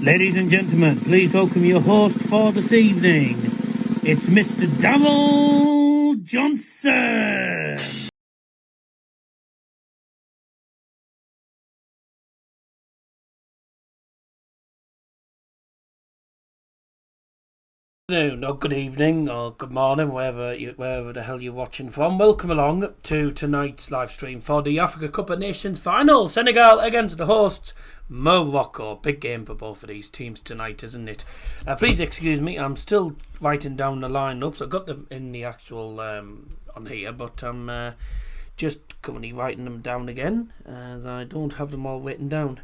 Ladies and gentlemen, please welcome your host for this evening. It's Mr. Darryl Johnson. Good afternoon, or good evening, or good morning, wherever the hell you're watching from. Welcome along to tonight's live stream for the Africa Cup of Nations final. Senegal against the hosts, Morocco. Big game for both of these teams tonight, isn't it? Please excuse me, I'm still writing down the lineups. I've got them in the actual on here, but I'm just currently writing them down again, as I don't have them all written down.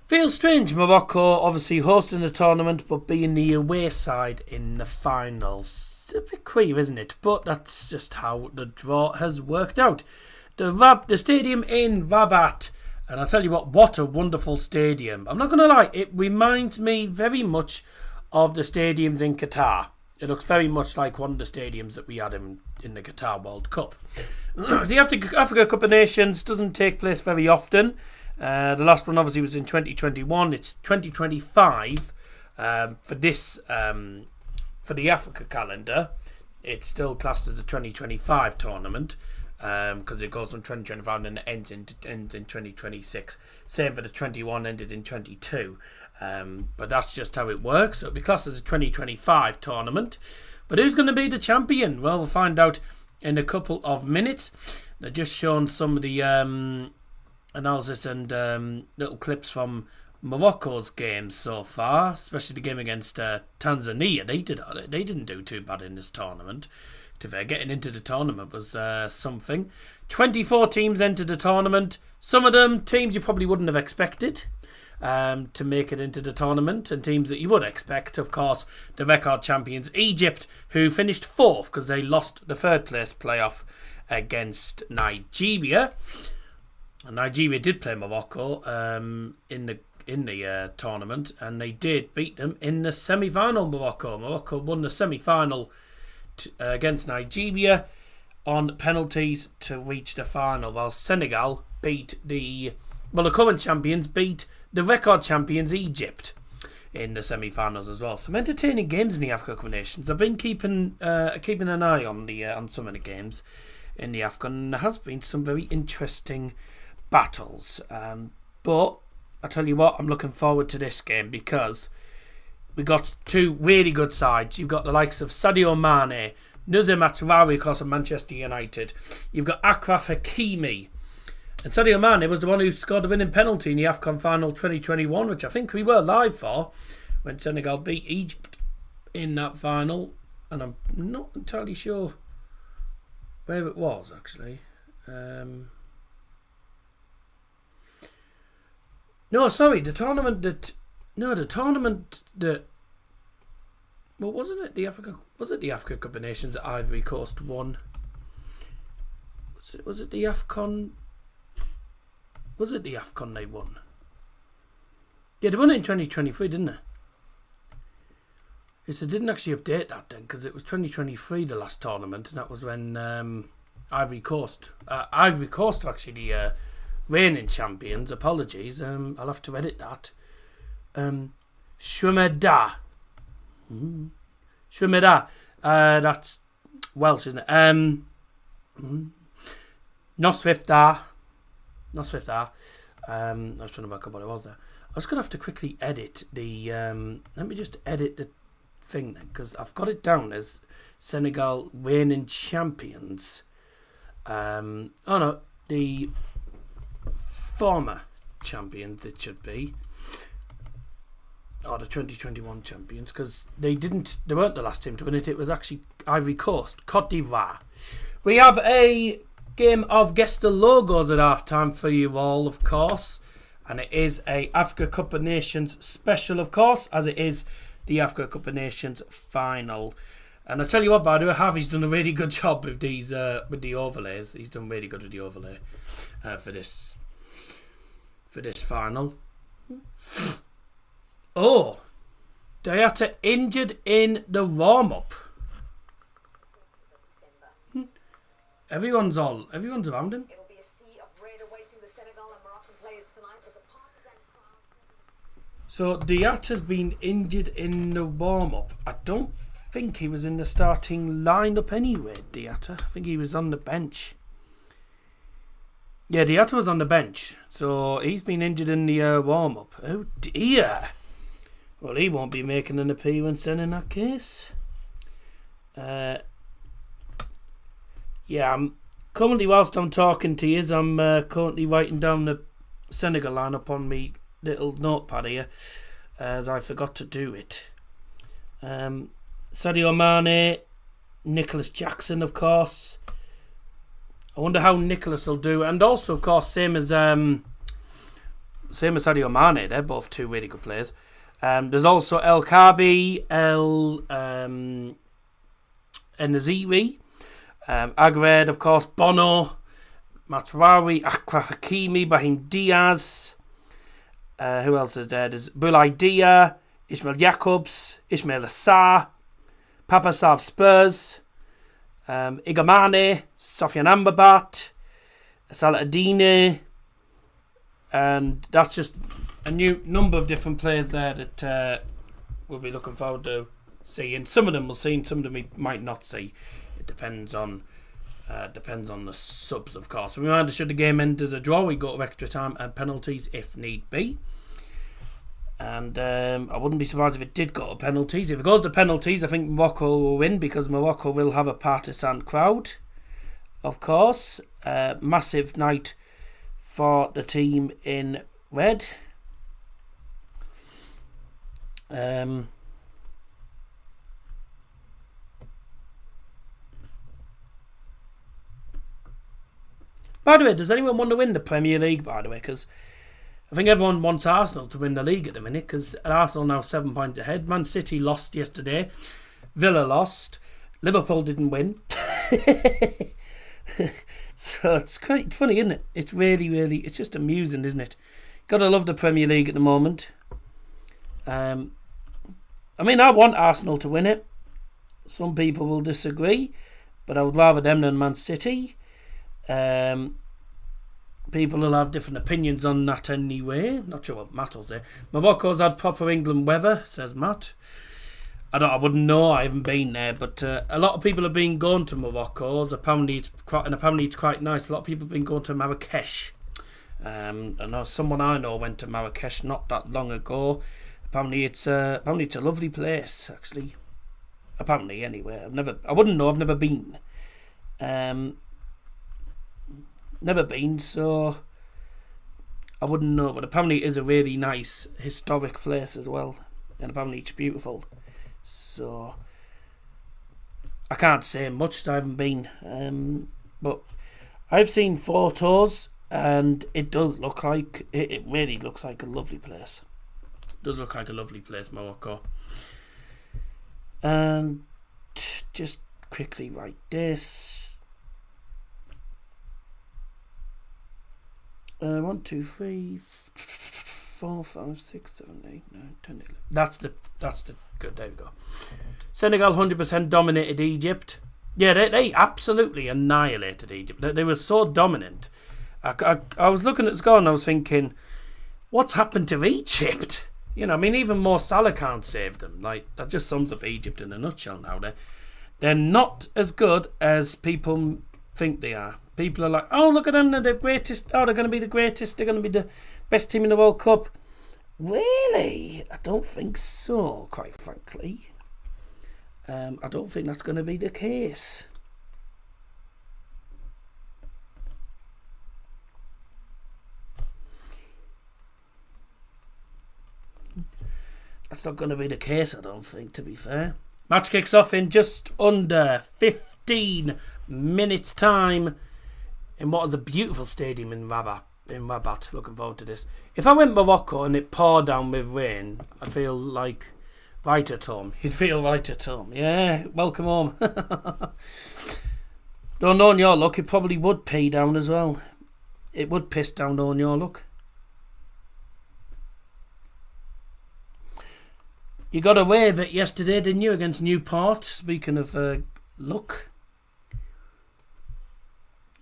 Feels strange, Morocco obviously hosting the tournament but being the away side in the finals. A bit queer, isn't it? But that's just how the draw has worked out. The stadium in Rabat, and I'll tell you what a wonderful stadium. I'm not going to lie, it reminds me very much of the stadiums in Qatar. It looks very much like one of the stadiums that we had in the Qatar World Cup. The Africa Cup of Nations doesn't take place very often. The last one obviously was in 2021. It's 2025 for this for the Africa calendar. It's still classed as a 2025 tournament because it goes from 2025 and it ends in 2026. Same for the 21, ended in 22. But that's just how it works. So it'll be classed as a 2025 tournament. But who's going to be the champion? Well, we'll find out in a couple of minutes. They've just shown some of the analysis and little clips from Morocco's games so far, especially the game against Tanzania. They didn't do too bad in this tournament. To be fair, getting into the tournament was something. 24 teams entered the tournament. Some of them teams you probably wouldn't have expected to make it into the tournament, and teams that you would expect, of course, the record champions Egypt, who finished fourth because they lost the third place playoff against Nigeria. And Nigeria did play Morocco in the tournament, and they did beat them in the semi-final. Morocco won the semi-final against Nigeria on penalties to reach the final, while Senegal beat the current champions beat the record champions Egypt in the semi-finals as well. Some entertaining games in the Africa Cup of Nations. I've been keeping an eye on some of the games in the AFCON, and there has been some very interesting battles. But I'll tell you what, I'm looking forward to this game because we got two really good sides. You've got the likes of Sadio Mane, Nuzir Matraoui, of course, of Manchester United. You've got Achraf Hakimi. And Sadio Mane was the one who scored the winning penalty in the AFCON final 2021, which I think we were live for, when Senegal beat Egypt in that final. And I'm not entirely sure where it was, actually. No, sorry, the tournament that... Well, wasn't it the Africa... Was it the Africa Cup of Nations that Ivory Coast won? Was it the AFCON... Was it the AFCON they won? Yeah, they won it in 2023, didn't they? Yes, they didn't actually update that then, because it was 2023, the last tournament, and that was when Ivory Coast are actually the reigning champions. Apologies, I'll have to edit that. Shwemeda. Shwemeda. That's Welsh, isn't it? Noswifda. I was trying to work out what it was there. I was going to have to quickly edit the... let me just edit the thing then, because I've got it down as Senegal reigning champions. Oh no, the former champions it should be. Or the 2021 champions, because they weren't the last team to win it. It was actually Ivory Coast, Côte d'Ivoire. We have a game of Guess the Logos at half-time for you all, of course. And it is a Africa Cup of Nations special, of course, as it is the Africa Cup of Nations final. And I tell you what, by the way, Harvey's done a really good job with these with the overlays. He's done really good with the overlay for this final. Oh, Diatta injured in the warm-up. Everyone's around him. It'll be a sea of red awaiting the Senegal and Moroccan players tonight with the partisan crowd. So Diatta's been injured in the warm-up. I don't think he was in the starting lineup anyway, Diatta. I think he was on the bench. Yeah, Diatta was on the bench. So he's been injured in the warm-up. Oh dear. Well, he won't be making an appearance then in that case. Yeah, I'm currently, whilst I'm talking to you, I'm currently writing down the Senegal lineup on my little notepad here, as I forgot to do it. Sadio Mane, Nicholas Jackson, of course. I wonder how Nicholas will do, and also, of course, same as Sadio Mane. They're both two really good players. There's also El Kabi, Naziri, Agred, of course, Bono, Matwawi, Akra Hakimi, Brahim Diaz. Who else is there? There's Boulaye Dia, Ismail Jacobs, Ismail Assar, Papa Sav Spurs, Igamane, Sofian Amrabat, Salah Adine, and that's just a new number of different players there that we'll be looking forward to seeing. Some of them we'll see, and some of them we might not see. It depends on the subs, of course. Reminder: should the game end as a draw, we go to extra time and penalties if need be. And I wouldn't be surprised if it did go to penalties. If it goes to penalties, I think Morocco will win because Morocco will have a partisan crowd, of course. Massive night for the team in red. By the way, does anyone want to win the Premier League, by the way? Because I think everyone wants Arsenal to win the league at the minute, because Arsenal now 7 points ahead. Man City lost yesterday. Villa lost. Liverpool didn't win. So it's quite funny, isn't it? It's really, it's just amusing, isn't it? Gotta love the Premier League at the moment. I mean, I want Arsenal to win it. Some people will disagree, but I would rather them than Man City. People will have different opinions on that anyway. Not sure what Matt will say. Morocco's had proper England weather, says Matt. I wouldn't know. I haven't been there, but a lot of people have been going to Morocco's. Apparently it's quite nice. A lot of people have been going to Marrakesh. I know someone I know went to Marrakesh not that long ago. Apparently it's a lovely place, actually. Apparently, anyway. I wouldn't know. I've never been. Never been, so I wouldn't know. But apparently it is a really nice historic place as well, and apparently it's beautiful. So I can't say much. I haven't been, but I've seen photos, and it does look like it really looks like a lovely place. It does look like a lovely place, Morocco. And just quickly write this. 1, 2, 3, 4, 5, 6, 7, 8, 9, 10, 11. That's the good. There we go. Senegal 100% dominated Egypt. Yeah, they absolutely annihilated Egypt. They were so dominant. I was looking at the score and I was thinking, what's happened to Egypt? You know, I mean, even Mo Salah can't save them. Like, that just sums up Egypt in a nutshell now. They're not as good as people think they are. People are like, oh, look at them, they're the greatest. Oh, they're going to be the greatest. They're going to be the best team in the World Cup. Really? I don't think so, quite frankly. I don't think that's going to be the case. That's not going to be the case, I don't think, to be fair. Match kicks off in just under 15 minutes' time in what is a beautiful stadium in Rabat. Looking forward to this. If I went Morocco and it poured down with rain, I'd feel like right at home. You'd feel right at home. Yeah, welcome home. Don't know on your luck, it probably would pee down as well. It would piss down on your luck. You got away with it yesterday, didn't you, against Newport? Speaking of luck.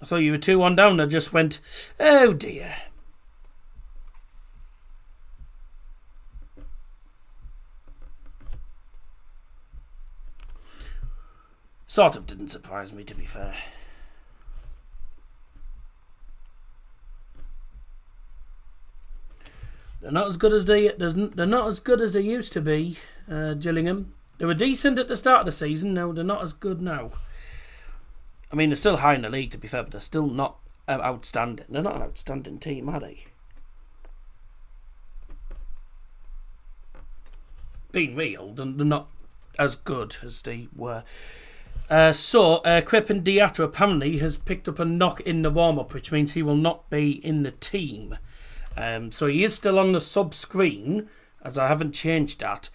I saw you were 2-1 down. I just went, oh dear. Sort of didn't surprise me, to be fair. They're not as good as they're not as good as they used to be. Gillingham. They were decent at the start of the season. No, they're not as good now. I mean, they're still high in the league, to be fair, but they're still not outstanding. They're not an outstanding team, are they? Being real, they're not as good as they were. Crepin Diatta apparently has picked up a knock in the warm-up, which means he will not be in the team. So he is still on the sub-screen, as I haven't changed that.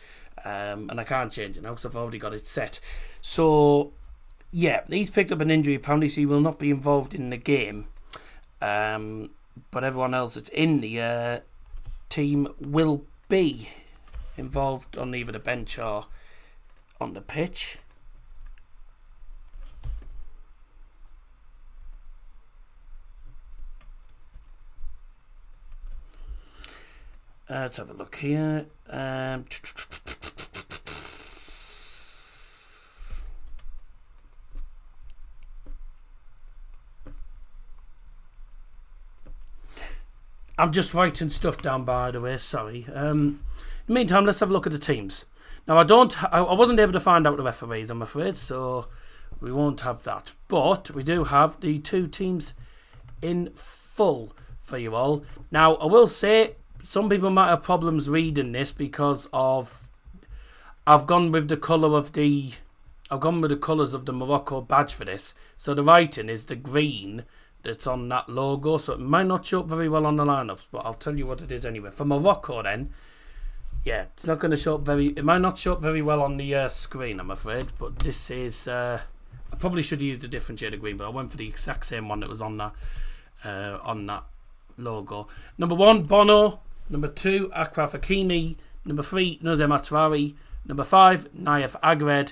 And I can't change it now because I've already got it set. So, yeah, he's picked up an injury apparently, so he will not be involved in the game. But everyone else that's in the team will be involved on either the bench or on the pitch. Let's have a look here. I'm just writing stuff down, by the way. Sorry. In the meantime, let's have a look at the teams. Now, I wasn't able to find out the referees, I'm afraid, so we won't have that. But we do have the two teams in full for you all. Now, I will say, some people might have problems reading this because of I've gone with the colours of the Morocco badge for this. So the writing is the green that's on that logo, so it might not show up very well on the lineups, but I'll tell you what it is anyway. For Morocco then, yeah, it's not going to show up it might not show up very well on the screen, I'm afraid, but this is I probably should have used a different shade of green, but I went for the exact same one that was on that logo. Number 1, Bono. Number 2, Achraf Hakimi. Number 3, Nozem Atwari. Number 5, Naif Agred.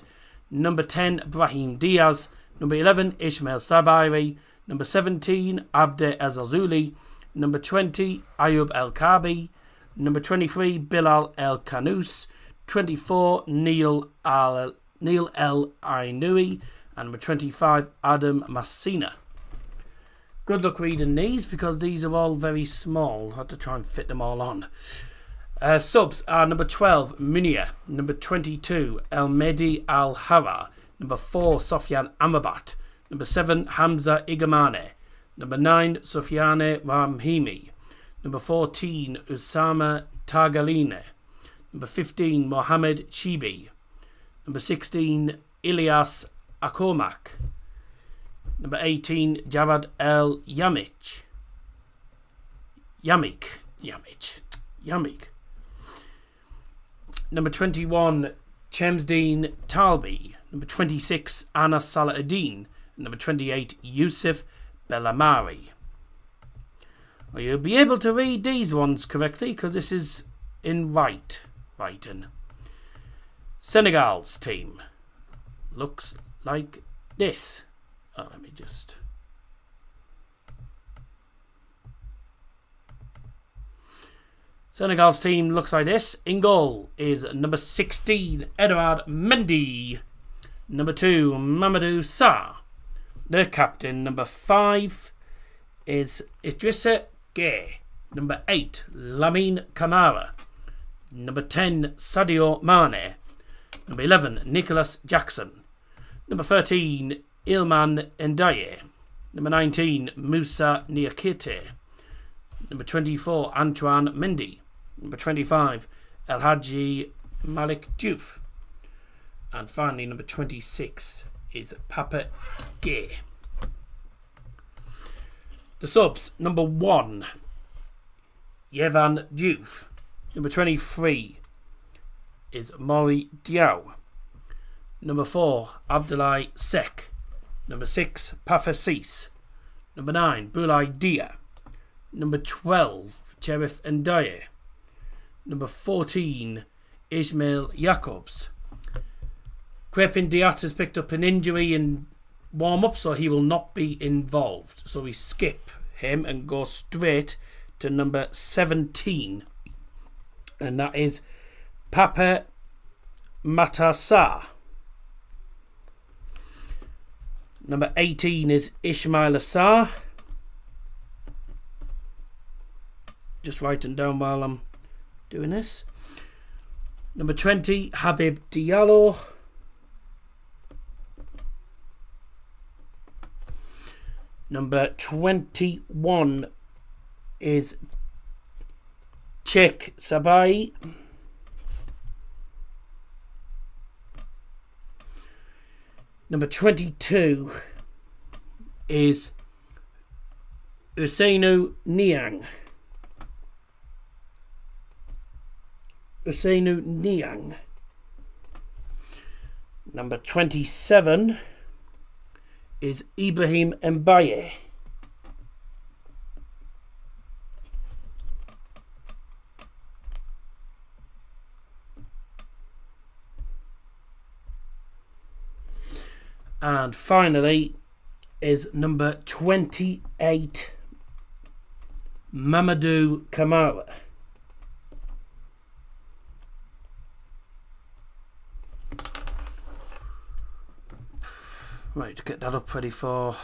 Number 10, Brahim Diaz. Number 11, Ismail Sabiri. Number 17, Abde Azazuli. Number 20, Ayub El Kabi. Number 23, Bilal El Kanous. 24, Neil El Ainui. And number 25, Adam Massina. Good luck reading these because these are all very small. I had to try and fit them all on. Subs are number 12, Munir. Number 22, El Mehdi Al Hara. Number 4, Sofyan Amrabat. Number 7, Hamza Igamane. Number 9, Sofiane Ramhimi. Number 14, Usama Tagaline. Number 15, Mohamed Chibi. Number 16, Ilyas Akomak. Number 18, Javad El Yamik. Number 21, Chemsdeen Talbi. Number 26, Anas Salahuddin. Number 28, Yusuf Bellamari. Well, you'll be able to read these ones correctly because this is in writing. Senegal's team looks like this. Oh, let me just... Senegal's team looks like this. In goal is number 16, Edouard Mendy. Number 2, Mamadou Sarr. Their captain, number 5, is Idrissa Gueye. Number 8, Lamine Camara. Number 10, Sadio Mane. Number 11, Nicholas Jackson. Number 13, Ilman Ndiaye. Number 19, Moussa Niakite. Number 24, Antoine Mendy. Number 25, El Hadji Malik Diouf. And finally, number 26 is Papa Gueye. The subs. Number 1, Yevan Diouf. Number 23 is Mori Diaw. Number 4, Abdoulaye Seck. Number 6, Pafasis. Number 9, Boulaye Dia. Number 12, Cherif Ndiaye. Number 14, Ismail Jacobs. Crepin Diat has picked up an injury in warm-up, so he will not be involved. So we skip him and go straight to number 17. And that is Pape Matar. Number 18 is Ismail Assar. Just writing down while I'm doing this. Number 20, Habib Diallo. Number 21 is Cheikh Sabai. Number 22 is Ousseynou Niang. Number 27 is Ibrahim Mbaye. And finally is number 28, Mamadou Kamara. Right, get that up ready for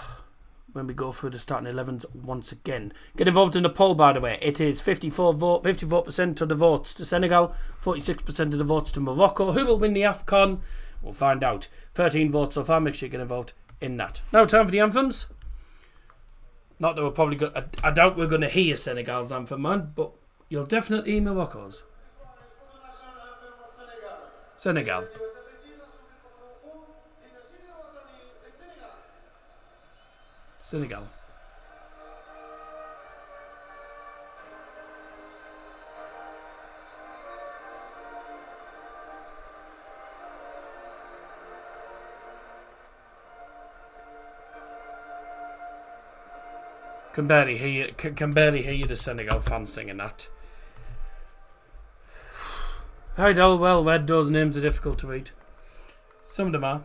when we go through the starting 11s once again. Get involved in the poll, by the way. It is 54% of the votes to Senegal, 46% of the votes to Morocco. Who will win the AFCON? We'll find out. 13 votes so far. Make sure you get involved in that. Now, time for the anthems. Not that we're probably going. I doubt we're going to hear Senegal's anthem, man, but you'll definitely hear Morocco's. Senegal. Senegal. Can barely hear you, the Senegal fans singing that. Hi, well, read. Those names are difficult to read. Some of them are.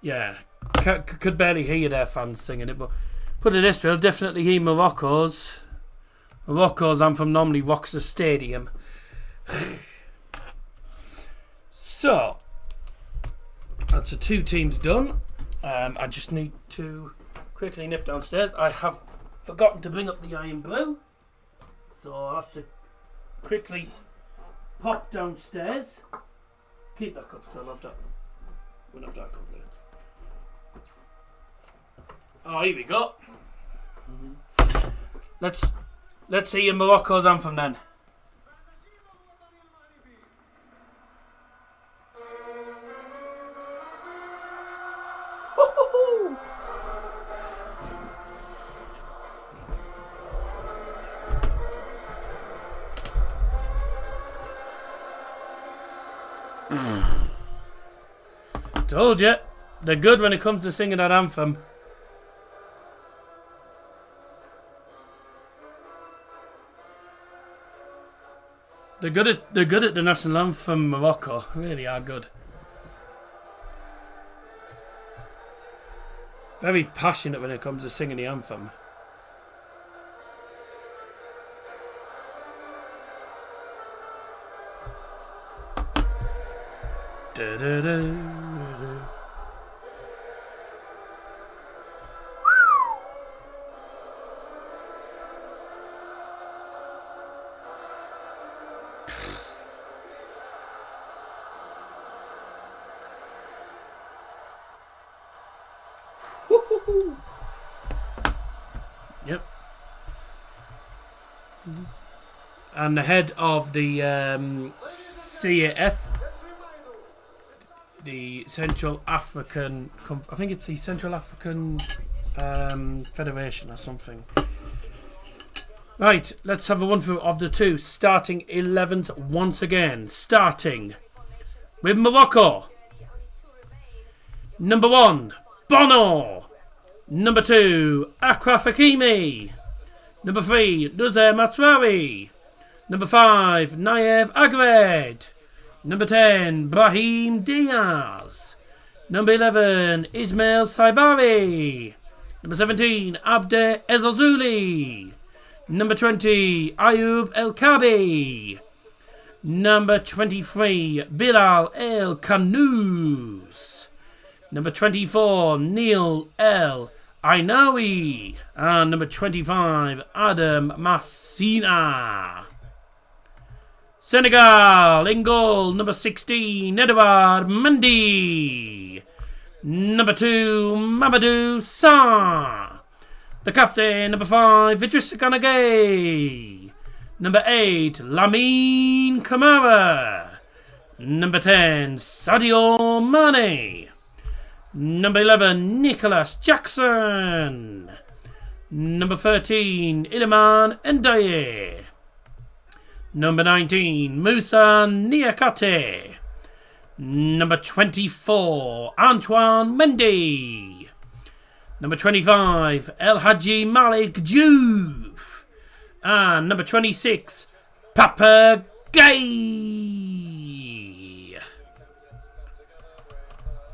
Yeah. Could barely hear you there, fans singing it, but put it this way, I'll definitely hear Morocco's. Morocco's anthem normally rocks the stadium. So, that's the 2 teams done. I just need to quickly nip downstairs. I have forgotten to bring up the iron brew, so I'll have to quickly pop downstairs. Keep that cup, so I'll have that. We'll have that cup there. Oh, here we go. Let's see Morocco's anthem then. Woo-hoo-hoo! Told you, they're good when it comes to singing that anthem. They're good at the national anthem, Morocco. Really are good. Very passionate when it comes to singing the anthem. Yep. And the head of the CAF, the Central African, I think it's the Central African Federation or something. Right, let's have a run through of the two starting 11s once again. Starting with Morocco. Number 1, Bono. Number 2, Achraf Hakimi. Number 3, Nuzair Matraoui. Number 5, Nayev Agred. Number 10, Brahim Diaz. Number 11, Ismail Saibari. Number 17, Abde Ezouzuli. Number 20, Ayoub El Kabi. Number 23, Bilal El Kanous. Number 24, Neil El Ainawi. And number 25, Adam Massina. Senegal in goal, number 16, Edouard Mendy. Number 2, Mamadou Sarr. The captain, number 5, Idrissa Gana Gueye. Number 8, Lamine Camara. Number 10, Sadio Mane. Number 11, Nicholas Jackson. Number 13, Iliman Ndiaye. Number 19, Moussa Niakate. Number 24, Antoine Mendy. Number 25, El Hadji Malik Diouf. And number 26, Papa Gueye.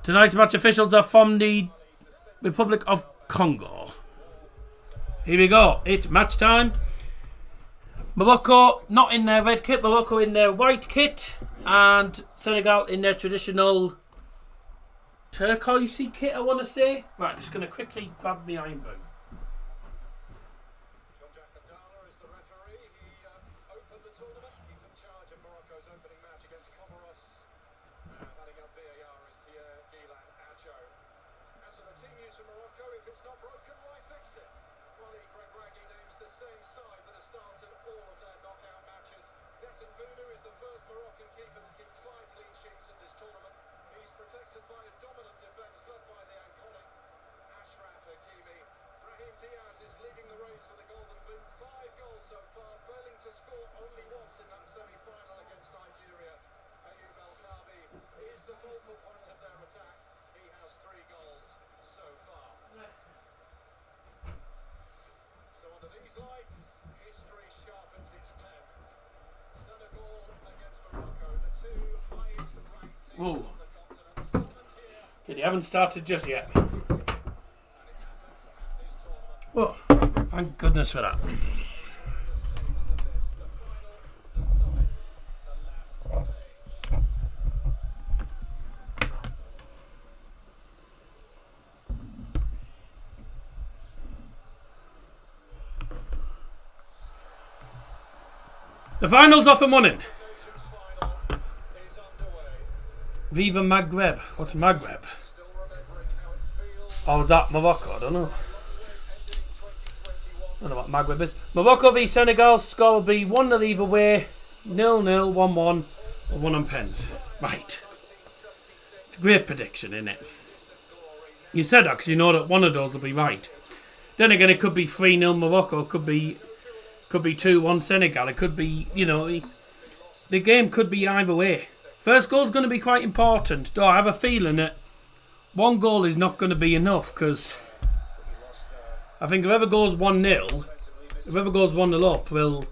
Tonight's match officials are from the Republic of Congo. Here we go. It's match time. Morocco not in their red kit, Morocco in their white kit, and Senegal in their traditional turquoisey kit, I want to say. Right, just going to quickly grab my iron broom. These lights, history sharpens its pen. Senegal against Morocco, the two highest ranked teams on the continent. Okay, they haven't started just yet. Oh, thank goodness for that. The finals off and running. Viva Maghreb. What's Maghreb? Or was that Morocco? I don't know. I don't know what Maghreb is. Morocco v Senegal. Score will be 1-0 either way. 0-0, 1-1, or 1 on pens. Right. It's a great prediction, isn't it? You said that because you know that one of those will be right. Then again, it could be 3-0 Morocco. It could be 2-1 Senegal. It could be, you know, the game could be either way. First goal is going to be quite important. Though I have a feeling that one goal is not going to be enough, because I think whoever goes 1-0, whoever goes 1-0 up will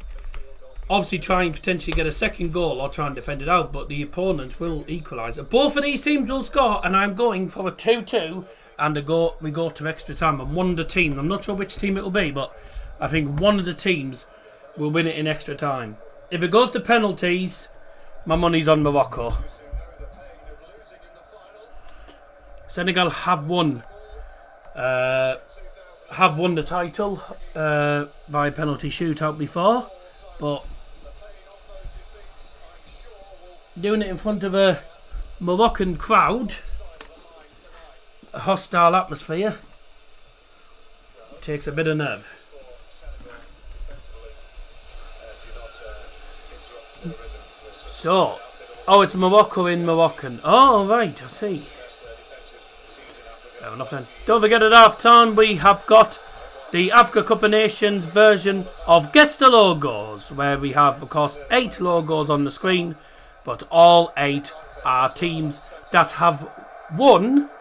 obviously try and potentially get a second goal or try and defend it out, but the opponent will equalise. Both of these teams will score, and I'm going for a 2-2, and we go to extra time. And one of the teams, I'm not sure which team it will be, but I think one of the teams will win it in extra time. If it goes to penalties, my money's on Morocco. Senegal have won the title by penalty shootout before, but doing it in front of a Moroccan crowd, a hostile atmosphere, takes a bit of nerve. So, it's Morocco in Moroccan. Oh, right, I see. Fair enough then. Don't forget at half time we have got the Africa Cup of Nations version of Guess the Logos, where we have, of course, 8 logos on the screen, but all 8 are teams that have won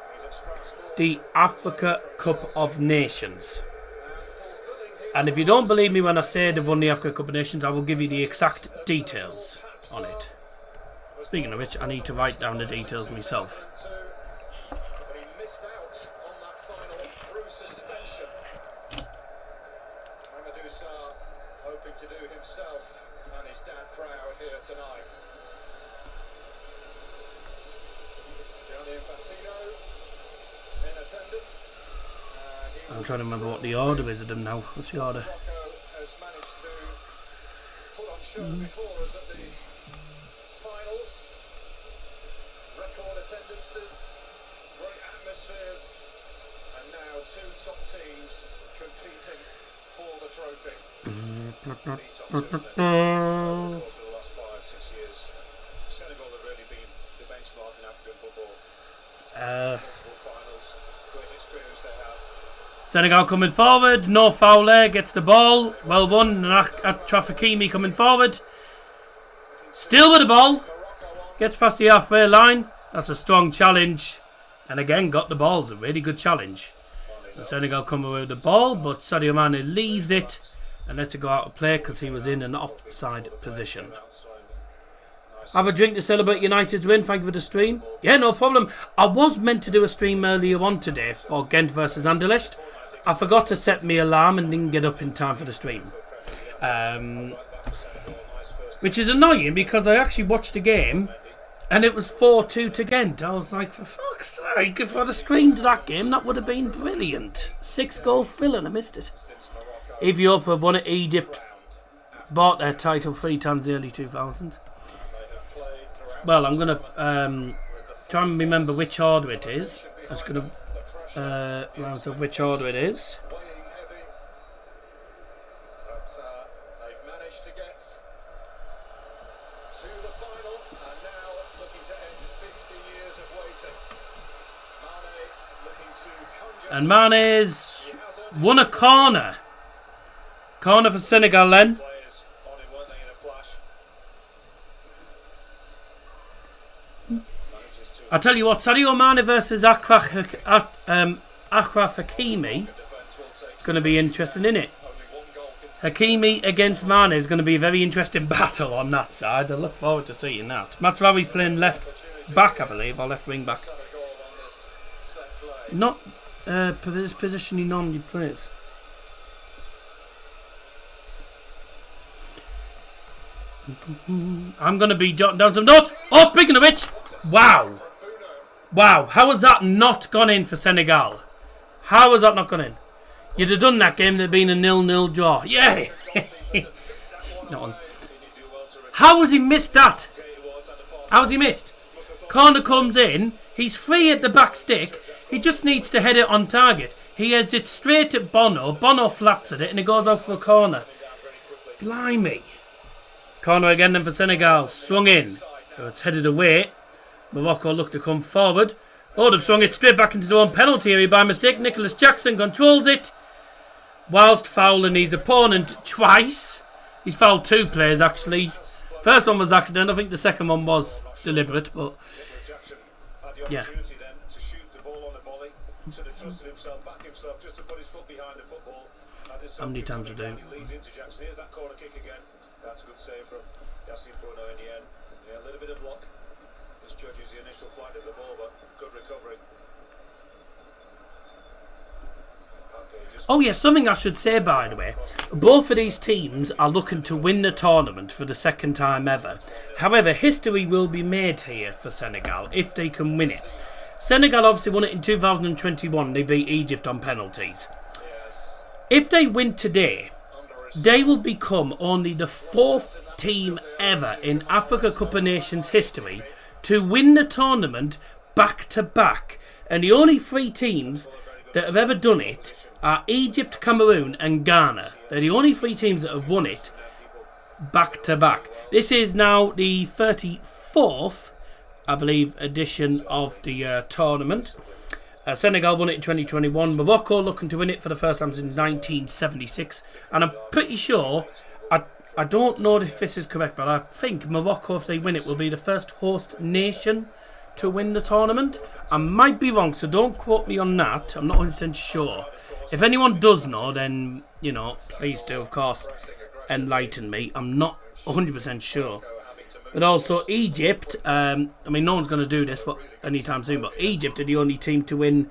the Africa Cup of Nations. And if you don't believe me when I say they've won the Africa Cup of Nations, I will give you the exact details on it. Speaking of which, I need to write down the details myself. He missed out on that final through suspension. Mamadou Sarr hoping to do himself and his dad proud here tonight. Gianni Infantino in attendance. I'm trying to remember what the order is of them now. What's the order? Morocco has managed to put on show before us at these finals. Record attendances, great atmospheres, and now 2 top teams competing for the trophy. The top 2 in the course of the last 5-6 years. Senegal have really been the benchmark in African football. Multiple finals, great experience they have. Senegal coming forward, no foul there, gets the ball, well won, and Achraf Hakimi coming forward, still with the ball, gets past the halfway line, that's a strong challenge, and again got the ball, it's a really good challenge. And Senegal come away with the ball, but Sadio Mane leaves it, and lets it go out of play because he was in an offside position. Have a drink to celebrate United's win. Thank you for the stream. Yeah, no problem. I was meant to do a stream earlier on today for Ghent versus Anderlecht. I forgot to set my alarm and didn't get up in time for the stream. Which is annoying because I actually watched the game and it was 4-2 to Ghent. I was like, for fuck's sake, if I'd have streamed that game, that would have been brilliant. 6-goal fill and I missed it. Ethiopia have won it. Egypt bought their title 3 times in the early 2000s. Well, I'm going to try and remember which order it is. I'm just going to round up which order it is. Weighing heavy, but they've managed to get to the final and now looking to end 50 years of waiting. Mane looking to conjure. And Mane's won a corner. Corner for Senegal then. Players on him, weren't they, in a flash? I tell you what, Sadio Mane versus Achraf Hakimi is going to be interesting, isn't it? Hakimi against Mane is going to be a very interesting battle on that side. I look forward to seeing that. Matsurawi's playing left back, I believe, or left wing back. Not his position he normally plays. I'm going to be jotting down some notes. Oh, speaking of which, wow. Wow, how has that not gone in for Senegal? How has that not gone in? You'd have done that game, there'd been a 0-0 draw. Yeah! No. How has he missed that? How has he missed? Corner comes in, he's free at the back stick, he just needs to head it on target. He heads it straight at Bono, Bono flaps at it and it goes off for a corner. Blimey. Corner again then for Senegal, swung in. So it's headed away. Morocco look to come forward. Oh, they've swung it straight back into their own penalty area by mistake. Nicholas Jackson controls it, whilst fouling his opponent twice. He's fouled 2 players actually. First one was accident. I think the second one was deliberate, but yeah. How many times a day? Here's that corner kick again. That's a good save from Yassine Bruno in the end. Yeah, a little bit of luck. This judges the initial flight of the ball, but good recovery. Oh yeah, something I should say by the way. Both of these teams are looking to win the tournament for the second time ever. However, history will be made here for Senegal if they can win it. Senegal obviously won it in 2021. They beat Egypt on penalties. If they win today, they will become only the 4th team ever in Africa Cup of Nations history to win the tournament back to back. And the only 3 teams that have ever done it are Egypt, Cameroon and Ghana. They're the only 3 teams that have won it back to back. This is now the 34th, I believe, edition of the tournament. Senegal won it in 2021. Morocco looking to win it for the first time since 1976. And I'm pretty sure, I don't know if this is correct, but I think Morocco, if they win it, will be the first host nation to win the tournament. I might be wrong, so don't quote me on that. I'm not 100% sure. If anyone does know, then, you know, please do, of course, enlighten me. I'm not 100% sure. But also Egypt, I mean, no one's going to do this anytime soon, but Egypt are the only team to win,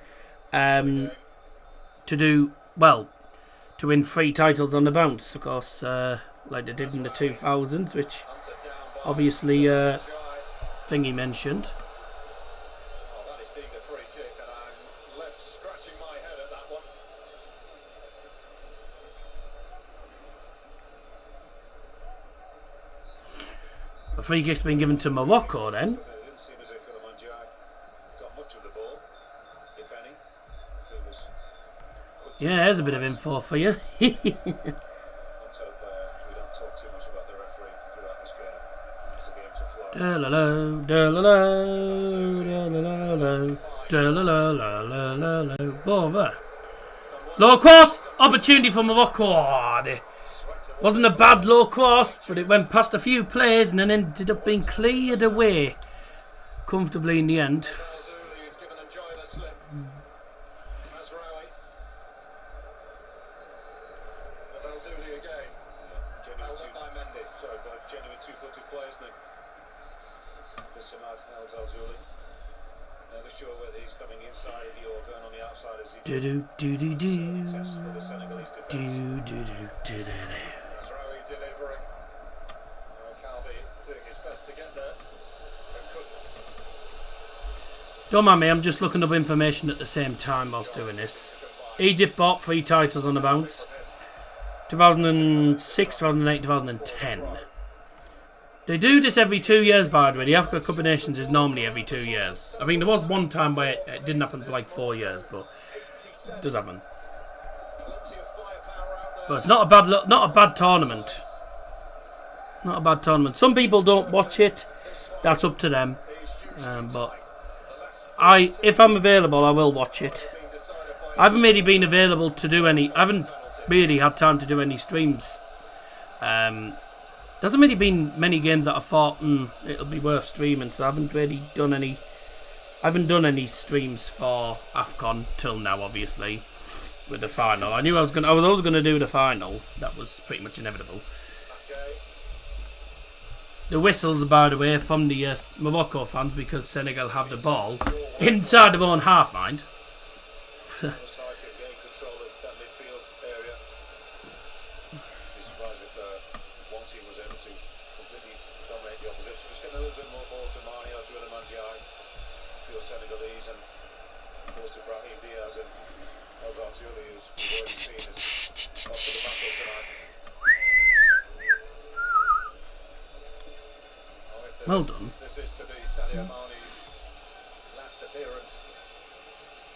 to win 3 titles on the bounce, of course, like they did in the 2000s, which obviously Thingy mentioned. Oh, that is deemed a free kick, and I'm left scratching my head at that one. A free kick's been given to Morocco then. It didn't seem as if Ilimanjai got much of the ball, if any. If it was Yeah, there's a bit of info for you. let's hope we don't talk too much about the referee throughout this game. It's a game to flow. Bother. Low cross, opportunity for Morocco. Wasn't a bad low cross, but it went past a few players and then ended up being cleared away comfortably in the end. Al-Zuli has given Njai the slip. Mazraoui. There's Al-Zuli again. Held up by Mendy. So, genuine two-footed players, isn't he? Bissamad holds Al-Zuli. Never sure whether he's coming inside or going on the outside as he test for the Senegalese defence. Mazraoui delivering. Calvi doing his best to get there. But couldn't. Don't mind me, I'm just looking up information at the same time whilst doing this. Egypt bought 3 titles on the bounce. 2006, 2008, 2010. They do this every 2 years, by the way. The Africa Cup of Nations is normally every 2 years. I mean, there was one time where it didn't happen for like 4 years, but it does happen. But it's not a bad tournament. Not a bad tournament. Some people don't watch it. That's up to them. But if I'm available, I will watch it. I haven't really been available to do any. I haven't really had time to do any streams. Doesn't really been many games that I thought it'll be worth streaming, so I haven't really done any. I haven't done any streams for AFCON till now, obviously, with the final. I knew I was always gonna do the final. That was pretty much inevitable. The whistles, by the way, from the Morocco fans because Senegal have the ball inside their own half, mind. Senegalese and of course Ibrahim Diaz and Al-Zuli, who's seen as up for the battle tonight. Well done. This is to be Sadio Mane's last appearance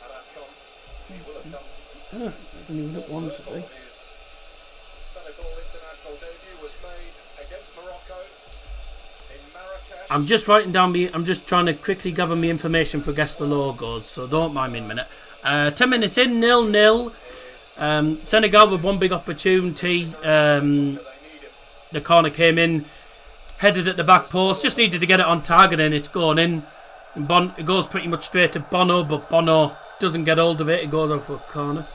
at AFCON. He will have come. I've only looked once, I think. His Senegal international debut was made against Morocco. I'm just writing down I'm just trying to quickly gather me information for guess the logos, so don't mind me in a minute. 10 minutes in, 0-0. Senegal with one big opportunity. The corner came in, headed at the back post, just needed to get it on target and it's going in. It goes pretty much straight to Bono, but Bono doesn't get hold of it. It goes out for a corner.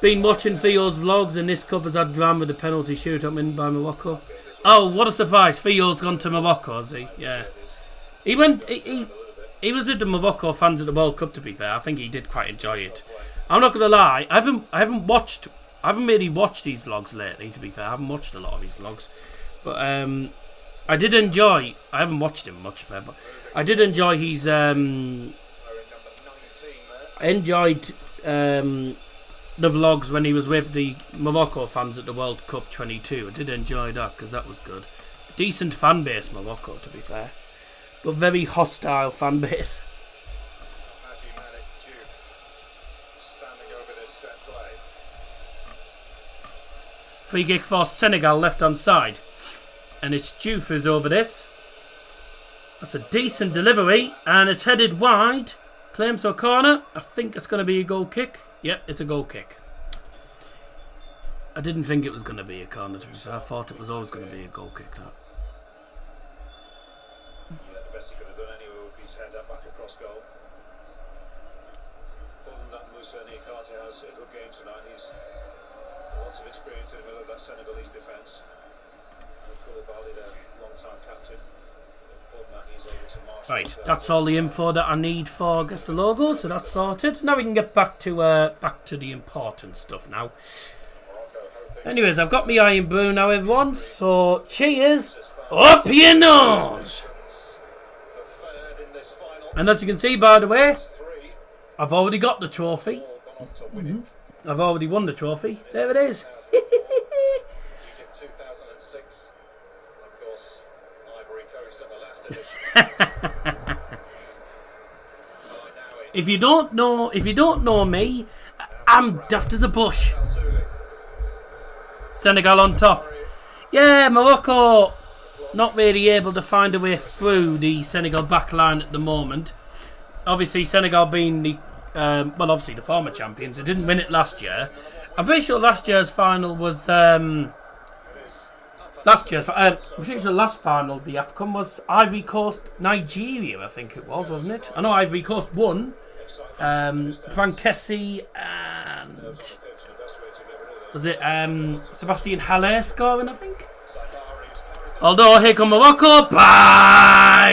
Been watching Theo's vlogs and this cup has had drama with the penalty shootout win by Morocco. Oh, what a surprise. Theo's gone to Morocco, has he? Yeah. He was with the Morocco fans at the World Cup, to be fair. I think he did quite enjoy it. I'm not going to lie. I haven't really watched these vlogs lately, to be fair. I haven't watched a lot of these vlogs. But I did enjoy... I haven't watched him much, fair, but I did enjoy his... I enjoyed... the vlogs when he was with the Morocco fans at the World Cup 22. I did enjoy that because that was good. Decent fan base, Morocco, to be fair, but very hostile fan base. Standing over this set play. Free kick for Senegal, left hand side, and it's Diouf who's over this. That's a decent delivery, and it's headed wide. Claims for a corner. I think it's going to be a goal kick. Yep, it's a goal kick. I didn't think it was going to be a corner, to be fair. I thought it was always going to be a goal kick. That. Yeah, the best he could have done anyway would be to head that back across goal. Other than that, Moussa Niakate has a good game tonight. He's lots of experience in the middle of that Senegalese defence. Koulibaly, their long-time captain. Other than that, he's able to marshal. Right, that's all the info that I need for Guess the Logo, so that's sorted. Now we can get back to the important stuff now. Anyways, I've got my iron brew now, everyone. So cheers, up your nose. And as you can see, by the way, I've already got the trophy. I've already won the trophy. There it is. 2006, of course, Ivory Coast at the last edition. If you don't know me, I'm daft as a bush. Senegal on top. Yeah, Morocco not really able to find a way through the Senegal backline at the moment. Obviously, Senegal being the obviously the former champions. They didn't win it last year. I'm pretty sure last year's final was I'm pretty sure the last final, the AFCON, was Ivory Coast, Nigeria. I think it was, wasn't it? I know Ivory Coast won. Frankesi and was it Sebastian Haller scoring, I think? Although, here come Morocco. Bye!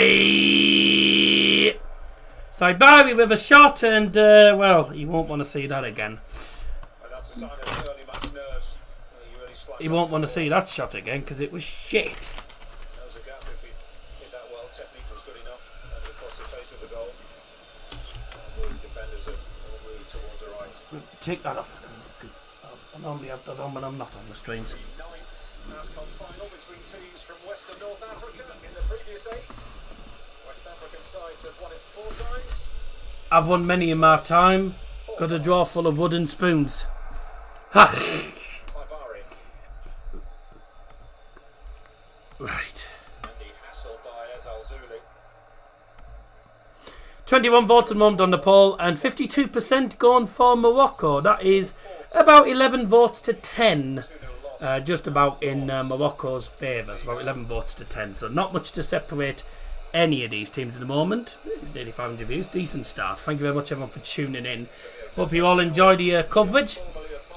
Saibari with a shot, and, well, you won't want to see that again. You won't want to see that shot again, because it was shit. Take that off. I normally have that on when I'm not on the streams. AFCON final between teams from West and North Africa in the previous 8. West African sides have won it 4 times. I've won many in my time. Got a drawer full of wooden spoons. Ha! Right. 21 votes at the moment on the poll, and 52% gone for Morocco. That is about 11 votes to 10. Just about in Morocco's favour. It's about 11 votes to 10. So not much to separate any of these teams at the moment. It's nearly 500 views. Decent start. Thank you very much, everyone, for tuning in. Hope you all enjoy the coverage.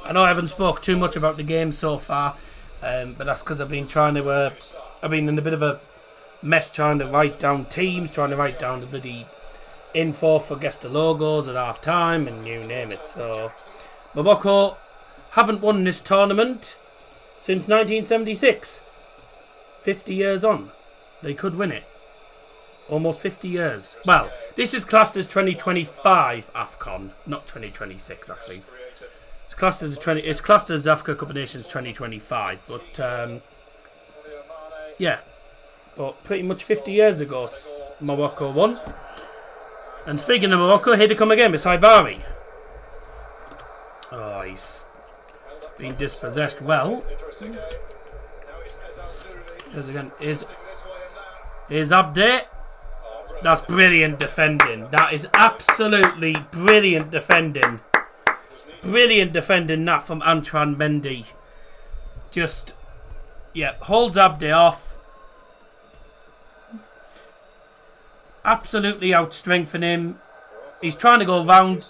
I know I haven't spoke too much about the game so far, but that's because I've been trying to... I've been in a bit of a mess trying to write down teams, trying to write down the bloody info for Guess the Logos at half time, and you name it. So Morocco haven't won this tournament since 1976. 50 years on. They could win it. Almost 50 years. Well, this is classed as 2025 AFCON, not 2026 actually. It's classed as Africa Cup of Nations 2025, but yeah. But pretty much 50 years ago Morocco won. And speaking of Morocco, here they come again with Saibari. Oh, he's been dispossessed well. Here's again. Here's Abde. That's brilliant defending. That is absolutely brilliant defending. Brilliant defending that from Antoine Mendy. Just, yeah, holds Abde off. Absolutely outstrengthen him. He's trying to go round.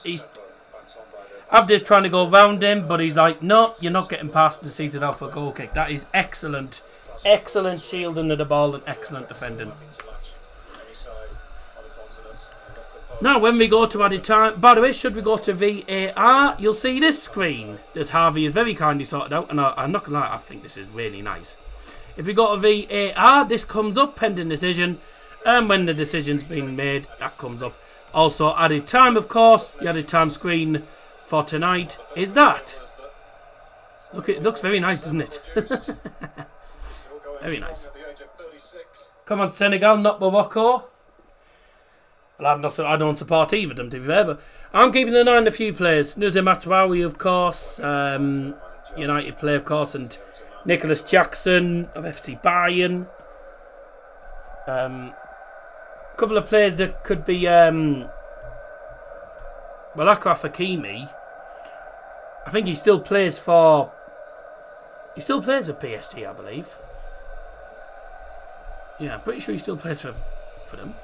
Abde's trying to go round him, but he's like, no, you're not getting past the seated out for a goal kick. That is excellent. Excellent shielding of the ball and excellent defending. Now, when we go to added time, by the way, should we go to VAR, you'll see this screen that Harvey has very kindly sorted out, and I'm not going to lie, I think this is really nice. If we go to VAR, this comes up, pending decision, and when the decision's been made, that comes up. Also, added time, of course, the added time screen for tonight is that. Look, it looks very nice, doesn't it? Very nice. Come on, Senegal, not Morocco. Well, I don't support either of them, to be fair, but I'm keeping an eye on a few players. Nuzé Matraoui, of course, United player, of course, and Nicholas Jackson of FC Bayern. Couple of players that could be Well, Achraf Hakimi, I think he still plays for... He still plays for PSG, I believe. Yeah, I'm pretty sure he still plays for them.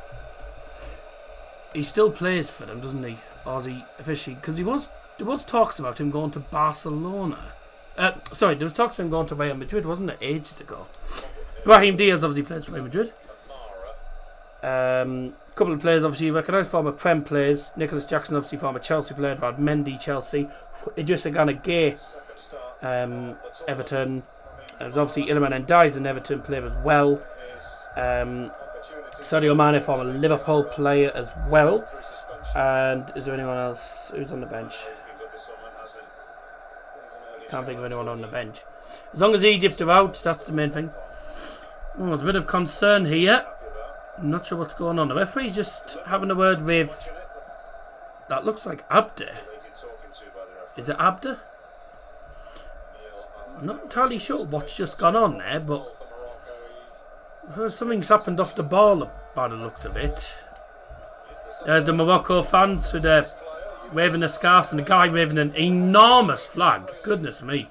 He still plays for them, doesn't he? Or is he officially? Because there was talks about him going to Barcelona. Sorry, there was talks of him going to Real Madrid, wasn't it? Ages ago. Brahim Diaz obviously plays for Real Madrid. Couple of players obviously recognised, former Prem players. Nicholas Jackson, obviously former Chelsea player. Rad Mendy, Chelsea. Idrissa Gana Gueye, Everton. There's obviously Iliman Ndiaye, an Everton player as well. Sadio Mane, former Liverpool player as well. And is there anyone else who's on the bench? Can't think of anyone on the bench. As long as Egypt are out, that's the main thing. There's a bit of concern here. I'm not sure what's going on. The referee's just having a word with... That looks like Abde. Is it Abde? I'm not entirely sure what's just gone on there, but... Something's happened off the ball by the looks of it. There's the Morocco fans with waving their scarves and the guy waving an enormous flag. Goodness me.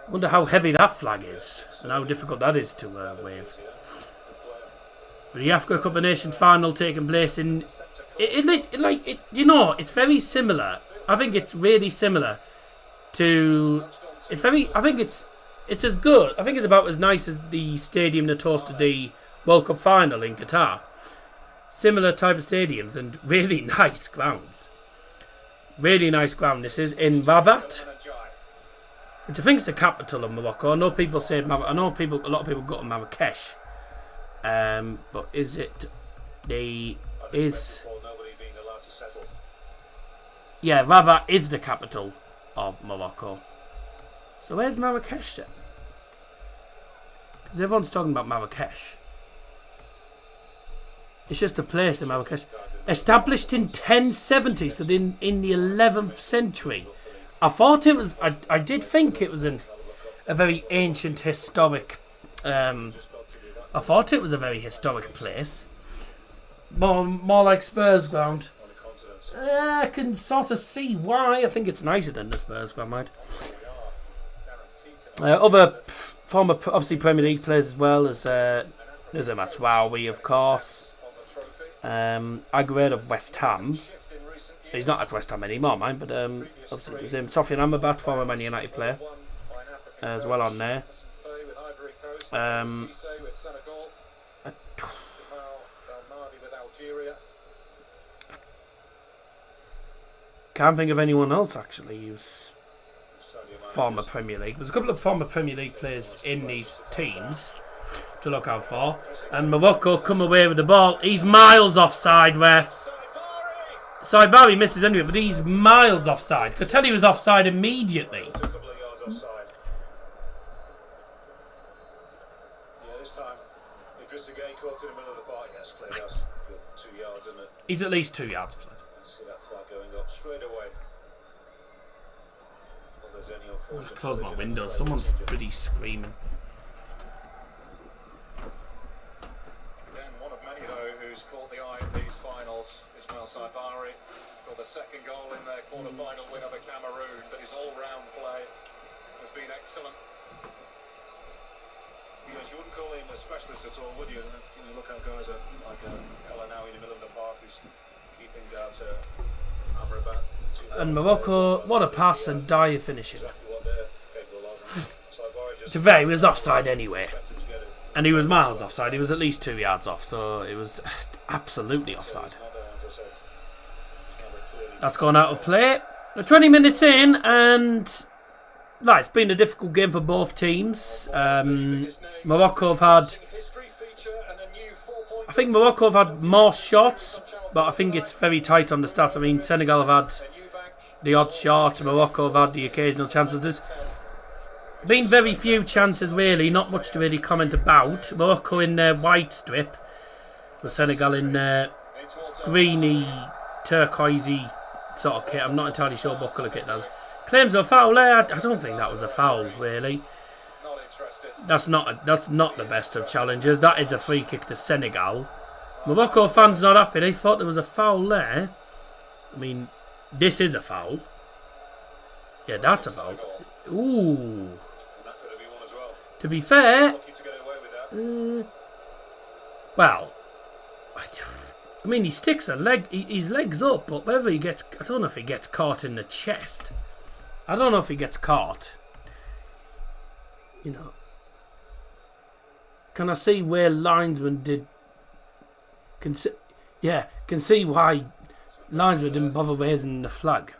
I wonder how heavy that flag is and how difficult that is to wave. But the Africa Cup of Nations final taking place in... it's very similar. I think it's really similar to... I think it's as good. I think it's about as nice as the stadium that hosted the World Cup final in Qatar. Similar type of stadiums and really nice grounds. Really nice ground. This is in Rabat, which I think is the capital of Morocco. I know people say a lot of people go to Marrakesh. But is it Yeah, Rabat is the capital of Morocco. So where's Marrakesh then? Because everyone's talking about Marrakesh. It's just a place in Marrakesh. Established in 1070, so in the 11th century. I thought it was... I did think it was a very ancient, historic... I thought it was a very historic place. More like Spurs ground. I can sort of see why. I think it's nicer than the Spurs ground, right? Other former, obviously, Premier League players as well as there's a Matwawi, of course. Aguero of West Ham. He's not at West Ham anymore, mind, but obviously there's him. Sofian Amrabat, former Man United player, as well on there. Can't think of anyone else actually who's former Premier League. There's a couple of former Premier League players in these teams to look out for. And Morocco come away with the ball. He's miles offside, ref. Sorry, Barry misses anyway, but he's miles offside. Could tell he was offside immediately. He's at least 2 yards offside. Close my windows. Someone's pretty screaming. Then one of many though who's caught the eye of these finals, Ismail Saibari, got the second goal in their quarter-final win over Cameroon, but his all-round play has been excellent. Because you wouldn't call him a specialist at all, would you? You look at guys like Ella now in the middle of the park who's keeping that Amrabat. And Morocco, what a pass and Dyer finishing. To be fair, he was offside anyway. And he was miles offside. He was at least 2 yards off, so it was absolutely offside. That's gone out of play. We're 20 minutes in, and it's been a difficult game for both teams. Morocco have had... I think Morocco have had more shots, but I think it's very tight on the stats. I mean, Senegal have had the odd shot. Morocco have had the occasional chances. There's been very few chances, really. Not much to really comment about. Morocco in their white strip, with Senegal in greeny, turquoisey sort of kit. I'm not entirely sure what colour kit does. Claims of a foul there. I don't think that was a foul, really. That's not the best of challenges. That is a free kick to Senegal. Morocco fans not happy. They thought there was a foul there. I mean, This is a foul. Yeah, that's a foul. Ooh. And that could have been one as well. To be fair, Lucky to get away with that. well, I mean, he sticks his legs up, but whether he gets, I don't know if he gets caught in the chest. I don't know if he gets caught. You know, can I see where linesman did? Can see why linesman didn't bother raising the flag.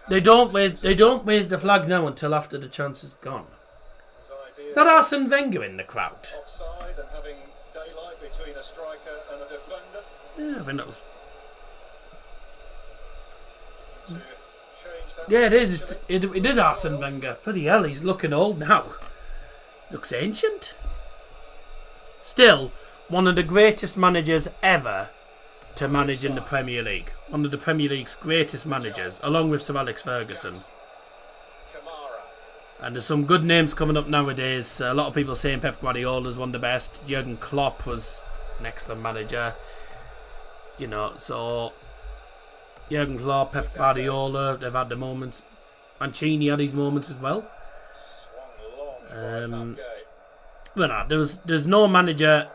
They don't raise the flag now until after the chance is gone. Is that Arsene Wenger in the crowd? Offside and having daylight between a striker and a defender. Yeah, I think that was. To change that. Yeah, it is. It is Arsene Wenger. Bloody hell, he's looking old now. Looks ancient. Still, one of the greatest managers ever to manage in the Premier League. One of the Premier League's greatest managers, along with Sir Alex Ferguson. Kamara. And there's some good names coming up nowadays. A lot of people saying Pep Guardiola's one of the best. Jurgen Klopp was an excellent manager. You know, so Jurgen Klopp, Pep Guardiola, they've had the moments. Mancini had his moments as well. Swung long. Well, no, there's no manager.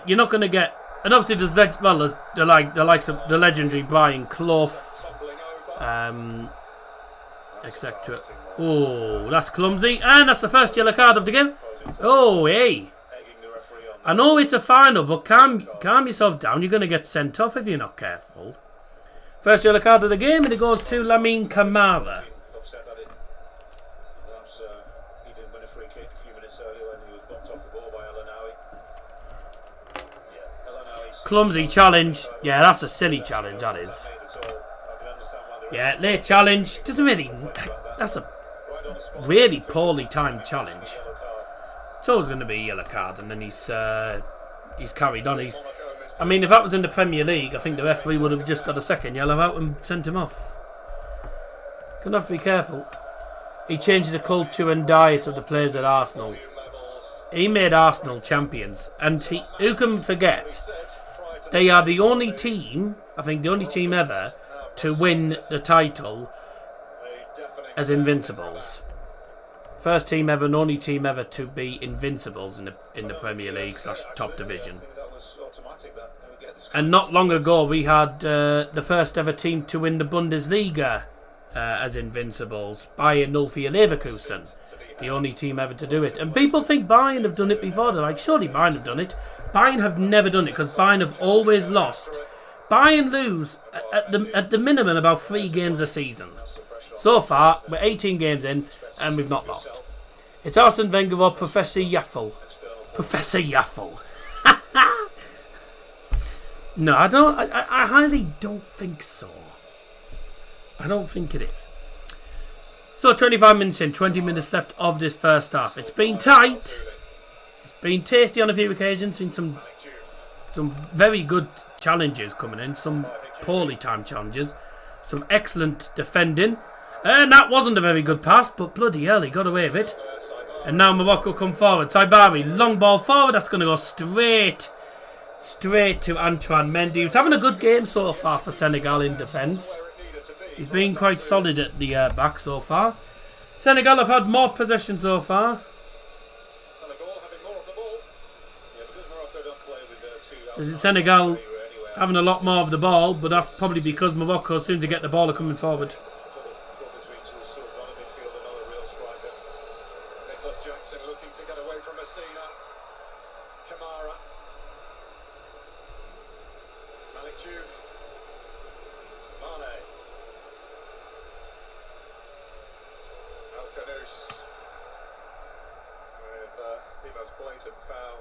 You're not going to get. And obviously there's the likes of the legendary Brian Clough, etc. Oh, that's clumsy, and that's the first yellow card of the game. Oh, hey. I know it's a final, but calm yourself down. You're going to get sent off if you're not careful. First yellow card of the game, and it goes to Lamine Camara. Upset that perhaps he didn't win a free kick a few minutes earlier when he was bumped off the ball by El Anawi. Clumsy challenge. Yeah, that's a silly challenge, that is. Yeah, late challenge. Doesn't really. That's a really poorly timed challenge. It's always going to be a yellow card, and then he's carried on. I mean, if that was in the Premier League, I think the referee would have just got a second yellow out and sent him off. Gonna have to be careful. He changed the culture and diet of the players at Arsenal. He made Arsenal champions, and who can forget? They are the only team, I think the only team ever, to win the title as Invincibles. First team ever and only team ever to be Invincibles in the Premier League / top division. And not long ago we had the first ever team to win the Bundesliga as Invincibles, Bayern 04 Leverkusen. The only team ever to do it. And people think Bayern have done it before. They're like, surely Bayern have done it. Bayern have never done it because Bayern have always lost. Bayern lose at the minimum about 3 games a season. So far, we're 18 games in and we've not lost. It's Arsene Wenger or Professor Yaffle. Professor Yaffle. No, I don't. I highly don't think so. I don't think it is. So 25 minutes in, 20 minutes left of this first half. It's been tight. It's been tasty on a few occasions. Been some very good challenges coming in. Some poorly timed challenges. Some excellent defending. And that wasn't a very good pass, but bloody hell, he got away with it. And now Morocco come forward. Saibari, long ball forward. That's going to go straight to Antoine Mendy, who's having a good game so far for Senegal in defence. He's been quite solid at the back so far. Senegal have had more possession so far. So Senegal having a lot more of the ball, but that's probably because Morocco, as soon as they get the ball, are coming forward. Looking to get away from Messina. Kamara. Malik Diouf. Mane. Al Khanous. With the most blatant foul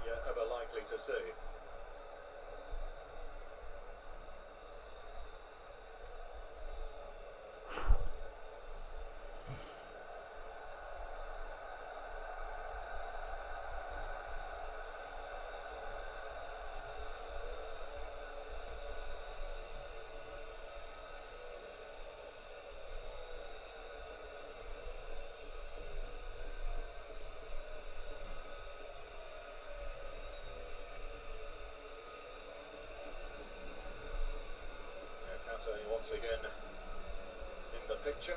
you're ever likely to see. once again in the picture.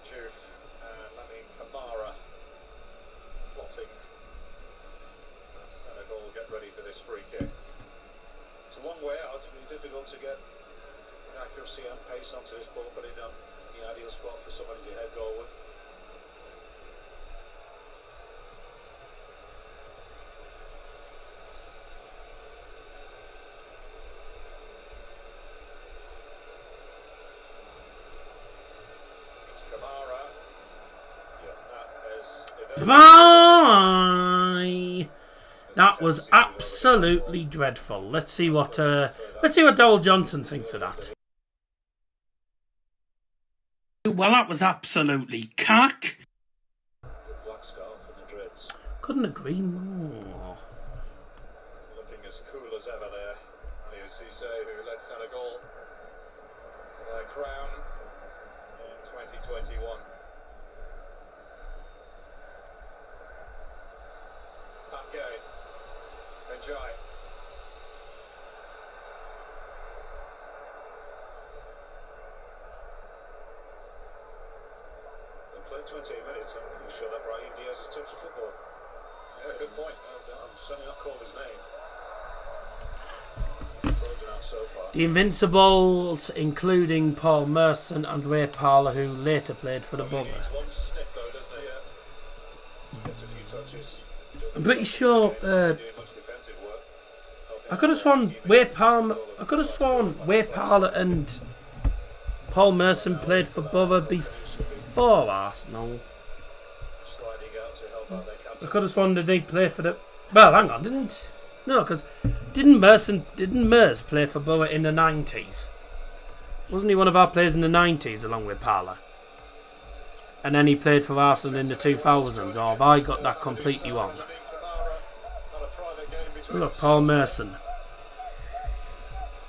Juf and Lamin Kamara plotting as Senegal get ready for this free kick. It's a long way out, it's really difficult to get accuracy and pace onto this ball, put it on the ideal spot for somebody to head goalward. Bye. That was absolutely dreadful. Let's see what Dowell Johnson thinks of that. Well, that was absolutely cack. Couldn't agree more. Looking as cool as ever there. Aliou Cisse, who led Senegal their crown in 2021. Enjoy. They played 28 minutes. I'm pretty sure that Brahim Diaz has touched the football. Yeah, good point. I'm certainly not called his name. So far. The Invincibles, including Paul Merson and Ray Parlour, who later played for the Bother. One sniff though, doesn't he? Yeah. Gets a few touches. I'm pretty sure. I could have sworn Ray Parlour and Paul Merson played for Bother before Arsenal. I could have sworn they did play for the. Well, hang on, didn't? No, because didn't Mers play for Bother in the 90s? Wasn't he one of our players in the 90s along with Parlour? And then he played for Arsenal in the 2000s, or have I got that completely wrong? Look, Paul Merson.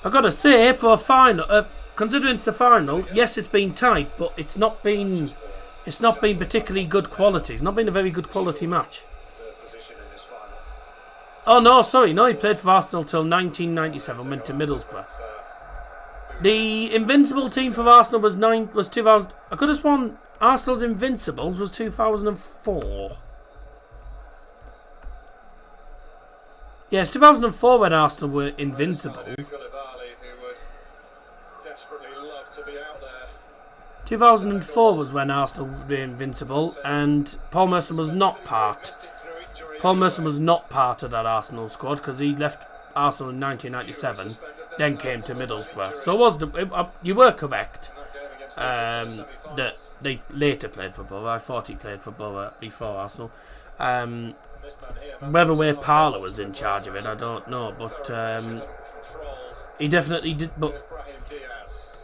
I've got to say, for a final, considering it's a final, yes, it's been tight, but it's not been particularly good quality. It's not been a very good quality match. Oh no, sorry, no, he played for Arsenal till 1997, went to Middlesbrough. The invincible team for Arsenal was 2000. I could have sworn Arsenal's Invincibles was 2004. Yes, 2004 when Arsenal were invincible. 2004 was when Arsenal were invincible, and Paul Merson was not part. Paul Merson was not part of that Arsenal squad because he left Arsenal in 1997, then came to Middlesbrough. So you were correct that they later played for Borough. I thought he played for Borough before Arsenal. Whether Ray Parlour was in charge of it, I don't know, but he definitely did. But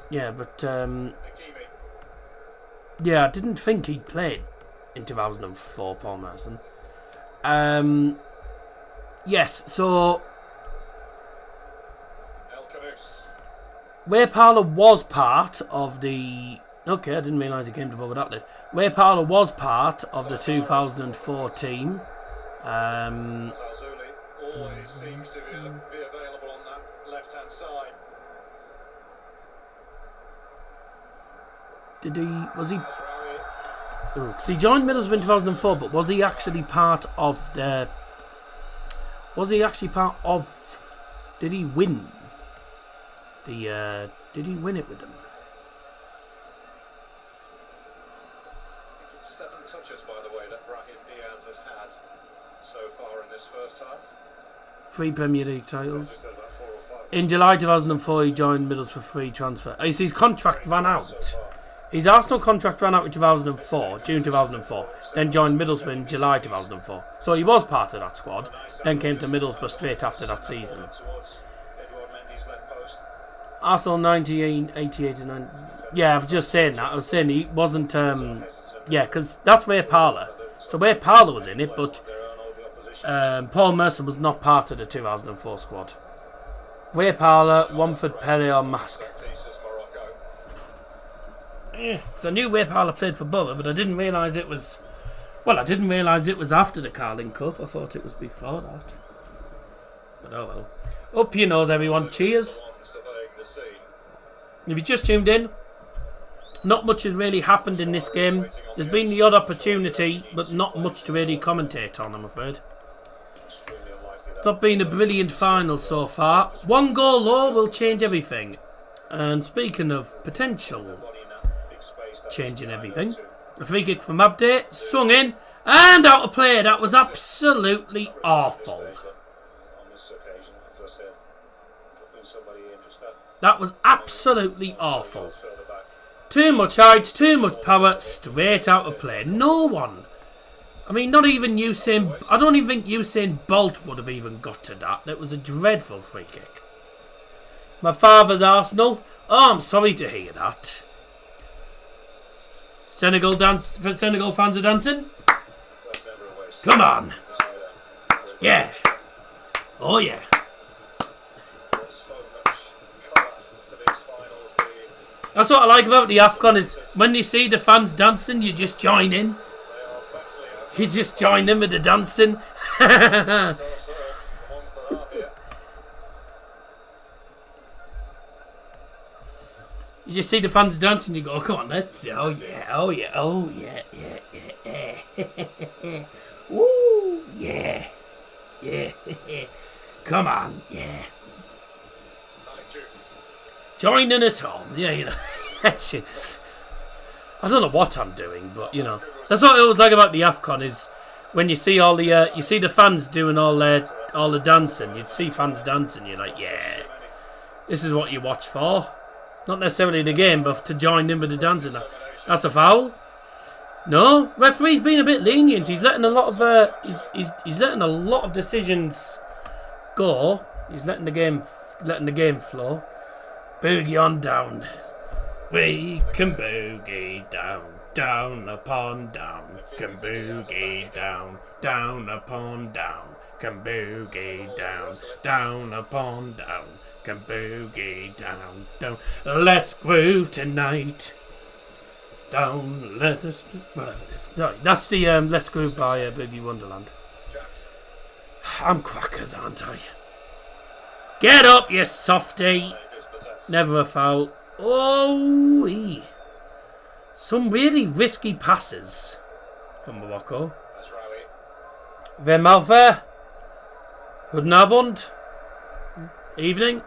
yeah, I didn't think he played in 2004, Paul Merson. Yes, so Ray Parlour was part of the. Okay, I didn't realise he came to Borough that late. Ray Parlour was part of the 2004 team. Always seems to be available on that left-hand side. Was he? Because he joined Middlesbrough in 2004, but was he actually part of the? Did he win? Did he win it with them? I think it's 7 touches, by the way, that Brahim Diaz has had so far in this first half. 3 Premier League titles. In July 2004, he joined Middlesbrough for free transfer. His contract ran out. His Arsenal contract ran out in 2004, June 2004. Then joined Middlesbrough in July 2004. So he was part of that squad. Then came to Middlesbrough straight after that season. Arsenal 88 and 9. Yeah, I was just saying that. I was saying he wasn't. Yeah, because that's Ray Parlour. So Ray Parlour was in it, but Paul Merson was not part of the 2004 squad. Ray Parlour, Wamford, Pele, or Mask. Because I knew Ray Parlour played for Borough, but I didn't realise it was. Well, I didn't realise it was after the Carling Cup. I thought it was before that. But oh well. Up your nose, everyone. Cheers. the scene. If you just tuned in, not much has really happened in this game. There's been the odd opportunity, but not much to really commentate on, I'm afraid. Not been a brilliant final so far. One goal though will change everything. And speaking of potential changing everything, a free kick from Abde, swung in, and out of play. That was absolutely awful. That was absolutely awful. Too much height, too much power, straight out of play. No one. I mean, not even Usain... I don't even think Usain Bolt would have even got to that. That was a dreadful free kick. My father's Arsenal. Oh, I'm sorry to hear that. Senegal fans are dancing. Come on. Yeah. Oh, yeah. That's what I like about the AFCON is when you see the fans dancing, you just join in. You just join in with the dancing. You just see the fans dancing, you go, oh, come on, let's, oh yeah, oh yeah, oh yeah, yeah. Woo, yeah, yeah, come on, yeah. Join in at all, yeah, you know. I don't know what I'm doing, but you know, that's what I always like about the AFCON is when you see all the you see the fans doing all the dancing. You'd see fans dancing, you're like, yeah, this is what you watch for. Not necessarily the game, but to join in with the dancing. That's a foul. No, referee's been a bit lenient. He's letting a lot of he's letting a lot of decisions go. He's letting the game flow. Boogie on down. We can boogie down, down upon down. Can boogie down, down upon down. Can boogie down, down upon down. Can boogie down, down. Let's groove tonight. Down, let us... Whatever it is. Sorry, that's the Let's Groove by Boogie Wonderland. I'm crackers, aren't I? Get up, you softy. Never a foul. Oh, some really risky passes from Morocco. Vermalver. Goedenavond. Evening.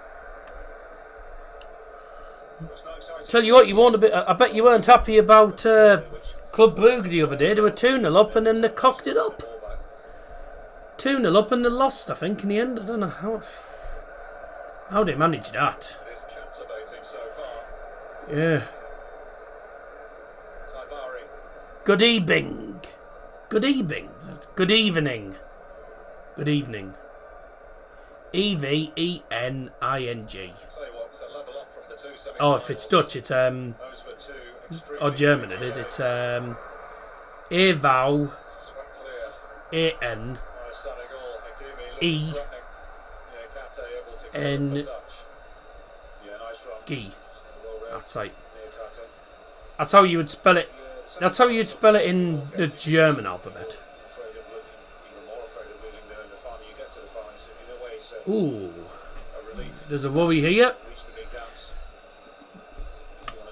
Tell you what, you weren't a bit. I bet you weren't happy about Club Brugge the other day. They were 2-0 up and then they cocked it up. 2-0 up and they lost, I think, in the end. I don't know how they managed that. Yeah. Good evening. Good evening. Good evening. Good evening. EVENING. Oh, if it's Dutch, it's or German it is. It's EVOU ANENG. That's how you would spell it. That's how you'd spell it in the German alphabet. Ooh, there's a worry here.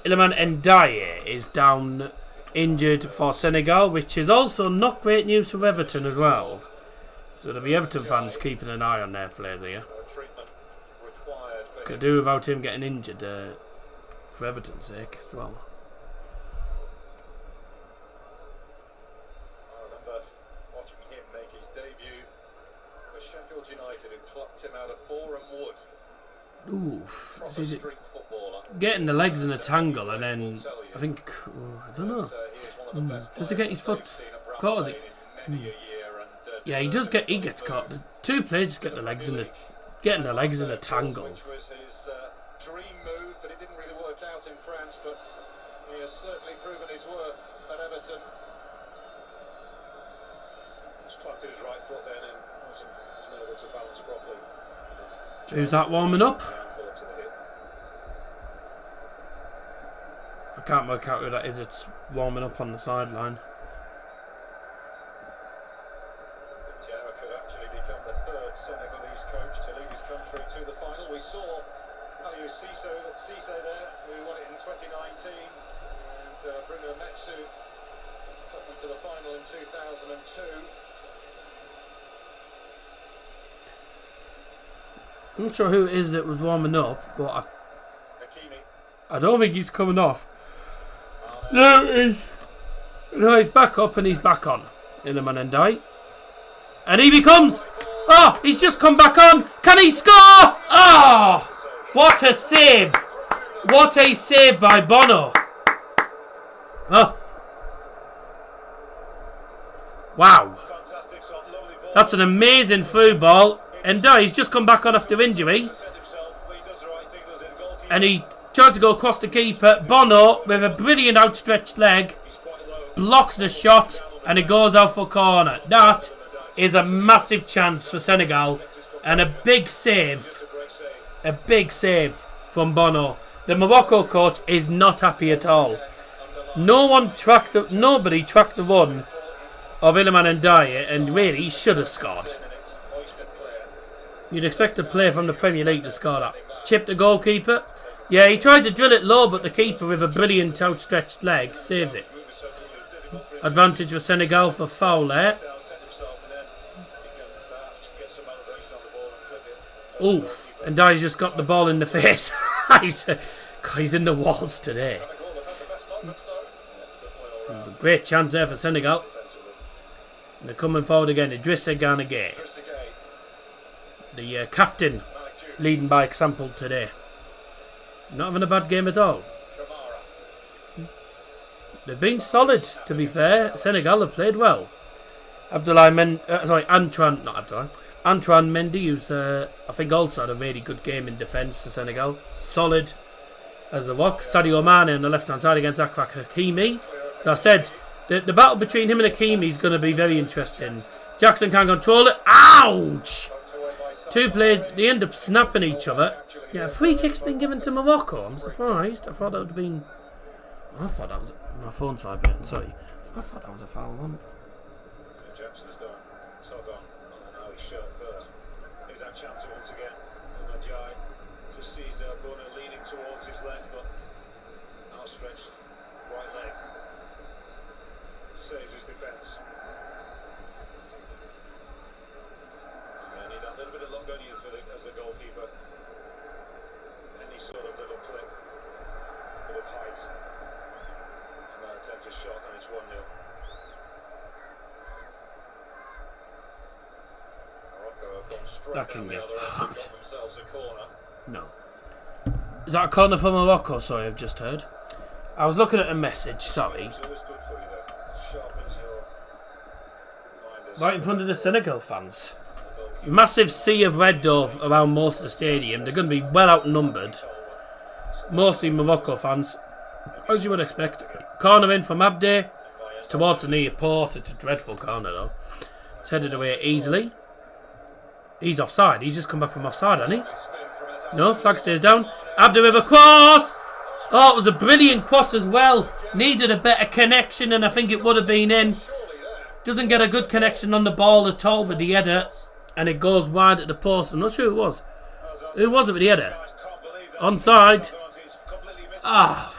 Iliman Ndiaye is down injured for Senegal, which is also not great news for Everton as well. So there'll be Everton fans keeping an eye on their players here. Could do without him getting injured for Everton's sake as well. I remember watching him make his debut for Sheffield United and plucked him out of Boreham Wood. Oof. Getting the legs in a tangle and then I think I don't know. Does he get his foot caught? Yeah, he gets caught. The two players get the legs in getting the legs in a tangle. Which was his dream move, but it didn't really work out in France. But he has certainly proven his worth at Everton. Just planted his right foot then and wasn't able to balance properly. Who's that warming up? I can't work out who that is. It's warming up on the sideline. Tiara could actually become the third Senegalese coach to lead his country to the final. We saw Aliou Cisse there, who won it in 2019, and Bruno Metsu took them to the final in 2002. I'm not sure who it is that was warming up, but Hakimi. I don't think he's coming off. No, he's back up and he's back on. Iliman Ndiaye. And he becomes... Oh, he's just come back on. Can he score? Oh, what a save. What a save by Bono. Oh. Wow. That's an amazing through ball. And Ndiaye's just come back on after injury. And he tries to go across the keeper. Bono, with a brilliant outstretched leg, blocks the shot and it goes out for corner. That is a massive chance for Senegal and a big save. A big save from Bono. The Morocco coach is not happy at all. Nobody tracked the run of Iliman Ndiaye, and really he should have scored. You'd expect a player from the Premier League to score that. Chip the goalkeeper. Yeah, he tried to drill it low, but the keeper with a brilliant outstretched leg saves it. Advantage for Senegal for foul there. Oof, and Ndiaye's just got the ball in the face. He's in the walls today. A great chance there for Senegal. And they're coming forward again. Idrissa Gana Gueye, the captain, leading by example today. Not having a bad game at all. They've been solid, to be fair. Senegal have played well. Antoine Mendy, who's I think also had a really good game in defence for Senegal. Solid as a rock. Sadio Mane on the left hand side against Achraf Hakimi. So I said the battle between him and Hakimi is going to be very interesting. Jackson can't control it. Ouch! Two players, they end up snapping each other. Yeah, a free kick's been given to Morocco. I'm surprised. I thought that would have been... I thought that was... My phone's vibrating, sorry. I thought that was a foul one. Jackson has gone. Tug on. And now he's shot first. Here's that chance once again. Ndiaye just sees Bono leaning towards his left, but outstretched right leg. Saves his defence. You need that little bit of luck, don't you, as a goalkeeper? Any sort of little clip, bit of height, and that attempt a shot, and it's 1-0. Morocco have gone straight That can down the get other end and fucked. got themselves a corner. No. Is that a corner for Morocco? Sorry, I've just heard. I was looking at a message, sorry. It's always good for you, though. Sharpens your mind as Right in front of the Senegal fans. Massive sea of red dove around most of the stadium. They're going to be well outnumbered. Mostly Morocco fans, as you would expect. Corner in from Abde. It's towards the near post. It's a dreadful corner though. It's headed away easily. He's offside. He's just come back from offside, hasn't he? No, flag stays down. Abde with a cross. Oh, it was a brilliant cross as well. Needed a better connection and I think it would have been in. Doesn't get a good connection on the ball at all with the header. And it goes wide at the post. I'm not sure who it was. Who was it with the header? Onside. Ah.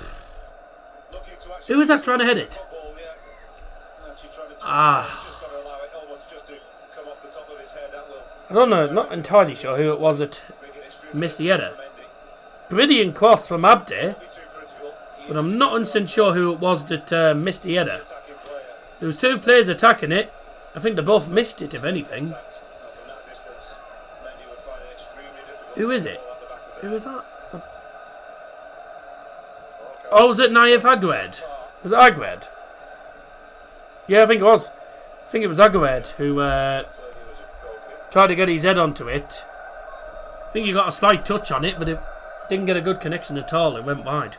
Who was that trying to head it? Ah. I don't know. Not entirely sure who it was that missed the header. Brilliant cross from Abde. But I'm not 100% sure who it was that missed the header. There was two players attacking it. I think they both missed it, if anything. Who is it? Who was that? Oh, was it Naif Agred? Was it Agred? Yeah, I think it was. I think it was Agred who tried to get his head onto it. I think he got a slight touch on it, but it didn't get a good connection at all. It went wide.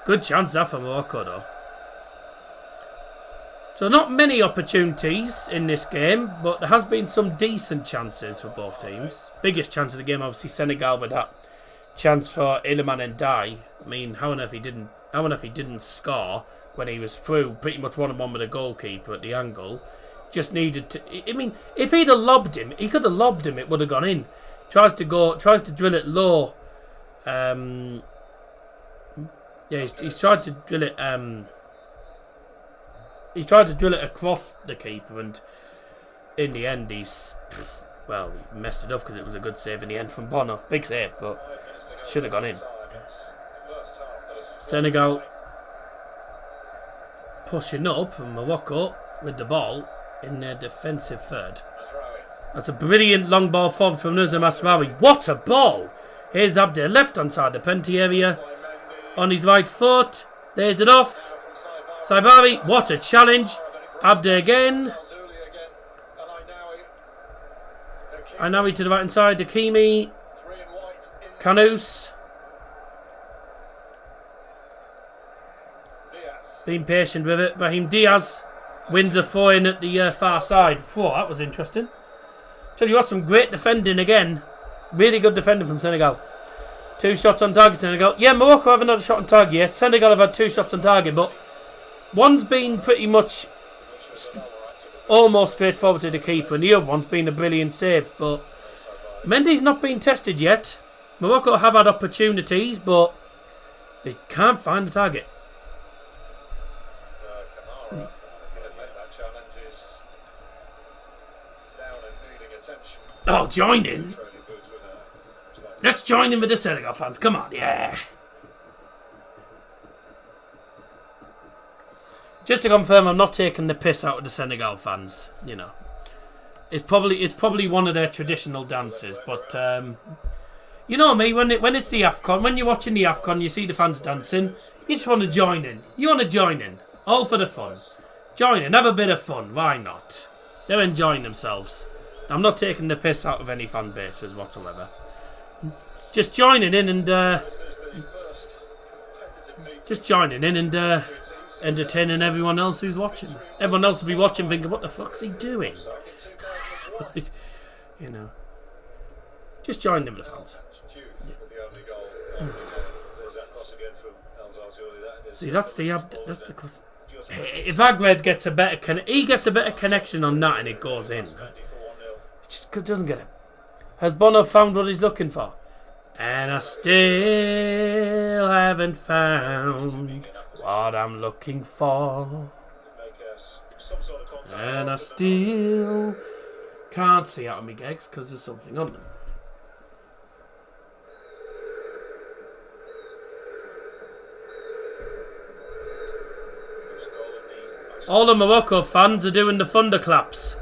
Good chance that for Morocco, though. So not many opportunities in this game, but there has been some decent chances for both teams. Biggest chance of the game, obviously, Senegal with that chance for Iliman Ndiaye. I mean, how on earth he didn't score when he was through pretty much one-on-one with the goalkeeper at the angle. Just needed to... I mean, if he'd have lobbed him, he could have lobbed him, it would have gone in. Tries to drill it low Yeah, he's tried to drill it. He tried to drill it across the keeper, and in the end, he messed it up because it was a good save in the end from Bono. Big save, but should have gone in. Senegal pushing up, and Morocco with the ball in their defensive third. That's a brilliant long ball forward from Nuzza Masraoui. What a ball! Here's Abde, left hand side, the penalty area. On his right foot, lays it off. Saibari, what a challenge. Abde again. Ainawi to the right hand side, Hakimi. Kanous. Being patient with it. Brahim Diaz wins a throw in at the far side. Whoa, that was interesting. Tell you what, some great defending again. Really good defending from Senegal. 2 shots on target, Senegal. Yeah, Morocco haven't had a shot on target yet. Senegal have had 2 shots on target, but one's been pretty much almost straightforward to the keeper, and the other one's been a brilliant save. But Mendy's not been tested yet. Morocco have had opportunities, but they can't find the target. Oh, join in. Let's join in with the Senegal fans. Come on, yeah. Just to confirm, I'm not taking the piss out of the Senegal fans. You know, it's probably one of their traditional dances. But you know me, when it's the AFCON, when you're watching the AFCON, you see the fans dancing. You just want to join in. You want to join in, all for the fun. Join in, have a bit of fun. Why not? They're enjoying themselves. I'm not taking the piss out of any fan bases whatsoever. Just joining in and entertaining everyone else who's watching. Everyone else will be watching thinking, what the fuck's he doing? You know. Just join in with the fans. Yeah. See, that's the if Agred gets a better connection on that and it goes in. It just doesn't get it. Has Bono found what he's looking for? And I still haven't found what I'm looking for. And I still can't see out of me gigs because there's something on them. All the Morocco fans are doing the thunderclaps.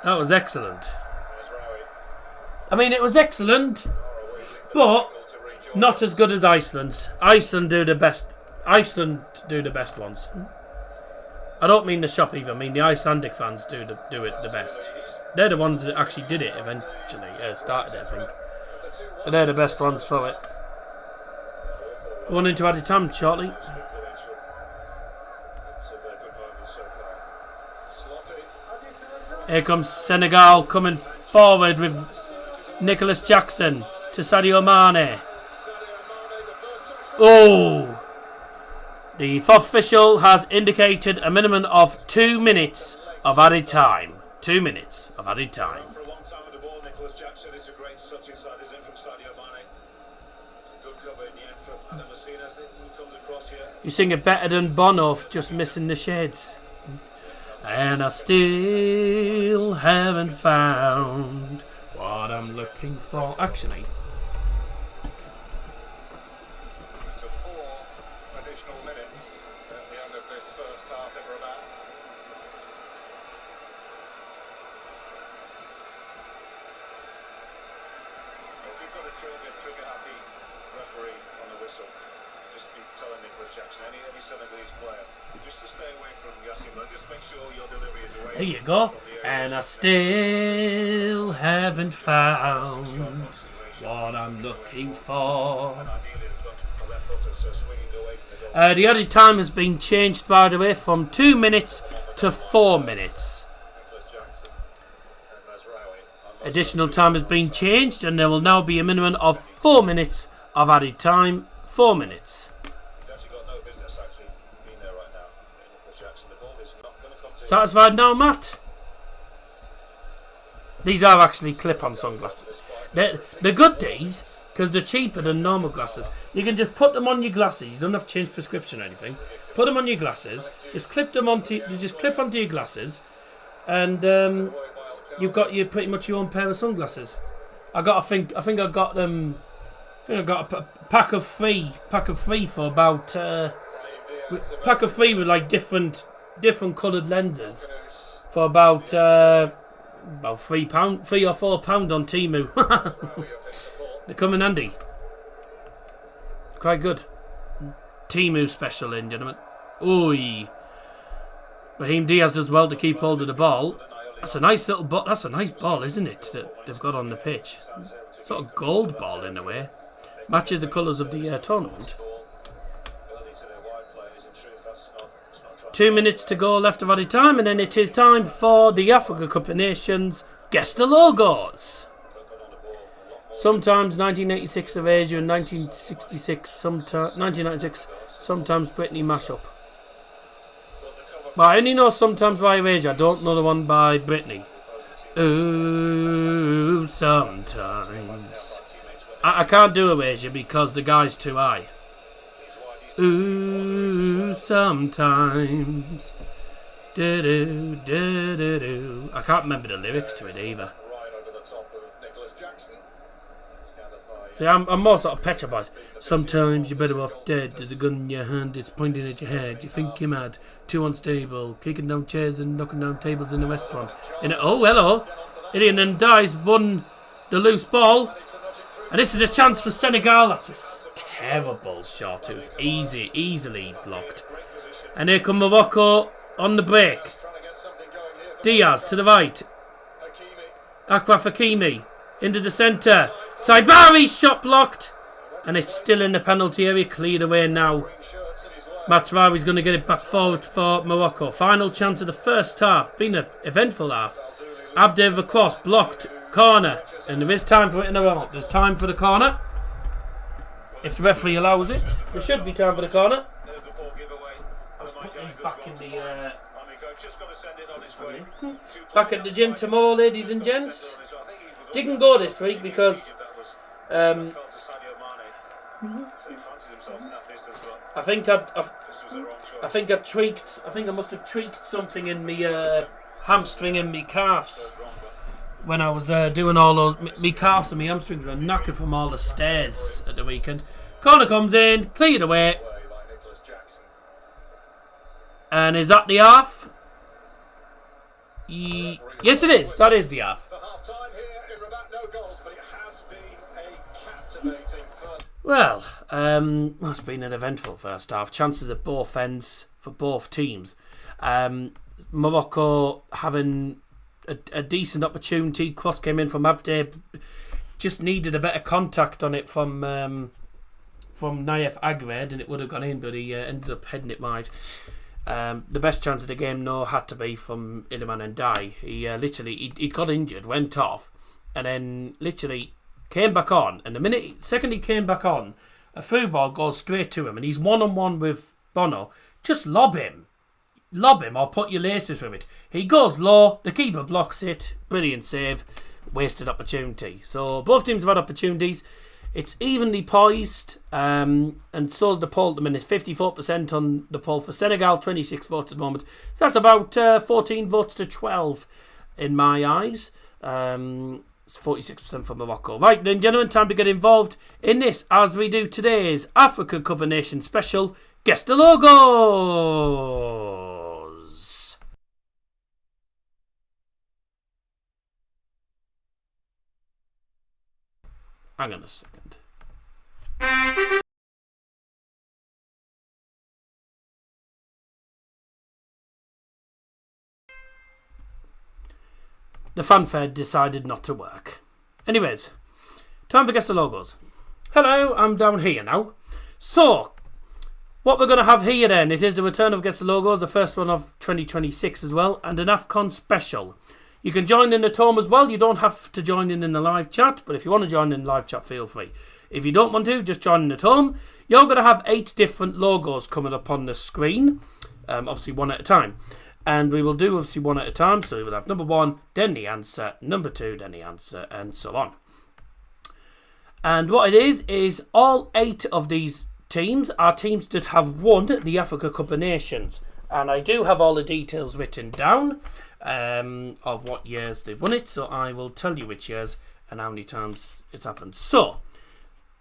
That was excellent. I mean, it was excellent, but not as good as Iceland's. Iceland do the best ones. I don't mean the shop either. I mean the Icelandic fans do it the best. They're the ones that actually did it eventually. Started it, I think. But they're the best ones for it. Going into added time shortly. Here comes Senegal coming forward with Nicholas Jackson to Sadio Mane. Oh! The fourth official has indicated a minimum of 2 minutes of added time. 2 minutes of added time. You sing it better than Bono, just missing the shades. And I still haven't found what I'm looking for. Actually, to 4 additional minutes at the end of this first half in Rabat. If you've got a trigger happy referee on the whistle, just be telling Nicholas Jackson, any Senegalese player, just to stay away from Yassin, but just make sure your delivery is away. There you go. And I still haven't found what I'm looking for. The added time has been changed, by the way, from 2 minutes to 4 minutes. Additional time has been changed, and there will now be a minimum of 4 minutes of added time. 4 minutes. Satisfied now, Matt? These are actually clip-on sunglasses. They're good these because they're cheaper than normal glasses. You can just put them on your glasses. You don't have to change prescription or anything. Put them on your glasses. Just clip them onto. You just clip onto your glasses, and you've got pretty much your own pair of sunglasses. I think I got them. I think I got a pack of three for about pack of three with like different coloured lenses for about £3 or £4 on Temu. They come in handy. Quite good. Temu special in, gentlemen. Oi. Raheem Diaz does well to keep hold of the ball. That's a nice little ball. That's a nice ball, isn't it? That they've got on the pitch. Sort of gold ball in a way. Matches the colours of the tournament. 2 minutes to go left of added time, and then it is time for the Africa Cup of Nations. Guess the logos. Sometimes 1986 of Asia and 1966. 1996. Sometimes Britney mashup. But I only know sometimes by Asia. I don't know the one by Britney. Ooh, sometimes. I can't do Asia because the guy's too high. Ooh, sometimes. Do-do, do-do-do. I can't remember the lyrics to it either. See, I'm more sort of Petra Boys. Sometimes you're better off dead. There's a gun in your hand, it's pointing at your head. You think you're mad, too unstable, kicking down chairs and knocking down tables in a restaurant. Oh, hello. Idiot and dies, won the loose ball. And this is a chance for Senegal. That's a terrible shot. It was easily blocked. And here come Morocco on the break. Diaz to the right. Achraf Hakimi into the centre. Saibari's shot blocked. And it's still in the penalty area. Cleared away now. Matraoui going to get it back forward for Morocco. Final chance of the first half. Been an eventful half. Abde the cross blocked. Corner. And there is time for it in a row. There's time for the corner. If the referee allows it. There should be time for the corner. Let's put these back in the... back at the gym tomorrow, ladies and gents. Didn't go this week because... I think I must have tweaked something in me hamstring and me calves when I was doing all those. Me calves and me hamstrings were knackered from all the stairs at the weekend. Corner comes in, cleared away, and is that the half? Yes, it is. That is the half. Well, it's been an eventful first half. Chances at both ends for both teams. Morocco having a decent opportunity. Cross came in from Abde. Just needed a better contact on it from Naif Agred, and it would have gone in, but he ends up heading it wide. The best chance of the game, had to be from Iliman Ndiaye. He got injured, went off, and then literally came back on. And the second he came back on, a through ball goes straight to him, and he's one-on-one with Bono. Just lob him or put your laces through it. He goes low, the keeper blocks it. Brilliant save, wasted opportunity. So both teams have had opportunities. It's evenly poised, and so's the poll at the minute. 54% on the poll for Senegal, 26 votes at the moment. So that's about 14 votes to 12 in my eyes. It's 46% for Morocco. Right then, gentlemen, time to get involved in this as we do today's Africa Cup of Nations special. Guess the logos. Hang on a second. The fanfare decided not to work. Anyways, time for Guess the Logos. Hello, I'm down here now. So, what we're going to have here then, it is the return of Guess the Logos, the first one of 2026 as well, and an AFCON special. You can join in at home as well. You don't have to join in the live chat, but if you want to join in the live chat, feel free. If you don't want to, just join in at home. You're going to have 8 different logos coming up on the screen, obviously one at a time. And we will do obviously one at a time. So we will have number 1, then the answer, number 2, then the answer, and so on. And what it is all 8 of these teams are teams that have won the Africa Cup of Nations. And I do have all the details written down of what years they've won it. So I will tell you which years and how many times it's happened. So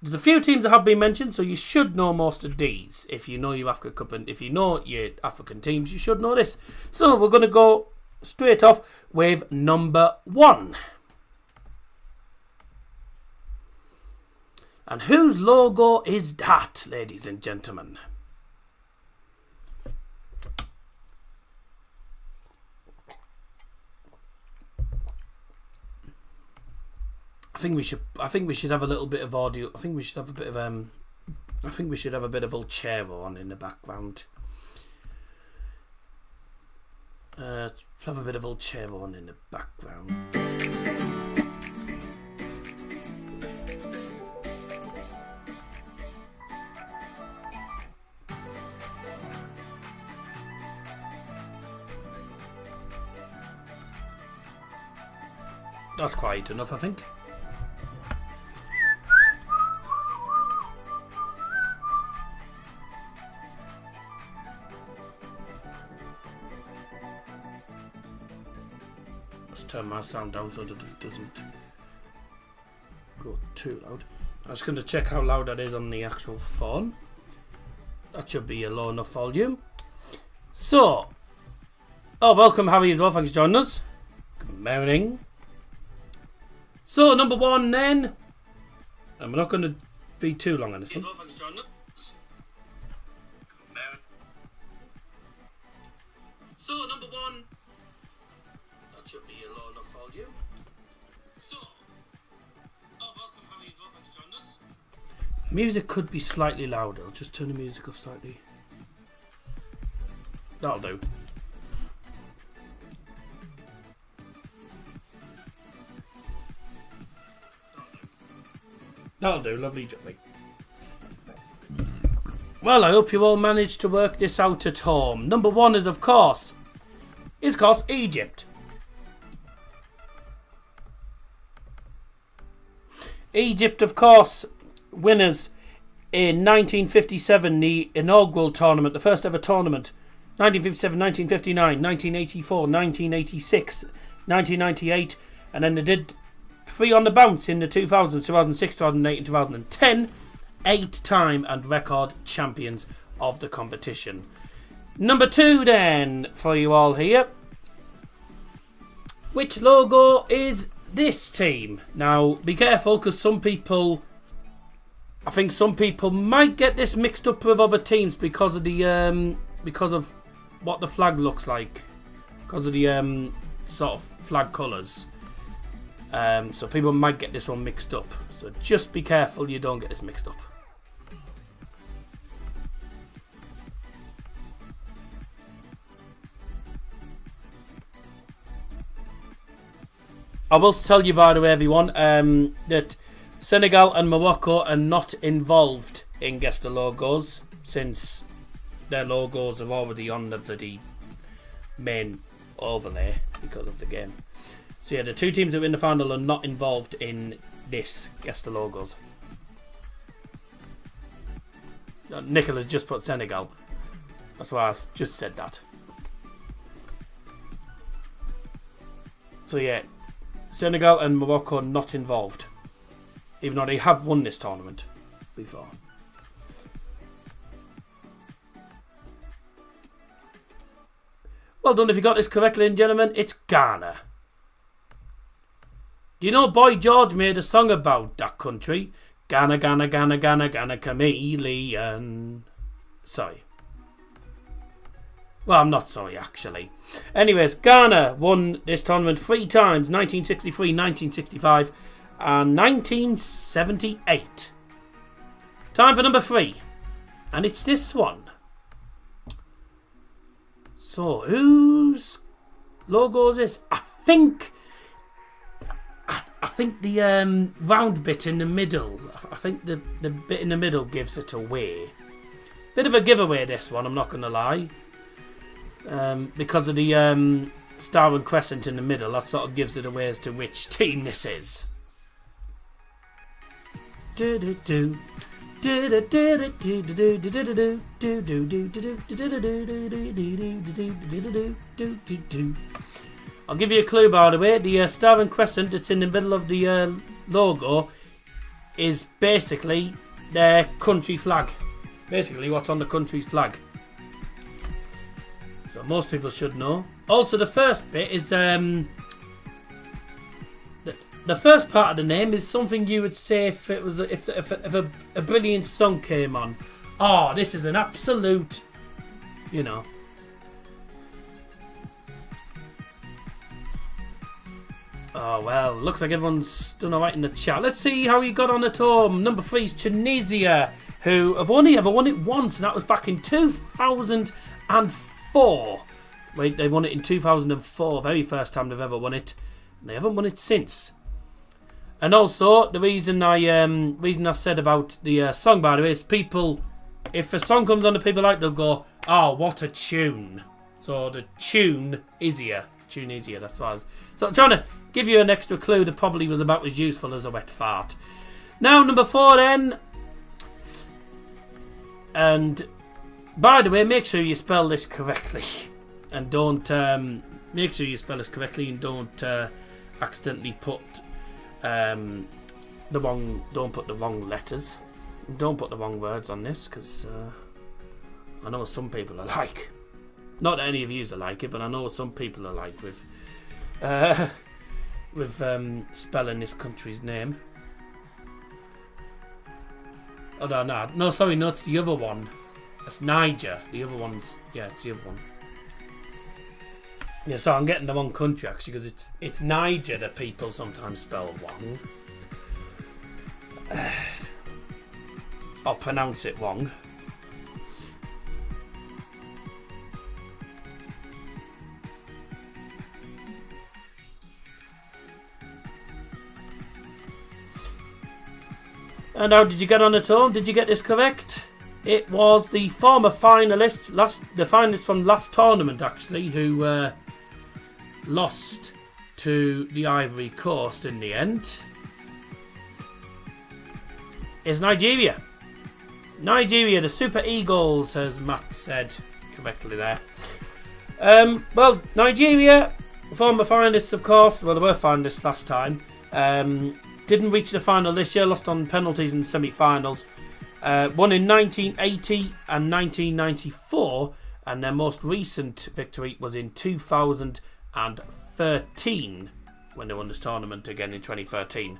there's a few teams that have been mentioned, so you should know most of these. If you know your Africa Cup and if you know your African teams, you should know this. So we're going to go straight off with number 1. And whose logo is that, ladies and gentlemen? I think we should have a little bit of audio. I think we should have a bit of Ulchero on in the background. Let's have a bit of Ulchero on in the background. That's quiet enough, I think. Turn my sound down so that it doesn't go too loud. I'm just going to check how loud that is on the actual phone. That should be a low enough volume. So, welcome Harry as well, thanks for joining us. Good morning. So, number 1 then, and we're not going to be too long on this one. So, number 1. Should be a low enough volume. So, welcome Harry as well, thanks for joining us. Music could be slightly louder. I'll just turn the music up slightly. That'll do. That'll do, lovely jubbly. Well, I hope you all managed to work this out at home. Number 1 is, of course, Egypt. Egypt, of course, winners in 1957, the inaugural tournament, the first ever tournament. 1957, 1959, 1984, 1986, 1998, and then they did 3 on the bounce in the 2000s, 2006, 2008 and 2010. 8-time and record champions of the competition. Number 2 then, for you all here. Which logo is this team? Now, be careful, because I think some people might get this mixed up with other teams because of the because of what the flag looks like, because of the sort of flag colours. So people might get this one mixed up. So just be careful you don't get this mixed up. I will tell you, by the way, everyone, that Senegal and Morocco are not involved in Guess the Logos, since their logos are already on the bloody main overlay because of the game. So yeah, the 2 teams that are in the final are not involved in this Guess the Logos. Nicola's just put Senegal. That's why I've just said that. So yeah, Senegal and Morocco not involved, even though they have won this tournament before. Well done if you got this correctly, ladies and gentlemen. It's Ghana. You know, Boy George made a song about that country. Ghana, Ghana, Ghana, Ghana, Ghana, chameleon. Sorry. Well, I'm not sorry, actually. Anyways, Ghana won this tournament 3 times, 1963, 1965, and 1978. Time for number 3. And it's this one. So, whose logo is this? I think the round bit in the middle. I think the bit in the middle gives it away. Bit of a giveaway, this one, I'm not going to lie. Because of the star and crescent in the middle, that sort of gives it away as to which team this is. I'll give you a clue, by the way. The star and crescent that's in the middle of the logo is basically their country flag. Basically what's on the country's flag. So most people should know. Also, the first bit is the first part of the name is something you would say if it was if a brilliant song came on. Oh, this is an absolute, you know. Oh well, looks like everyone's done alright in the chat. Let's see how you got on at home. Number 3 is Tunisia, who have only ever won it once, and that was back in 2004. Wait, they won it in 2004, very first time they've ever won it. And they haven't won it since. And also, the reason I said about the song, by the way, is people, if a song comes on that people like, they'll go, oh, what a tune. So the tune is here. Tune is here, that's what I was. So I'm trying to give you an extra clue that probably was about as useful as a wet fart. Now, number 4 then. And, by the way, make sure you spell this correctly. And don't, make sure you spell this correctly and don't accidentally put don't put the wrong letters. Don't put the wrong words on this, because I know some people are like. Not that any of yous are like it, but I know some people are like with spelling this country's name. Oh no, sorry, no, it's the other one. That's Niger. The other one's, yeah, it's the other one. Yeah, so I'm getting the wrong country actually, because it's Niger that people sometimes spell wrong. Or pronounce it wrong. And how did you get on at home? Did you get this correct? It was the former finalists, the finalists from last tournament actually, who lost to the Ivory Coast in the end. Is Nigeria. Nigeria, the Super Eagles, as Matt said correctly there. Well, Nigeria, former finalists, of course. Well, they were finalists last time. Didn't reach the final this year, lost on penalties in the semi-finals. Won in 1980 and 1994, and their most recent victory was in 2013, when they won this tournament again in 2013.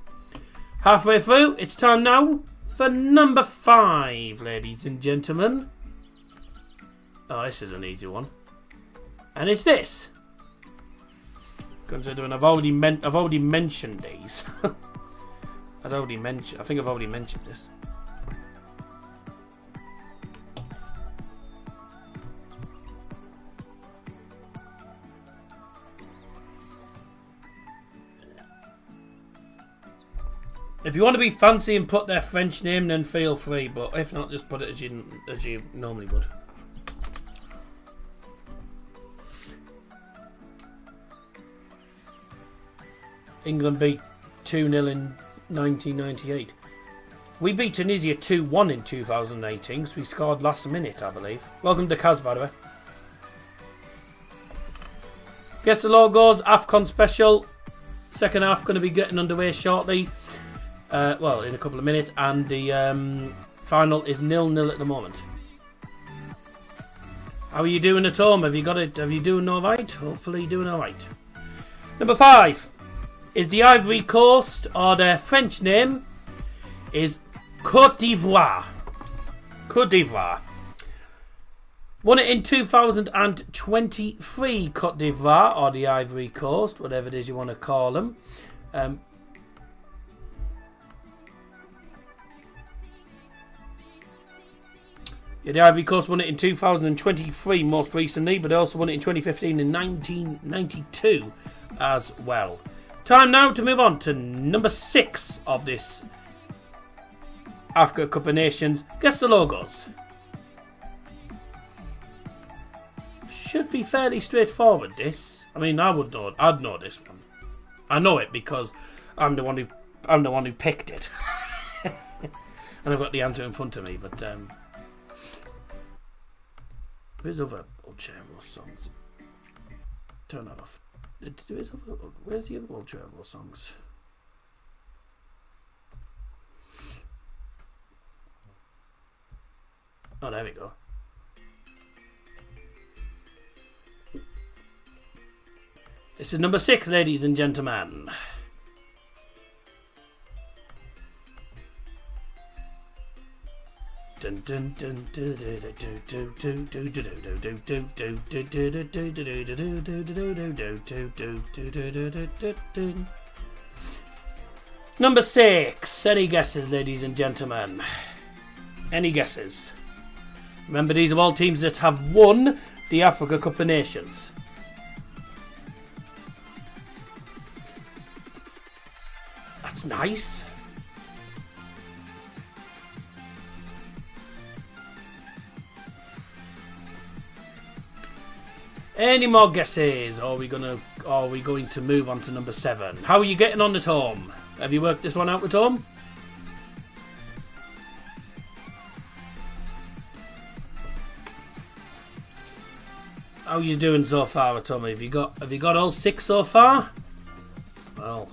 Halfway through, it's time now for number 5, ladies and gentlemen. Oh, this is an easy one. And it's this. Considering I've already mentioned these. I think I've already mentioned this. If you want to be fancy and put their French name, then feel free. But if not, just put it as you normally would. England beat 2-0 in 1998. We beat Tunisia 2-1 in 2018 because we scored last minute, I believe. Welcome to Kaz, by the way. Guess the logos, AFCON special. Second half going to be getting underway shortly. Well, in a couple of minutes. And the final is 0-0 at the moment. How are you doing at home? Have you got it? Have you doing alright? Hopefully doing alright. Number 5 is the Ivory Coast, or their French name is Côte d'Ivoire. Côte d'Ivoire. Won it in 2023, Côte d'Ivoire, or the Ivory Coast, whatever it is you want to call them. Yeah, the Ivory Coast won it in 2023 most recently, but they also won it in 2015 and 1992 as well. Time now to move on to number 6 of this Africa Cup of Nations. Guess the logos. Should be fairly straightforward, this. I mean, I'd know this one. I know it because I'm the one who picked it. And I've got the answer in front of me, but where's other Watchalong songs? Turn that off. Where's the other Watchalong songs? Oh, there we go. This is number 6, ladies and gentlemen. Number 6. Any guesses, ladies and gentlemen? Any guesses? Remember, these are all teams that have won the Africa Cup of Nations. That's nice. Any more guesses? Or are we going to move on to number 7? How are you getting on at home? Have you worked this one out at home? How are you doing so far at home? Have you got all 6 so far? Well,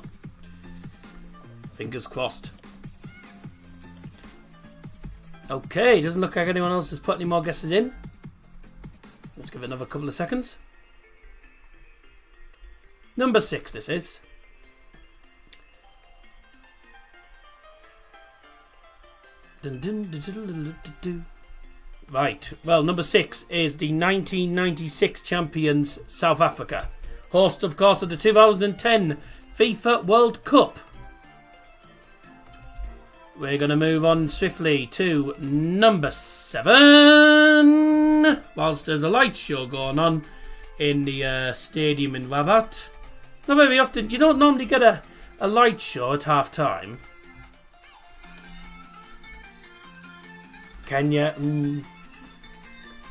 fingers crossed. Okay, doesn't look like anyone else has put any more guesses in. Let's give it another couple of seconds. Number 6 this is. Right, well, number 6 is the 1996 champions South Africa. Host, of course, of the 2010 FIFA World Cup. We're going to move on swiftly to number 7. Whilst there's a light show going on in the stadium in Rabat. Not very often. You don't normally get a light show at half time. Kenya.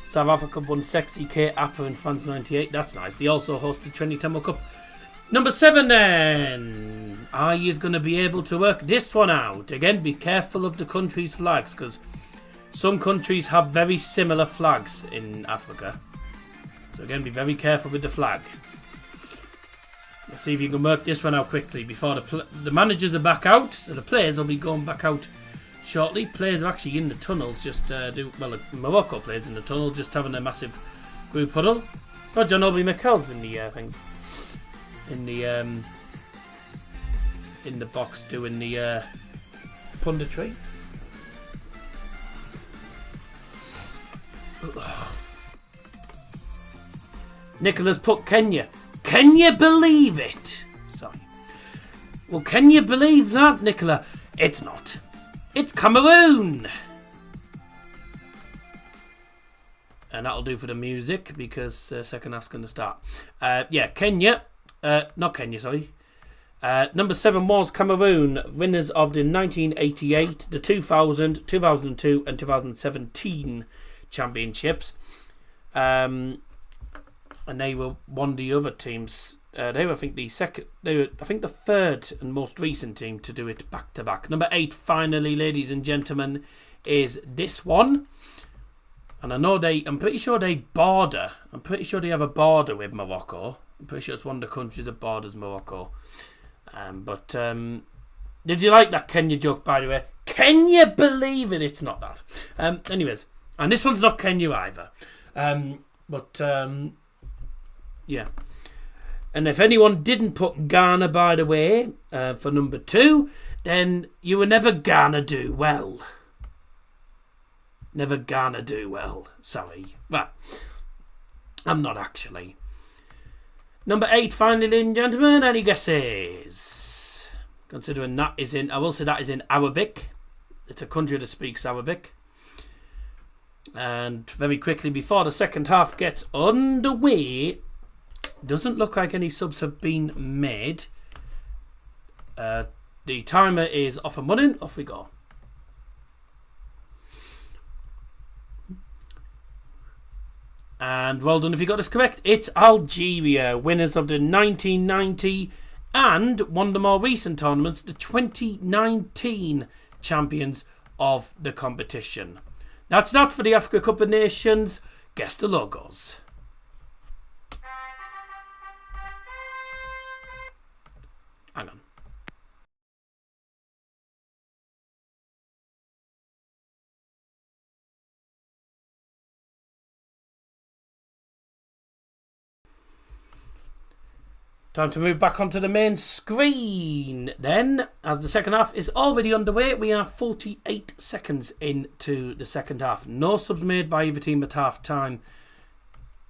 South Africa won Sexy K Appa in France 98. That's nice. They also hosted 2010 World Cup. Number 7 then. Are you going to be able to work this one out? Again, be careful of the country's flags, because some countries have very similar flags in Africa. So again, be very careful with the flag. Let's see if you can work this one out quickly before the managers are back out. So the players will be going back out shortly. Players are actually in the tunnels, Morocco players in the tunnel, just having a massive group huddle. Oh, John Obi Mikel's in the thing. In the box doing the punditry. Nicola's put Kenya. Can you believe it? Sorry. Well, can you believe that, Nicola? It's not. It's Cameroon. And that'll do for the music, because second half's going to start. Kenya. Not Kenya, sorry. Number 7 was Cameroon, winners of the 1988, the 2000, 2002 and 2017 championships. And they won the other teams. They were, I think, the third and most recent team to do it back to back. Number 8, finally, ladies and gentlemen, is this one. And I'm pretty sure they border. I'm pretty sure they have a border with Morocco. I'm pretty sure it's one of the countries that borders Morocco. Did you like that Kenya joke, by the way? Can you believe it? It's not that. Anyways, and this one's not Kenya either. Yeah. And if anyone didn't put Ghana, by the way, for number 2, then you were never gonna do well. Never gonna do well. Sorry. Well, I'm not actually. Number 8, finally, ladies and gentlemen, any guesses? Considering that is in, I will say that is in Arabic. It's a country that speaks Arabic. And very quickly, before the second half gets underway, doesn't look like any subs have been made. The timer is off and running. Off we go. And well done if you got this correct. It's Algeria, winners of the 1990 and one of the more recent tournaments, the 2019 champions of the competition. That's not for the Africa Cup of Nations. Guess the logos. Hang on. Time to move back onto the main screen then, as the second half is already underway. We are 48 seconds into the second half. No subs made by either team at half time.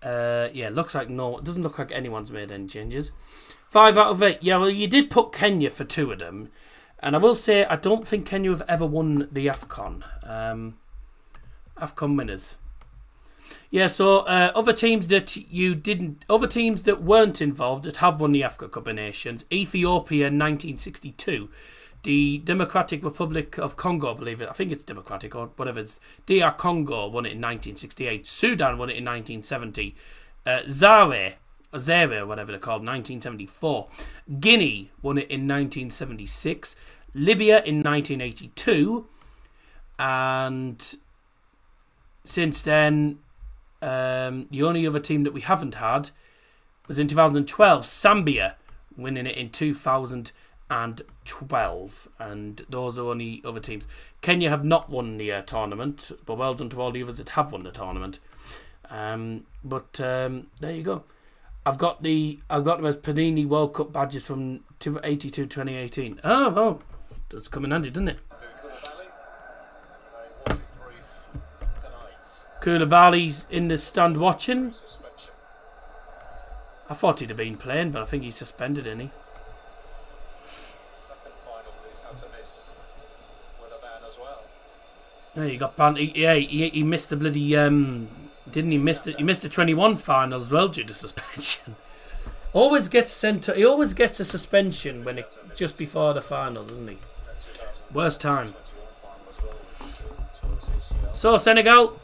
Yeah, looks like no. It doesn't look like anyone's made any changes. 5 out of 8. Yeah, well, you did put Kenya for 2 of them. And I will say, I don't think Kenya have ever won the AFCON. AFCON winners. Yeah, so other teams that weren't involved that have won the Africa Cup of Nations: Ethiopia in 1962, the Democratic Republic of Congo, I think it's Democratic or whatever, it's DR Congo won it in 1968, Sudan won it in 1970, Zaire, whatever they're called, 1974, Guinea won it in 1976, Libya in 1982, and since then, the only other team that we haven't had was in 2012, Zambia, winning it in 2012, and those are only other teams. Kenya have not won the tournament, but well done to all the others that have won the tournament. There you go. I've got them as Panini World Cup badges from 82-2018. Oh well, does come in handy, doesn't it? Koulibaly's in the stand watching. I thought he'd have been playing, but I think he's suspended, isn't he? Second final he's had to miss with a ban as well. Yeah, he got banned. He missed the bloody didn't he? He missed the 21 final as well due to suspension. He always gets a suspension when just before the final, doesn't he? Worst time. So Senegal,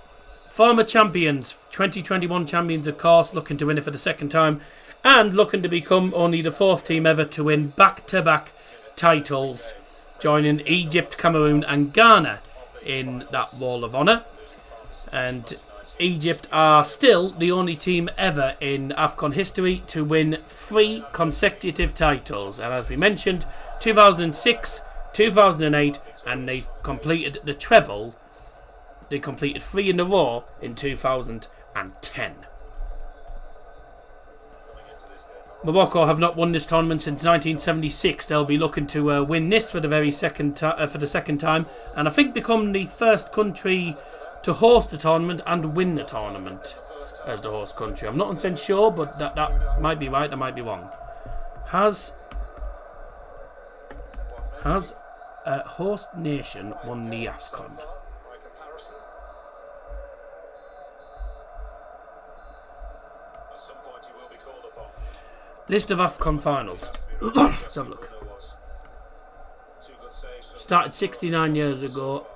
former champions, 2021 champions, of course, looking to win it for the second time and looking to become only the 4th team ever to win back-to-back titles, joining Egypt, Cameroon and Ghana in that Wall of Honour. And Egypt are still the only team ever in AFCON history to win 3 consecutive titles. And as we mentioned, 2006, 2008, and they completed the treble. They completed 3 in a row in 2010. Morocco have not won this tournament since 1976. They'll be looking to win this for the second time, and I think become the first country to host the tournament and win the tournament as the host country. I'm not 100% sure, but that might be right. That might be wrong. Has a host nation won the AFCON? List of AFCON finals. Let's have a look. Started 69 years ago.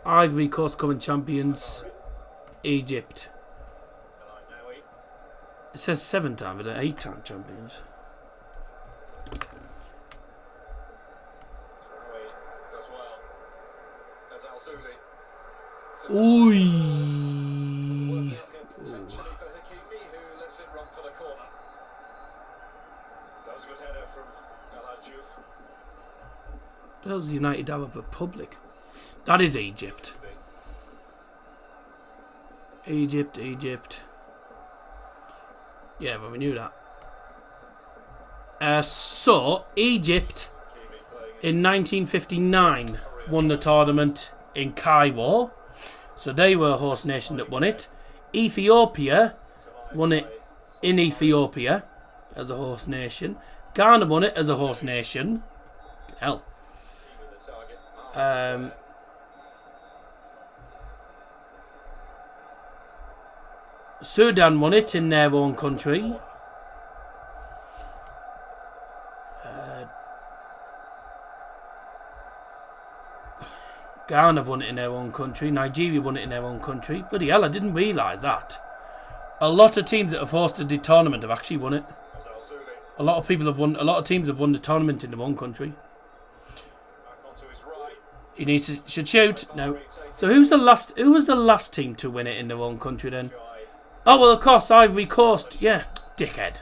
Ivory Coast current champions. Egypt. It says 7-time, but they're 8-time champions. Ooh. That was the United Arab Republic. That is Egypt. Egypt. Yeah, but we knew that. So, Egypt in 1959 won the tournament in Cairo. So they were a host nation that won it. Ethiopia won it in Ethiopia as a host nation. Ghana won it as a host nation. Hell. Sudan won it in their own country. Ghana won it in their own country. Nigeria won it in their own country. Bloody hell, I didn't realise that. A lot of teams that have hosted the tournament have actually won it. A lot of teams have won the tournament in their own country. He needs to should shoot. No. So who was the last team to win it in their own country then? Oh well, of course, Ivory Coast. Yeah, dickhead.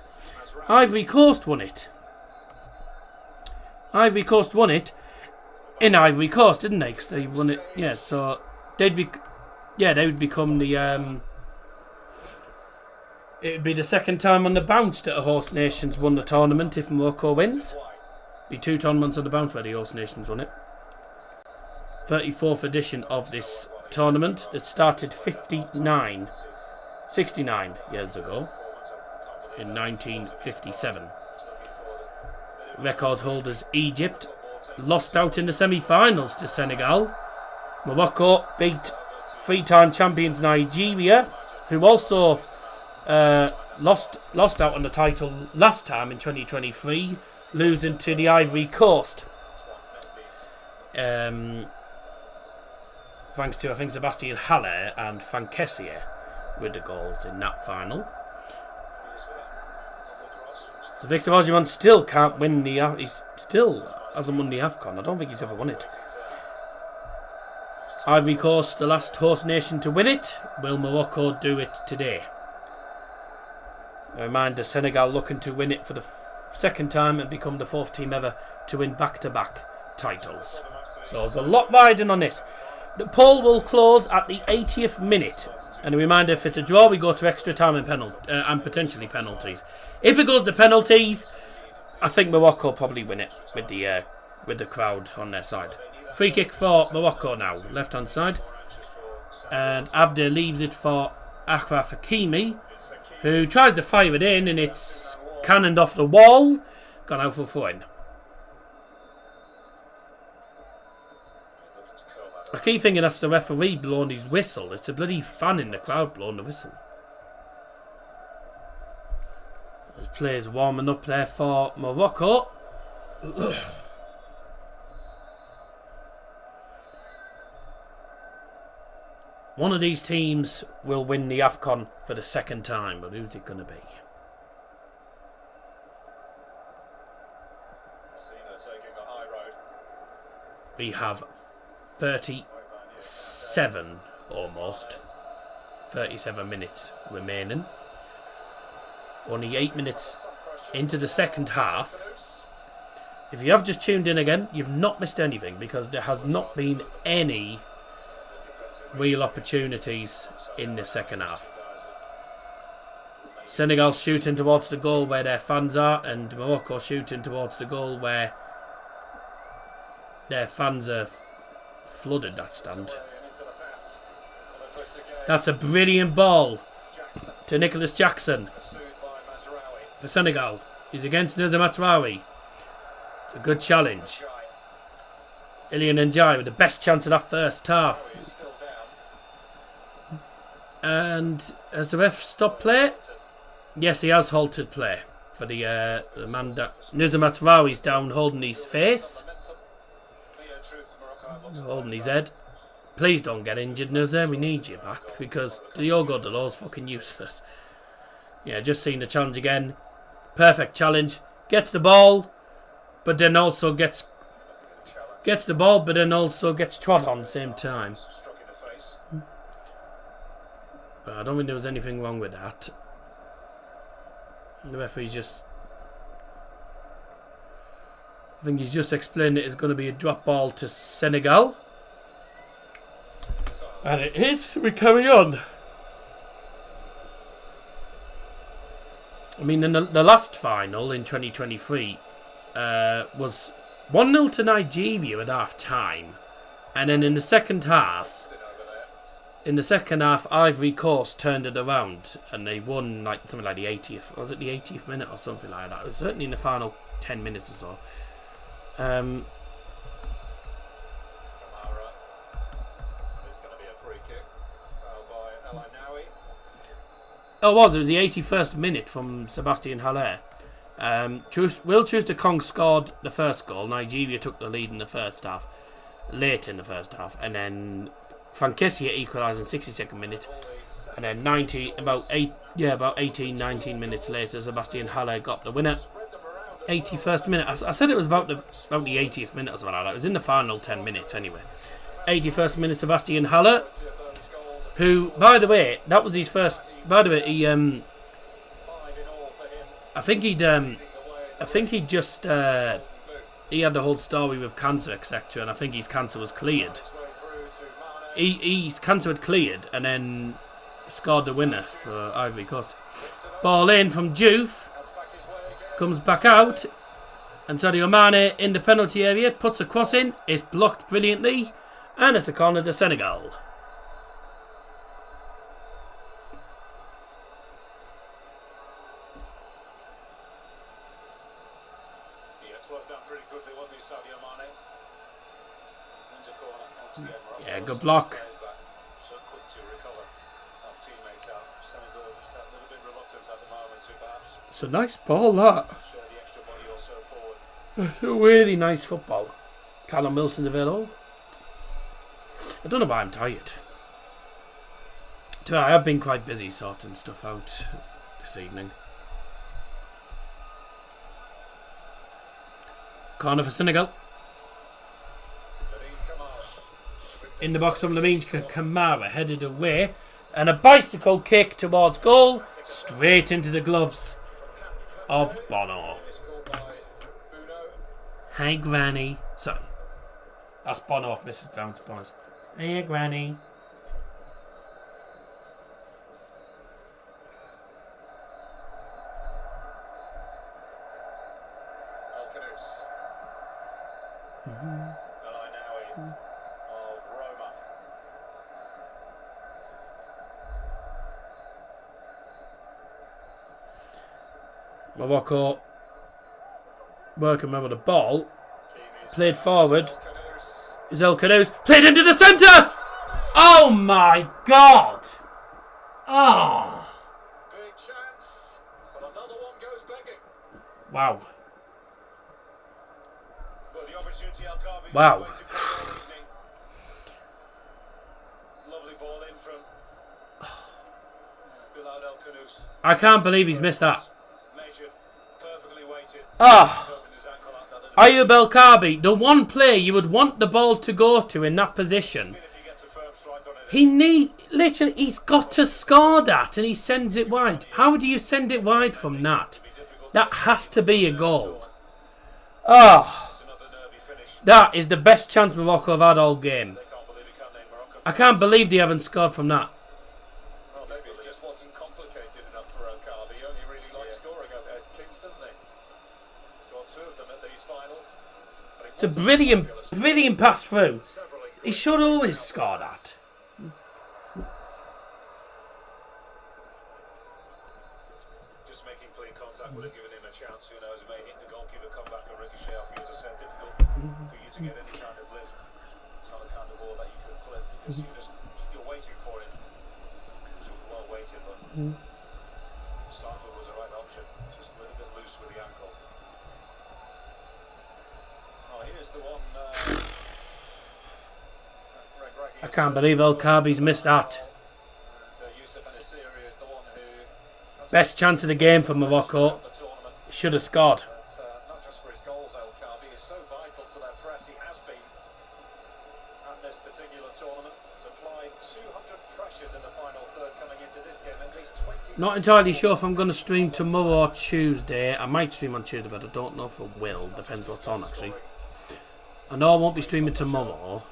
Ivory Coast won it. Ivory Coast won it in Ivory Coast, didn't they? Because they won it. Yeah, so they would become the it would be the second time on the bounce that a host nations won the tournament if Morocco wins. Be 2 tournaments on the bounce where the host nations won it. 34th edition of this tournament that started 69 years ago in 1957. Record holders Egypt lost out in the semi-finals to Senegal. Morocco beat 3-time champions Nigeria, who also lost out on the title last time in 2023, losing to the Ivory Coast. Thanks to, I think, Sebastian Haller and Fankessier with the goals in that final. So Victor Osimhen still can't win he still hasn't won the AFCON. I don't think he's ever won it. Ivory Coast, the last host nation to win it. Will Morocco do it today? A reminder, Senegal looking to win it for the second time and become the 4th team ever to win back-to-back titles. So there's a lot riding on this. The poll will close at the 80th minute. And a reminder, if it's a draw, we go to extra time and potentially penalties. If it goes to penalties, I think Morocco will probably win it with the crowd on their side. Free kick for Morocco now, left-hand side. And Abde leaves it for Achraf Hakimi, who tries to fire it in, and it's cannoned off the wall. Gone out for throw-in. I keep thinking that's the referee blowing his whistle. It's a bloody fan in the crowd blowing the whistle. There's players warming up there for Morocco. One of these teams will win the AFCON for the second time, but who's it going to be? We have 37 minutes remaining. Only 8 minutes into the second half. If you have just tuned in again, you've not missed anything, because there has not been any real opportunities in the second half. Senegal shooting towards the goal where their fans are, and Morocco shooting towards the goal where their fans are flooded that stand. That's a brilliant ball to Nicholas Jackson for Senegal. He's against Nuzza Matraoui. A good challenge. Ilian Ndiaye with the best chance of that first half. And has the ref stopped play? Yes, he has halted play for the man that Nuzza Matraoui's down holding his face. Holding his head. Please don't get injured, Nuzza. We need you back, because Diogo Dalot's fucking useless. Yeah, just seen the challenge again. Perfect challenge. Gets the ball, but then also gets the ball, but then also gets trot on the same time. But I don't think there was anything wrong with that. The referee's just... I think he's just explained it is going to be a drop ball to Senegal. And it is. We carry on. I mean, in the last final in 2023 was 1-0 to Nigeria at half time. And then in the second half, Ivory Coast turned it around and they won like something like the 80th. Was it the 80th minute or something like that? It was certainly in the final 10 minutes or so. It was the 81st minute from Sebastian Haller. Will Troost-Ekong scored the first goal. Nigeria took the lead in the first half, late in the first half, and then Fankessier equalised in 62nd minute, and then about 18-19 minutes later, Sebastian Haller got the winner 81st minute. I said it was about the 80th minute or something like that. It was in the final 10 minutes anyway. 81st minute, Sebastian Haller, who, by the way, that was his first. By the way, he I think he had the whole story with cancer, etc. And I think his cancer was cleared. His cancer had cleared, and then scored the winner for Ivory Coast. Ball in from Diouf. Comes back out. And Sadio Mane in the penalty area. Puts a cross in. It's blocked brilliantly. And it's a corner to Senegal. Yeah, good block. It's a nice ball, that. It's a really nice football. Callum Wilson available. I don't know why I'm tired. I have been quite busy sorting stuff out this evening. Corner for Senegal. In the box from Lamine Camara, headed away. And a bicycle kick towards goal. Straight into the gloves of Bono. Hi, Granny. Sorry. That's Bono off Mrs. Bounce Boys. Hey, Granny. Morocco working with the ball. Played forward. Is El Canoes. Played into the centre! Oh my god! Oh! Big chance, but another one goes begging. Wow. Well, the opportunity Algarve Wow. waited for all evening. Lovely ball in from Bilal El Canoes. I can't believe he's missed that. Measured, perfectly weighted. Ah! Ayub El Kabi, the one player you would want the ball to go to in that position. He's got to score that, and he sends it wide. How do you send it wide from that? That has to be a goal. Oh, that is the best chance Morocco have had all game. I can't believe they haven't scored from that. Well, maybe it just wasn't complicated enough for Algarve. He only really liked scoring at Kingston. They scored 2 of them at these finals. It's a brilliant pass through. He should always score that. Just making clean contact would have given him a chance. Who knows? It may hit the goalkeeper, come back and ricochet off you. As I said, difficult for you to get any kind of lift. It's not a kind of ball that you could clip because you're waiting for it. It was well weighted, but Safa was the right option. Just a little bit loose with the ankle. Oh, here's the one. I can't believe El Kabi's missed that. Best chance of the game for Morocco. Should have scored. Not just for his goals, El Kabi is so vital to their press. He has been at this particular tournament. Supplied 200 pressures in the final third coming into this game. At least 20. Not entirely sure if I'm going to stream tomorrow or Tuesday. I might stream on Tuesday, but I don't know if I will. Depends what's on, actually. I know I won't be streaming tomorrow.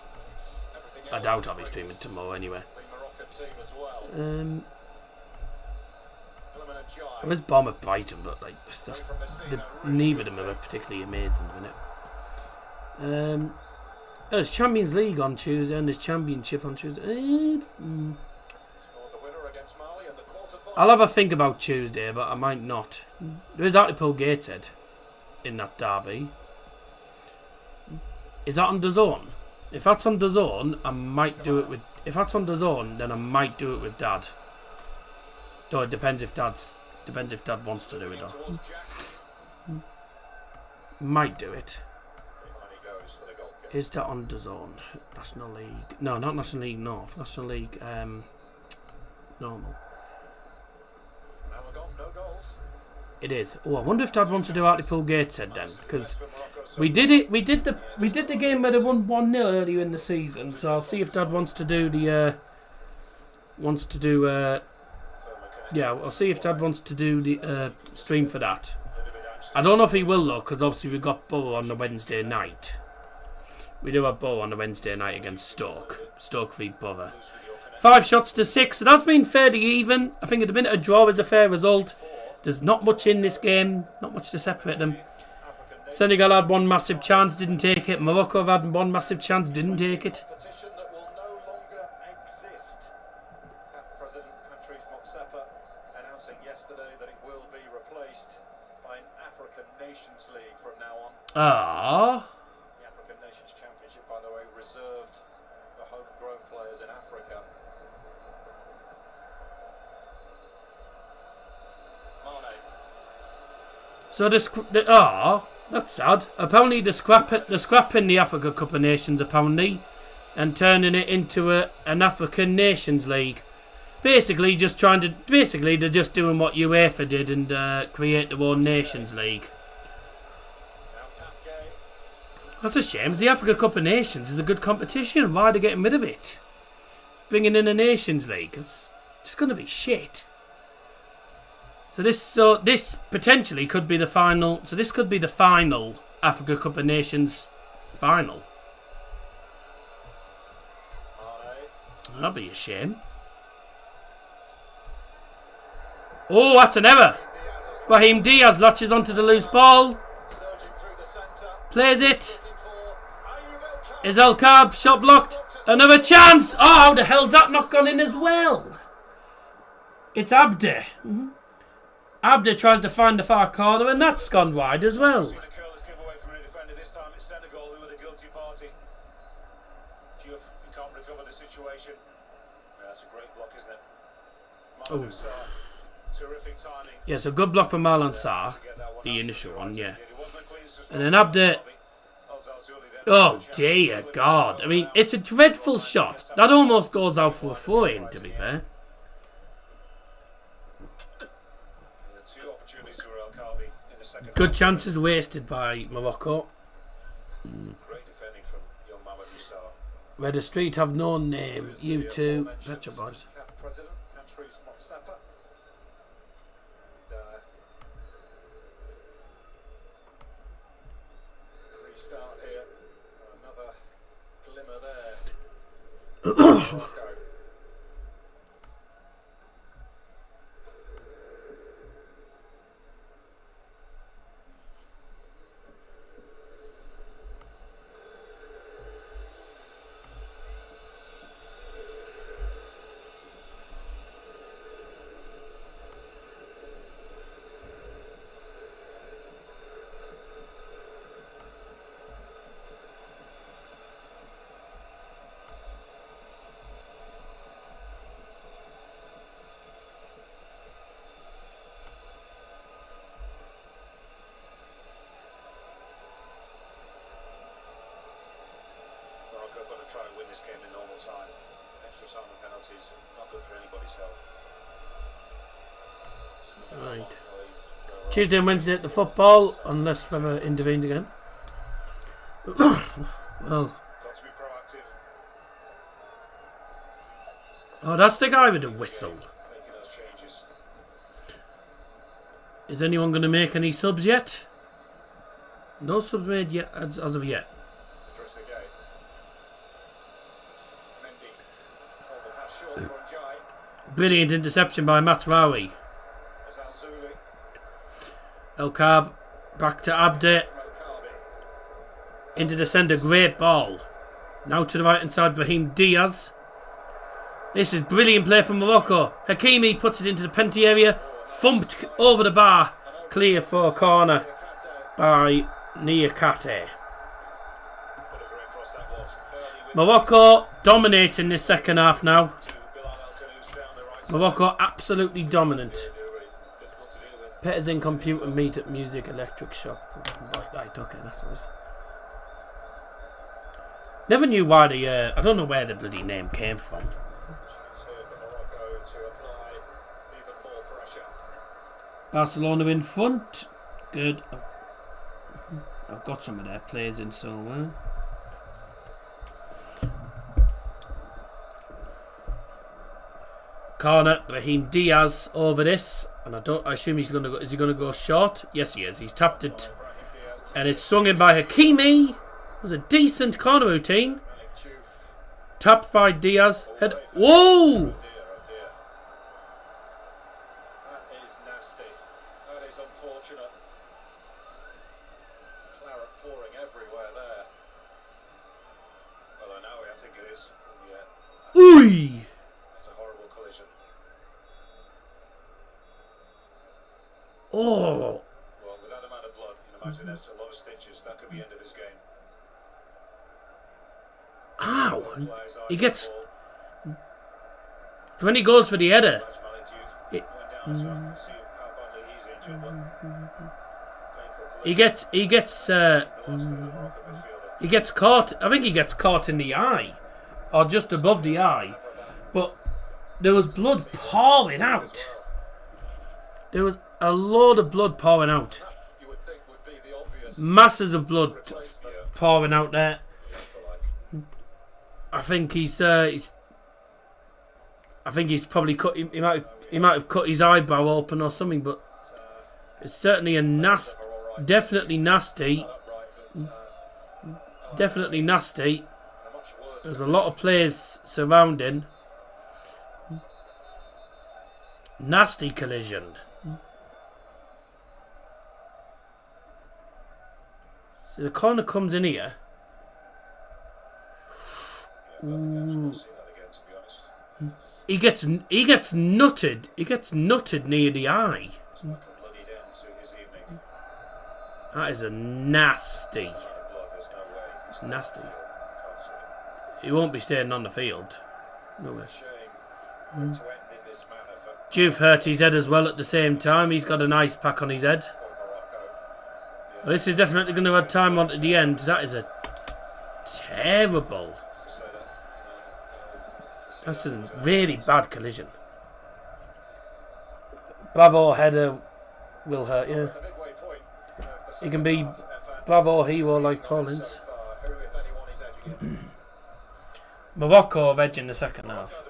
I doubt I'll be streaming tomorrow anyway. I was Bournemouth Brighton, but like neither of them are particularly amazing at the minute. There's Champions League on Tuesday and there's Championship on Tuesday. I'll have a think about Tuesday, but I might not. There is Hartlepool Gateshead in that derby. Is that on DAZN? If that's on DAZN, I might do it with. If that's on DAZN, then I might do it with Dad. Though it depends if Dad wants to do it or. Might do it. Is that on DAZN? National League? No, not National League North. National League normal. It is. Oh, I wonder if Dad wants to do Hartlepool Gateshead then, because we did it. We did the game where they won 1-0 earlier in the season. So I'll see if Dad wants to do the. Yeah, I'll see if Dad wants to do the stream for that. I don't know if he will though, because obviously we've got Borough on the Wednesday night. We do have Borough on the Wednesday night against Stoke. Stoke v Borough. 5 shots to 6. It has been fairly even. I think at the minute a draw is a fair result. There's not much in this game. Not much to separate them. Senegal had one massive chance, didn't take it. Morocco have had one massive chance, didn't take it. Ah. The African Nations Championship, by the way, reserved for homegrown players in Africa. So that's sad. Apparently they're scrapping the Africa Cup of Nations apparently, and turning it into an African Nations League. Basically, they're just doing what UEFA did and create their own Nations League. That's a shame. The Africa Cup of Nations is a good competition. Why are they getting rid of it? Bringing in a Nations League. It's going to be shit. So this potentially could be the final. So this could be the final Africa Cup of Nations final. That'd be a shame. Oh, that's an error. Brahim Diaz latches onto the loose ball. Plays it. Is El Kab shot blocked? Another chance. Oh, how the hell's that not gone in as well? It's Abde. Abde tries to find the far corner and that's gone wide as well. Oh. Yeah, so good block from Marlon Sarr. The initial one, yeah. And then Abde. Oh dear God. I mean, it's a dreadful shot. That almost goes out for a throw-in, to be fair. Good chances wasted by Morocco. Where the street have no name. You two. Betcha boys. Try and win this game in normal time. Extra time and penalties, not good for anybody's health. Right. Tuesday and Wednesday at the football, unless Trevor intervened again. Well. Got to be proactive. Oh, that's the guy with the whistle. Making those changes. Is anyone going to make any subs yet? No subs made yet, as of yet. Brilliant interception by Matraoui. El Kab back to Abde. Into the centre, great ball. Now to the right hand side, Brahim Diaz. This is brilliant play from Morocco. Hakimi puts it into the penalty area. Thumped over the bar. Clear for a corner by Niakate. Morocco dominating this second half now. Morocco absolutely dominant. Peters in computer meet at music electric shop. Right, okay, that's nice. Never knew why the I don't know where the bloody name came from. Barcelona in front. Good. I've got some of their players in somewhere. Corner, Raheem Diaz over this, and I assume he's gonna go. Is he gonna go short? Yes, he is. He's tapped it, and it's swung in by Hakimi. It was a decent corner routine. Tapped by Diaz. Head. Whoa! That is nasty. That is unfortunate. Claret pouring everywhere there. Well, I know, I think it is. Yeah. Ooh! It's a horrible collision. Oh! Well, with that amount of blood, you can imagine there's a lot of stitches. That could be the end of this game. Ow! He gets... When he goes for the header... He gets caught. I think he gets caught in the eye, or just above the eye. But there was blood pouring out. There was a load of blood pouring out. Masses of blood pouring out there. I think he's probably cut. He might have cut his eyebrow open or something. But it's certainly definitely nasty. Definitely nasty. There's a lot of players surrounding. Nasty collision. So the corner comes in here. Ooh. He gets nutted. He gets nutted near the eye. That is a nasty. Nasty. He won't be staying on the field. No way. Juve hurt his head as well at the same time. He's got an ice pack on his head. Well, this is definitely going to add time on to the end. That is a terrible. That's a really bad collision. Bravo header will hurt you. He can be Bravo hero like Paulins. Morocco have edge in the second half.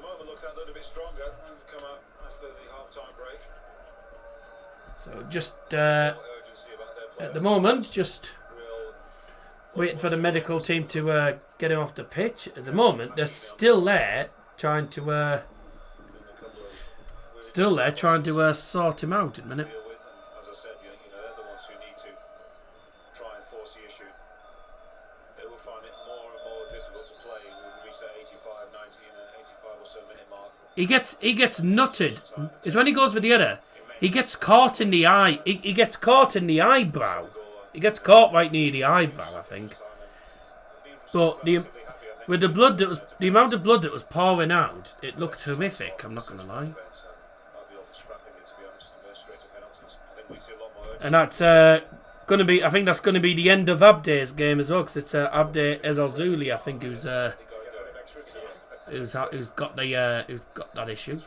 So just at the moment, just waiting for the medical team to get him off the pitch. At the moment, they're still there trying to sort him out in a minute. He gets nutted. It's when he goes for the header. He gets caught in the eye. He gets caught in the eyebrow. He gets caught right near the eyebrow, I think. But with the blood that was, the amount of blood that was pouring out, it looked horrific. I'm not going to lie. And that's going to be. I think that's going to be the end of Abde's game as well, because it's Abde Ezazuli, I think, who's got that issue.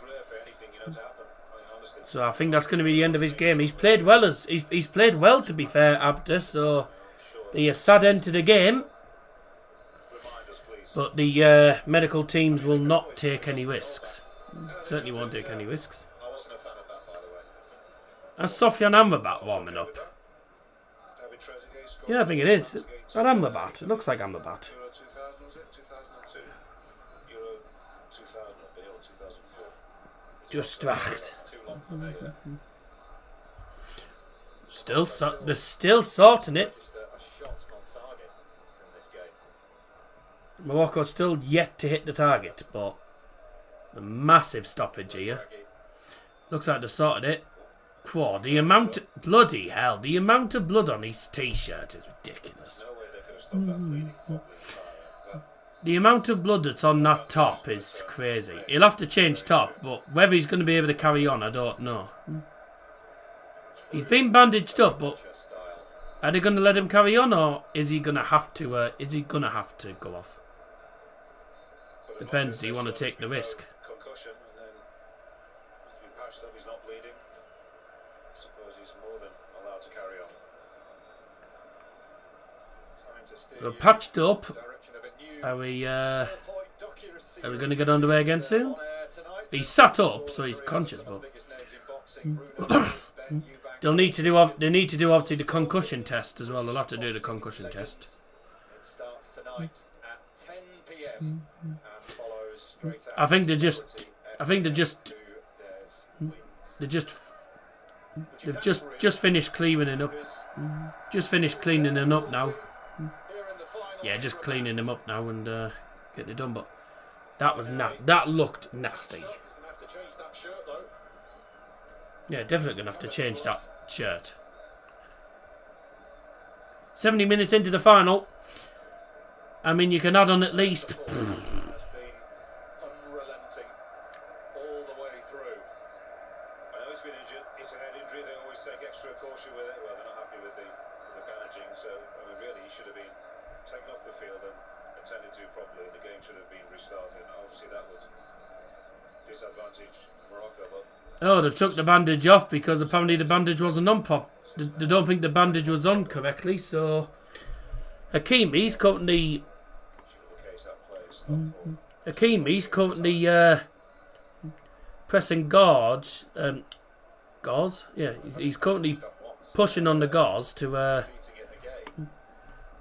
So I think that's going to be the end of his game. He's played well he's played well, to be fair, Abde. So be a sad end to the game. But the medical teams will not take any risks. Certainly won't take any risks. That's Sofian Amrabat warming up. Yeah, I think it is. That Amrabat. It looks like Amrabat. Just dragged. They're still sorting it. Morocco still yet to hit the target, but a massive stoppage here. Looks like they sorted it. Whoa, the amount... Bloody hell, the amount of blood on his t-shirt is ridiculous. The amount of blood that's on that top is crazy. He'll have to change top, but whether he's going to be able to carry on, I don't know. He's been bandaged up, but are they going to let him carry on, or is he going to have to? Go off? Depends. Do you want to take the risk? steer We're you patched up. in the direction of a new Are we point docu-series. are we going to get underway again soon? On air tonight. He's sat up, so he's conscious, Some of but the biggest names in boxing, Bruno, Ben Eubank. they need to do obviously the concussion test as well. They'll have to do the concussion test. It starts tonight at 10 p.m. and follows straight after. I think they're just they've just finished cleaning up. Just finished cleaning them up now. Yeah, just cleaning them up now and getting it done. But that was that looked nasty. Yeah, definitely gonna have to change that shirt. 70 minutes into the final. I mean, you can add on at least. Has been unrelenting all the way through. I know he's been injured. It's a head injury. They always take extra caution with it. Well, they're not happy with the bandaging. So, I mean, really, he should have been taken off the field and attended to properly. The game should have been restarted. Obviously, that would disadvantage Morocco. But Oh, they've took the bandage off because apparently the bandage wasn't on prop. They don't think the bandage was on correctly. So, Hakimi's currently pressing gauze. Gauze? Yeah, he's currently pushing on the gauze to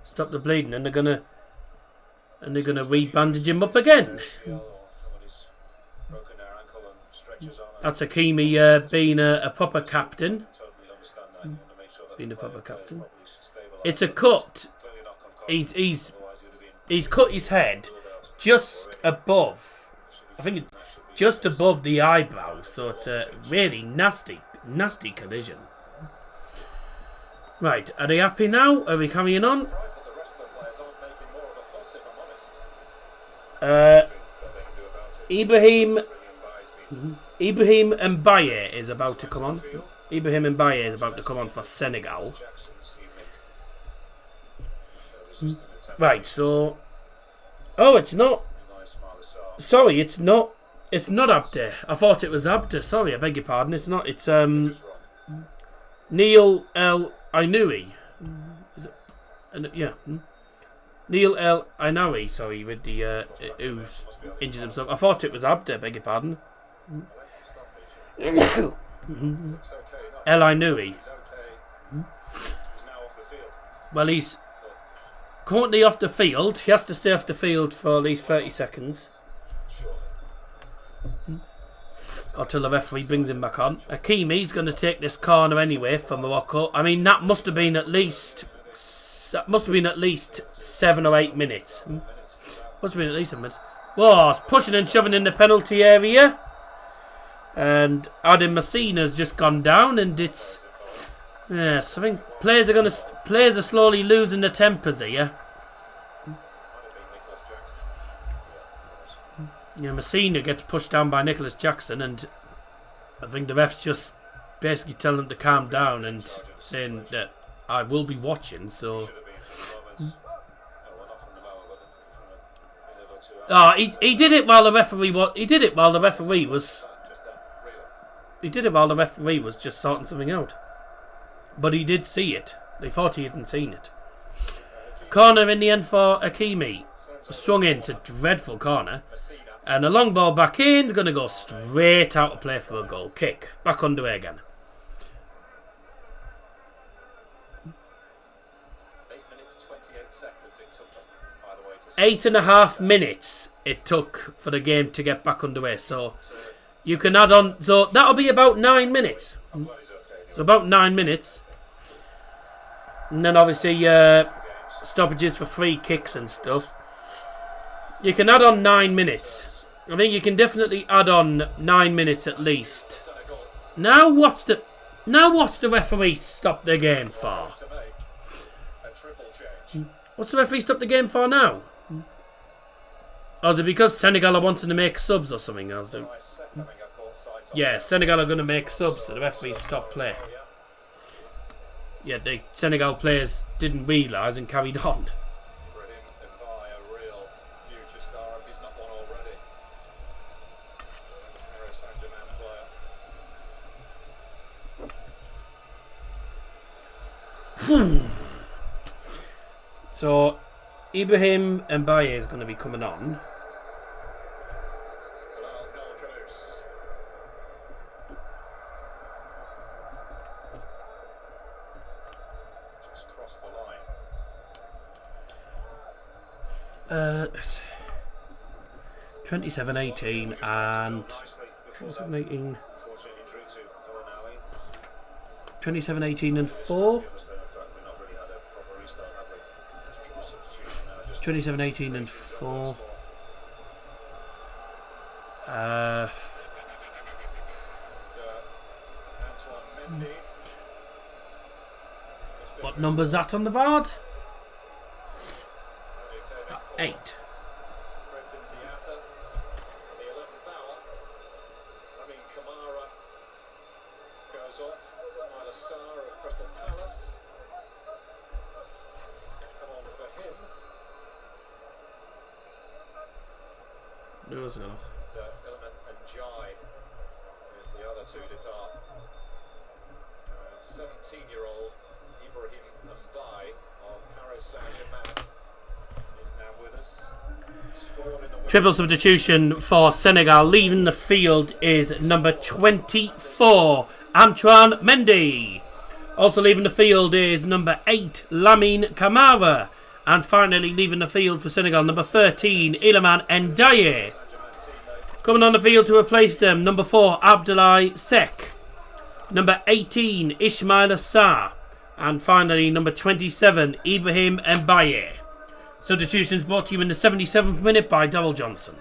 stop the bleeding, and they're gonna re-bandage him up again. That's Hakimi being a proper captain. Being a proper captain. It's a cut. He's cut his head just above. I think just above the eyebrow. So it's a really nasty collision. Right, are they happy now? Are we carrying on? Ibrahim Mbaye is about to come on. Ibrahim Mbaye is about to come on for Senegal. Right, so... Oh, it's not... Sorry, it's not... It's not Abde. I thought it was Abde. Sorry, I beg your pardon. It's not. It's Neil El Ainoui. Is it? Yeah. Neil El Ainoui, sorry, with the... who's injured himself. I thought it was Abde, I beg your pardon. El Ainoui. Well, he's currently off the field. He has to stay off the field for at least 30 seconds. Until the referee brings him back on. Hakimi's going to take this corner anyway for Morocco. I mean, that must have been at least 7 or 8 minutes. Must have been at least a minute. Whoa, it's pushing and shoving in the penalty area. And Adam Messina's just gone down, and it's... Yes, I think players are slowly losing their tempers here. Yeah, Messina gets pushed down by Nicholas Jackson, and I think the refs just basically tell him to calm down and saying that I will be watching. So, he did it while the referee was. He did it while the referee was. He did it while the referee was just sorting something out. But he did see it. They thought he hadn't seen it. Corner in the end for Hakimi. Swung in. It's a dreadful corner. And a long ball back in. Is going to go straight out of play for a goal. Kick. Back underway again. 8.5 minutes it took for the game to get back underway. So you can add on. So that'll be about 9 minutes. So about 9 minutes. And then obviously stoppages for free kicks and stuff. You can add on 9 minutes. I think you can definitely add on 9 minutes at least. Now what's the referee stop the game for? What's the referee stop the game for now? Or is it because Senegal are wanting to make subs or something else? Yeah, Senegal are going to make subs, so the referee stopped play. Yeah, the Senegal players didn't realise and carried on. So, Ibrahim Mbaye is going to be coming on. Just crossed the line. 27-18 and 27-18. 27-18 and 4. 27-18 and 4. What number's that on the board? 8. It wasn't enough. Element and Jai is the other two depart. 17-year-old Ibrahim Mbaye of Paris Saint-Germain is now with us. Scored in the Triple substitution for Senegal. Leaving the field is number 24, Antoine Mendy. Also leaving the field is number 8, Lamine Camara. And finally leaving the field for Senegal, number 13, Iliman Ndiaye. Coming on the field to replace them, number 4, Abdoulaye Seck. Number 18, Ismail Assar. And finally, number 27, Ibrahim Mbaye. Substitutions brought to you in the 77th minute by Darryl Johnson.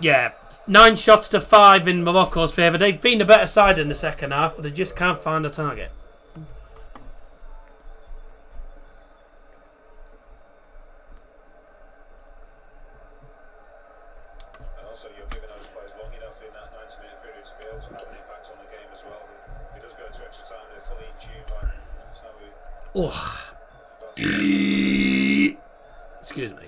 Yeah, 9 shots to 5 in Morocco's favour. They've been the better side in the second half, but they just can't find a target. Also, you're giving those players long enough in that 90-minute period to be able to have an impact on the game as well. If he does go into extra time, they're fully in tune. That's how we... Excuse me.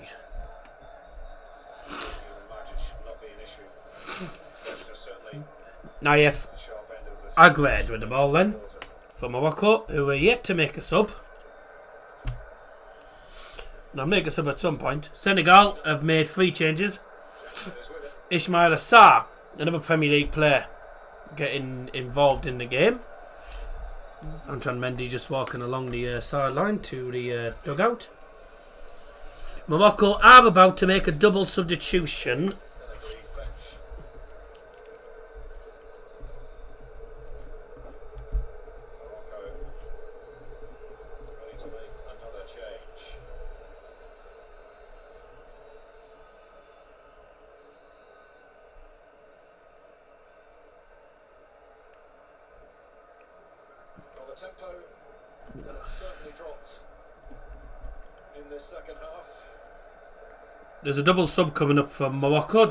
Naif Agred with the ball then for Morocco, who are yet to make a sub. They'll make a sub at some point. Senegal have made 3 changes. Ismail Assar, another Premier League player, getting involved in the game. Antoine Mendy just walking along the sideline to the dugout. Morocco are about to make a double substitution. The tempo has certainly dropped in this second half. There's a double sub coming up from Morocco.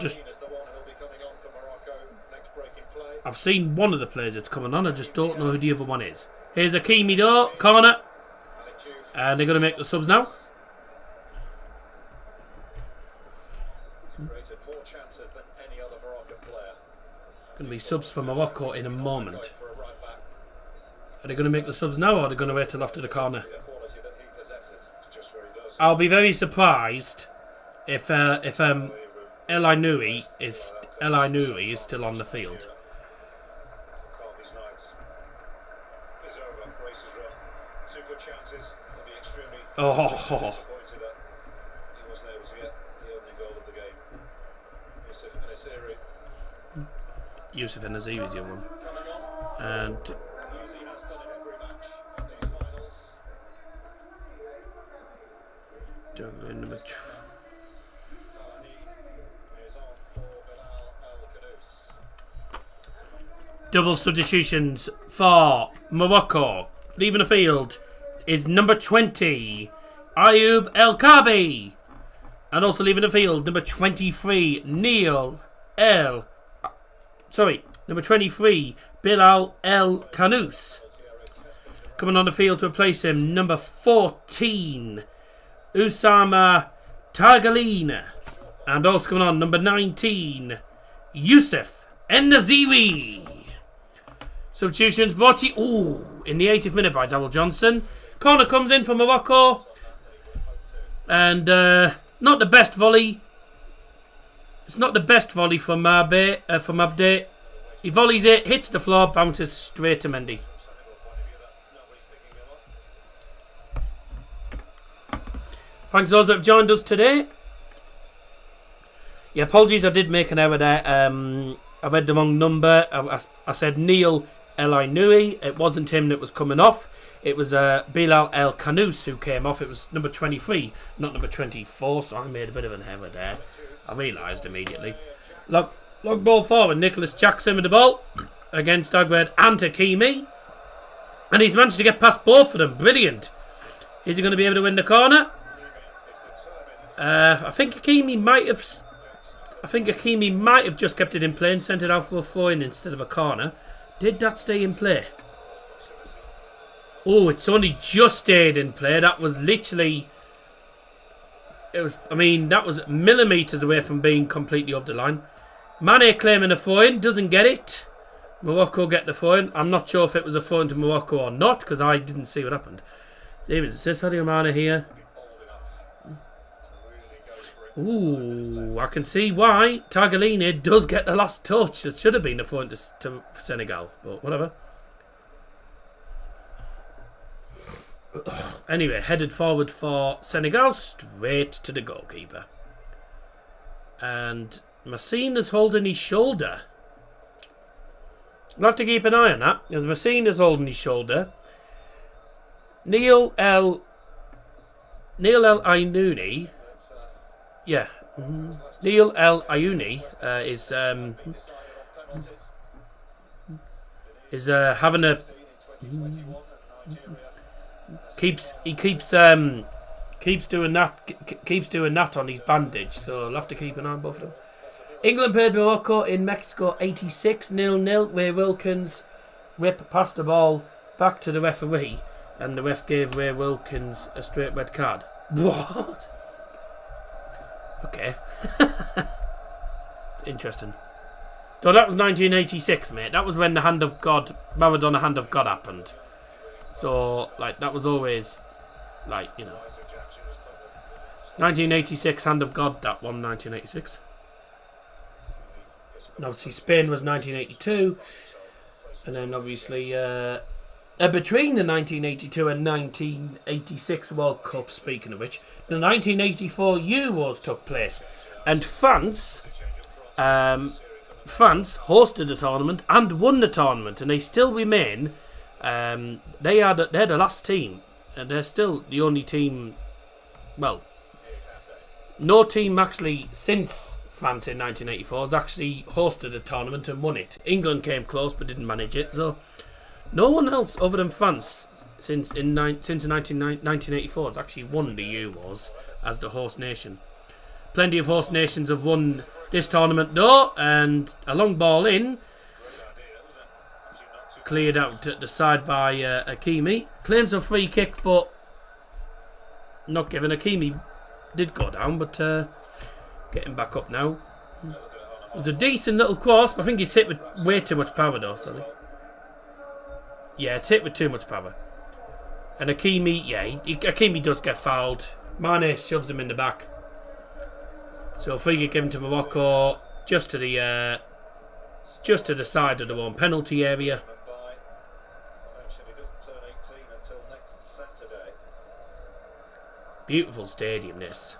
I've seen one of the players that's coming on. I just don't know who the other one is. Here's Hakimi though, corner. And they're going to make the subs now. Going to be subs for Morocco in a moment. Are they going to make the subs now, or are they going to wait till after the corner? I'll be very surprised if El Ainoui is still on the field. Oh. Yusuf Naziri is the other one. And number 2. Double substitutions for Morocco. Leaving the field is number 20, Ayoub El Kabi. And also leaving the field, number 23, number 23, Bilal El Kanous. Coming on the field to replace him, number 14, Usama Targalina. And also coming on, number 19, Youssef En-Naziri. Substitutions brought to you, in the 80th minute by Darryl Johnson. Corner comes in for Morocco. And not the best volley. It's not the best volley from Abde. He volleys it, hits the floor, bounces straight to Mendy. Thanks to those that have joined us today. Yeah, apologies, I did make an error there. I read the wrong number. I said Neil El Ainui. It wasn't him that was coming off. It was Bilal El Kanous who came off. It was number 23, not number 24. So I made a bit of an error there. I realised immediately. Long ball forward. Nicholas Jackson with the ball against Agred and Hakimi. And he's managed to get past both of them. Brilliant. Is he going to be able to win the corner? I think Hakimi might have just kept it in play and sent it out for a throw-in instead of a corner. Did that stay in play? Oh, it's only just stayed in play. That was literally... that was millimetres away from being completely off the line. Mane claiming a throw-in, doesn't get it. Morocco get the throw-in. I'm not sure if it was a throw-in to Morocco or not, because I didn't see what happened. David says, Sadio Mane here. Ooh, I can see why Tagliani does get the last touch. It should have been a throw-in to Senegal, but whatever. Anyway, headed forward for Senegal, straight to the goalkeeper. And Massine is holding his shoulder. We'll have to keep an eye on that, because Massine is holding his shoulder. Neil El Ainuni. Yeah. Neil El Ayuni is having a... Keeps doing that on his bandage, so I'll have to keep an eye on both of them. England played Morocco in Mexico 86 0-0, where Wilkins passed the ball back to the referee, and the ref gave Ray Wilkins a straight red card. What? Okay. Interesting. No, that was 1986, mate. That was when the hand of God, Maradona hand of God happened. So, that was always, 1986, hand of God, that one, 1986. And obviously, Spain was 1982. And then, obviously, between the 1982 and 1986 World Cup, speaking of which, the 1984 Euros took place. And France hosted the tournament and won the tournament. And they still remain... they're the last team, and they're still the only team. Well, no team actually since France in 1984 has actually hosted a tournament and won it. England came close but didn't manage it, so no one else other than France since 1984 has actually won the Euros as the host nation. Plenty of host nations have won this tournament though, and a long ball in. Cleared out at the side by Hakimi. Claims a free kick, but not given. Hakimi did go down, but getting back up now. It was a decent little cross, but I think he's hit with way too much power though, sorry. Yeah, it's hit with too much power. And Hakimi, Hakimi does get fouled. Mane shoves him in the back. So free kick given to Morocco, just to the side of the one penalty area. Beautiful stadium, this.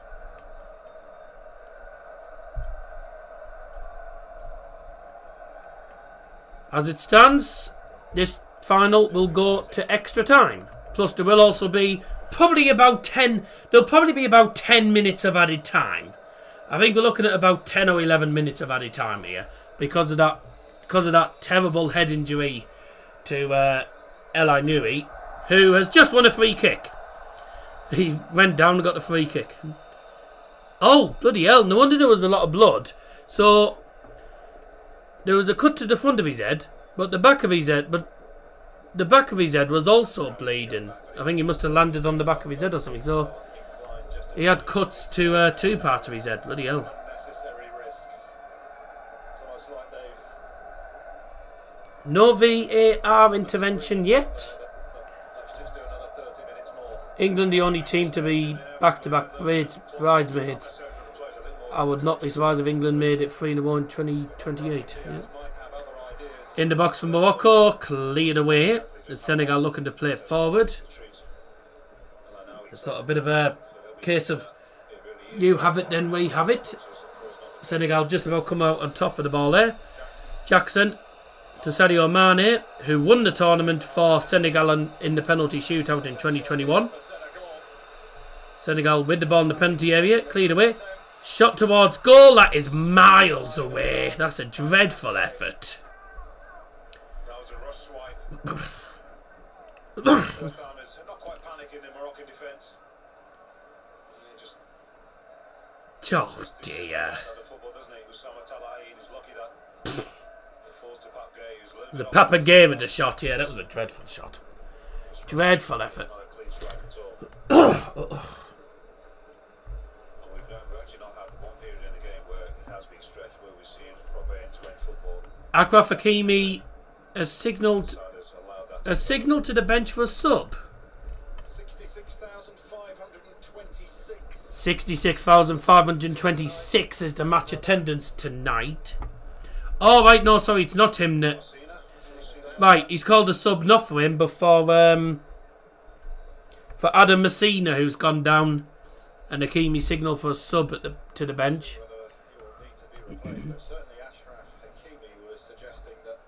As it stands, this final will go to extra time. Plus, there will also be probably about 10. There'll probably be about 10 minutes of added time. I think we're looking at about 10 or 11 minutes of added time here because of that terrible head injury to El Ainui, who has just won a free kick. He went down and got the free kick. Oh, bloody hell. No wonder there was a lot of blood. So, there was a cut to the front of his head, but the back of his head was also bleeding. I think he must have landed on the back of his head or something. So, he had cuts to two parts of his head. Bloody hell. No VAR intervention yet. Let's just do another 30 minutes more. England the only team to be back-to-back bridesmaids. I would not be surprised if England made it 3-1 in 2028. Yeah. In the box for Morocco, cleared away. Senegal looking to play forward. It's sort of a bit of a case of you have it, then we have it. Senegal just about come out on top of the ball there. Jackson to Sadio Mane, who won the tournament for Senegal in the penalty shootout in 2021. Senegal with the ball in the penalty area, cleared away. Shot towards goal, that is miles away. That's a dreadful effort. That was a rush swipe. First timers not quite panicking in Moroccan defence. Just Oh dear. the football, doesn't he? Usama Talahi, he's lucky that he falls to Pap Gay, who's living The Papa gave it a shot, yeah, that was a dreadful shot. Dreadful effort. not a clean strike at all. And we've actually not had one period in the game where it has been stretched, where we've seen proper end-to-end football. Achraf Hakimi has signalled Outsiders allow that. to the bench for a sub. 66,526. 66,526 is the match attendance tonight. Oh, right, no, sorry, it's not him. Right, he's called a sub not for him, but for Adam Messina, who's gone down, and Hakimi signal for a sub to the bench. Whether he will need to be replaced, but certainly Achraf Hakimi was suggesting that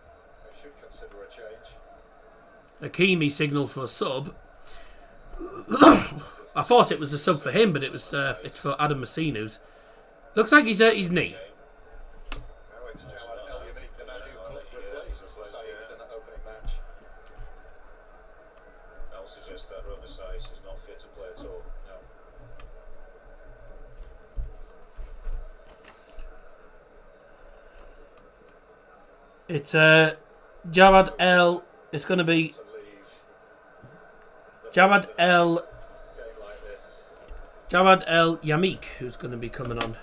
they should consider a change. Hakimi signal for a sub. I thought it was a sub for him, but it's for Adam Messina. Looks like he's hurt his knee. Now it's Jawad El Yamik, the man who replaced Saïs in that opening match. I'll suggest that Roma Saïs is not fit to play at all. No. It's Jawad El. It's going to be To leave Jawad El a game like this. Jawad El Yamik, who's going to be coming on.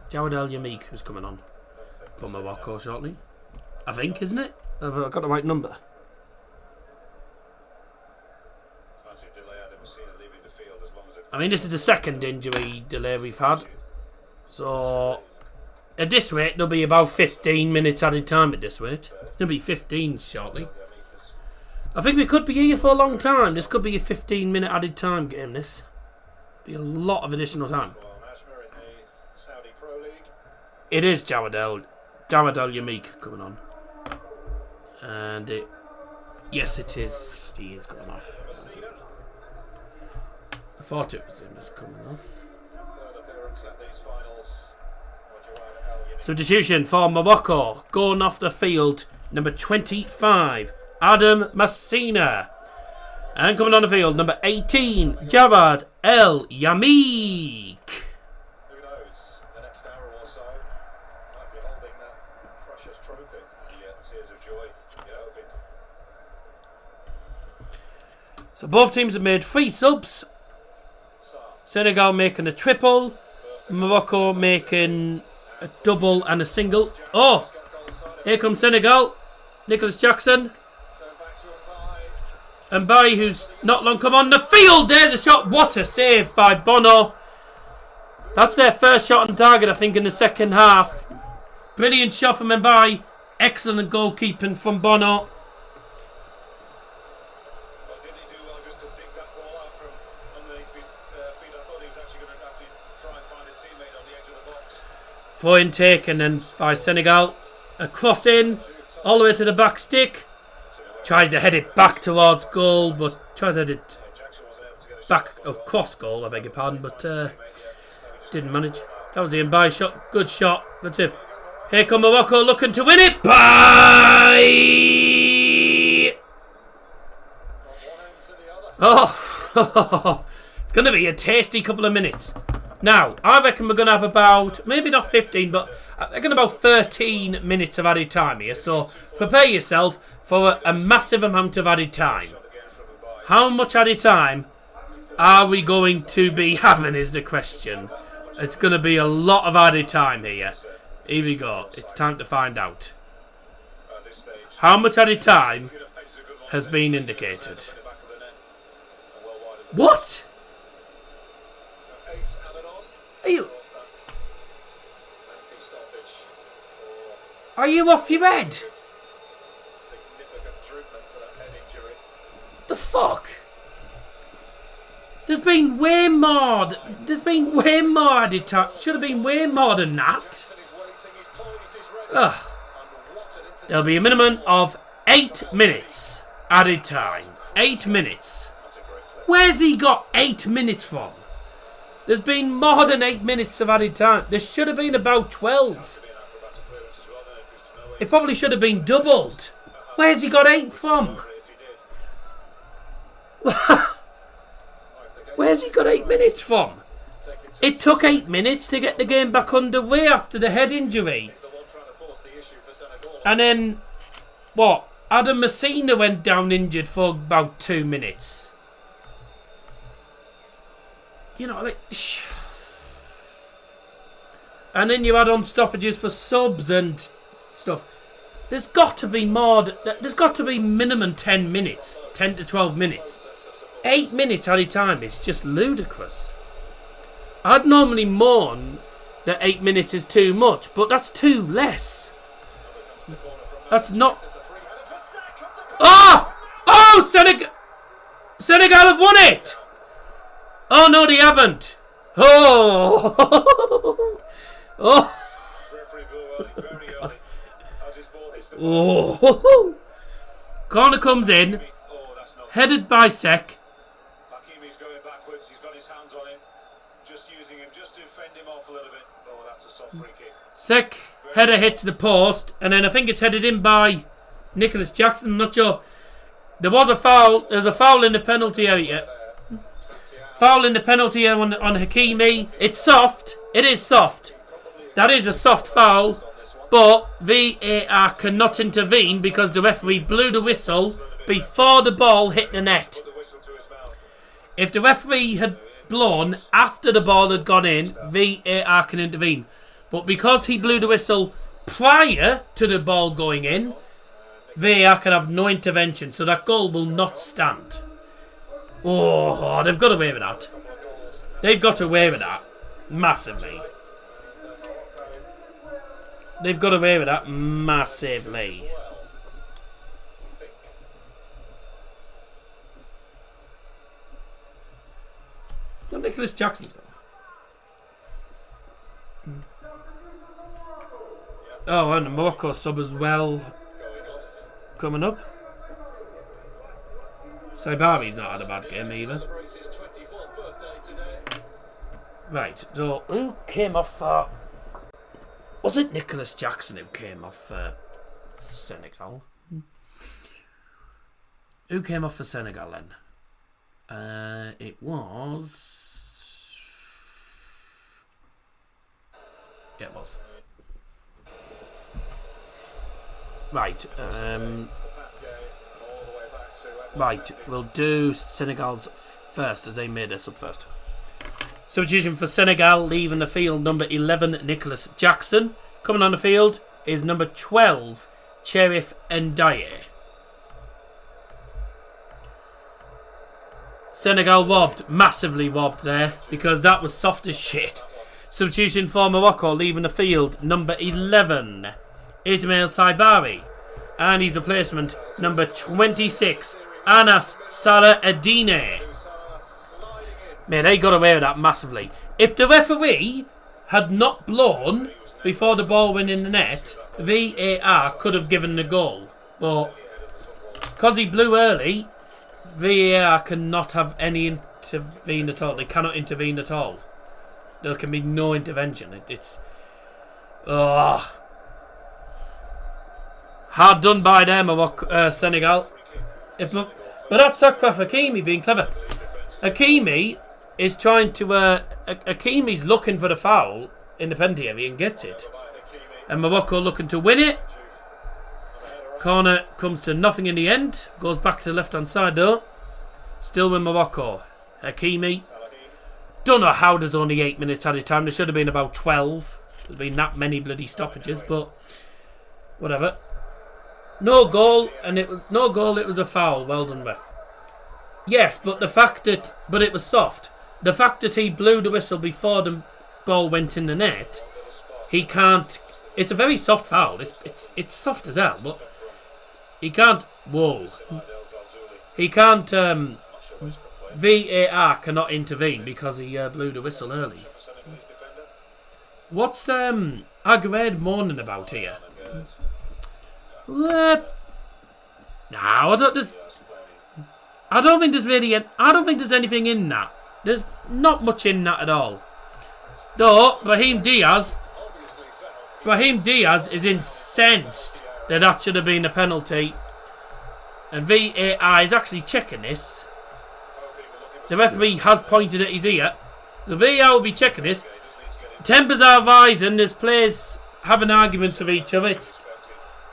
Jawad El Yamik, who's coming on for Morocco shortly. I think, isn't it? Have I got the right number? Fancy delay Adam Messina leaving the field as long as it. I mean, this is the second injury delay we've had. So, at this rate, there'll be about 15 minutes added time at this rate. There'll be 15 shortly. I think we could be here for a long time. This could be a 15-minute added time game, this. Be a lot of additional time. Well, Najma in the Saudi Pro League. It is Jawad El Yamik coming on. And yes, it is. He is coming off. I thought it was him that's coming off. Third appearance at these finals. Jawad El Yamik. Substitution for Morocco. Going off the field, number 25, Adam Messina. And coming on the field, number 18, Jawad El Yamik. Who knows? The next hour or so might be holding that precious trophy. The tears of joy. You're hoping. So both teams have made 3 subs. Senegal making a triple. Morocco making a double and a single. Oh, here comes Senegal. Nicholas Jackson. Turn back to Mbaye. Mbaye, who's not long come on the field. There's a shot. What a save by Bono. That's their first shot on target, I think, in the second half. Brilliant shot from Mbaye. Excellent goalkeeping from Bono. But did he do well just to dig that ball out from underneath his feet? I thought he was actually going to have to try and find a teammate on the edge of the box. Throw in taken then by Senegal. A cross in. All the way to the back stick. Tries to head it back towards goal, but tries to head it Jackson wasn't able to get a back of cross goal, I beg your pardon, but didn't manage. That was the Mbaye shot. Good shot. Good save. Here come Morocco looking to win it. Bye! from one end to the other. Oh, it's going to be a tasty couple of minutes. Now, I reckon we're going to have about, maybe not 15, but I reckon about 13 minutes of added time here. So prepare yourself for a massive amount of added time. How much added time are we going to be having is the question. It's going to be a lot of added time here. Here we go. It's time to find out. This How much added time has been indicated? What? Are you off your head? The fuck? There's been way more. There's been way more added time. Should have been way more than that. Ugh. There'll be a minimum of 8 minutes added time. 8 minutes. Where's he got 8 minutes from? There's been more than 8 minutes of added time. There should have been about 12. It probably should have been doubled. Where's he got 8 from? Where's he got 8 minutes from? It took 8 minutes to get the game back underway after the head injury. And then, what? Adam Messina went down injured for about 2 minutes. You know, like... And then you add on stoppages for subs and stuff. There's got to be more... There's got to be minimum 10 minutes. 10 to 12 minutes. 8 minutes at a time. It's just ludicrous. I'd normally mourn that 8 minutes is too much, but that's too less. That's not... Oh! Oh, Senegal have won it! Oh, no, they haven't. Oh! Oh! Oh! Corner comes in, headed by Sek. Hakimi's going backwards. He's got his hands on him, just using him just to fend him off a little bit. Oh, that's a soft free kick. Sek header hits the post, and then I think it's headed in by Nicholas Jackson. I'm not sure. There was a foul. There's a foul in the penalty area. Foul in the penalty area on Hakimi. It's soft. It is soft. That is a soft foul. But VAR cannot intervene because the referee blew the whistle before the ball hit the net. If the referee had blown after the ball had gone in, VAR can intervene. But because he blew the whistle prior to the ball going in, VAR can have no intervention. So that goal will not stand. Oh, they've got away with that. They've got away with that massively. They've got away with that massively. Not Nicholas Jackson's got. Oh, and the Morocco sub as well coming up. Saibari's not had a bad game either. Right, so who came off for... Was it Nicholas Jackson who came off for Senegal? Who came off for Senegal then? It was... Yeah, it was. Right, right, we'll do Senegal's first as they made their sub first. Substitution for Senegal, leaving the field, number 11, Nicholas Jackson. Coming on the field is number 12, Cherif Ndiaye. Senegal robbed, massively robbed there, because that was soft as shit. Substitution for Morocco, leaving the field, number 11, Ismail Saibari. And his replacement, number 26, Anas Salah Adine. Man, they got away with that massively. If the referee had not blown before the ball went in the net, VAR could have given the goal. But because he blew early, VAR cannot have any intervene at all. They cannot intervene at all. There can be no intervention. It's... hard done by them, Senegal. But that's Achraf Hakimi being clever. Hakimi is trying to... Hakimi's looking for the foul in the penalty area and gets it. And Morocco looking to win it. Corner comes to nothing in the end. Goes back to the left-hand side though. Still with Morocco. Hakimi. Don't know how there's only 8 minutes at a time. There should have been about 12. There's been that many bloody stoppages, but... whatever. No goal, and it was no goal. It was a foul. Well done, ref. Yes, but it was soft. The fact that he blew the whistle before the ball went in the net, he can't. It's a very soft foul. It's soft as hell, but he can't. Whoa. He can't. VAR cannot intervene because he blew the whistle early. What's Aguerd moaning about here? No, I don't think there's really. I don't think there's anything in that. There's not much in that at all. Though Brahim Diaz is incensed that should have been a penalty, and VAR is actually checking this. The referee has pointed at his ear. So the VAR will be checking this. Tempers are rising. There's players having arguments with each other.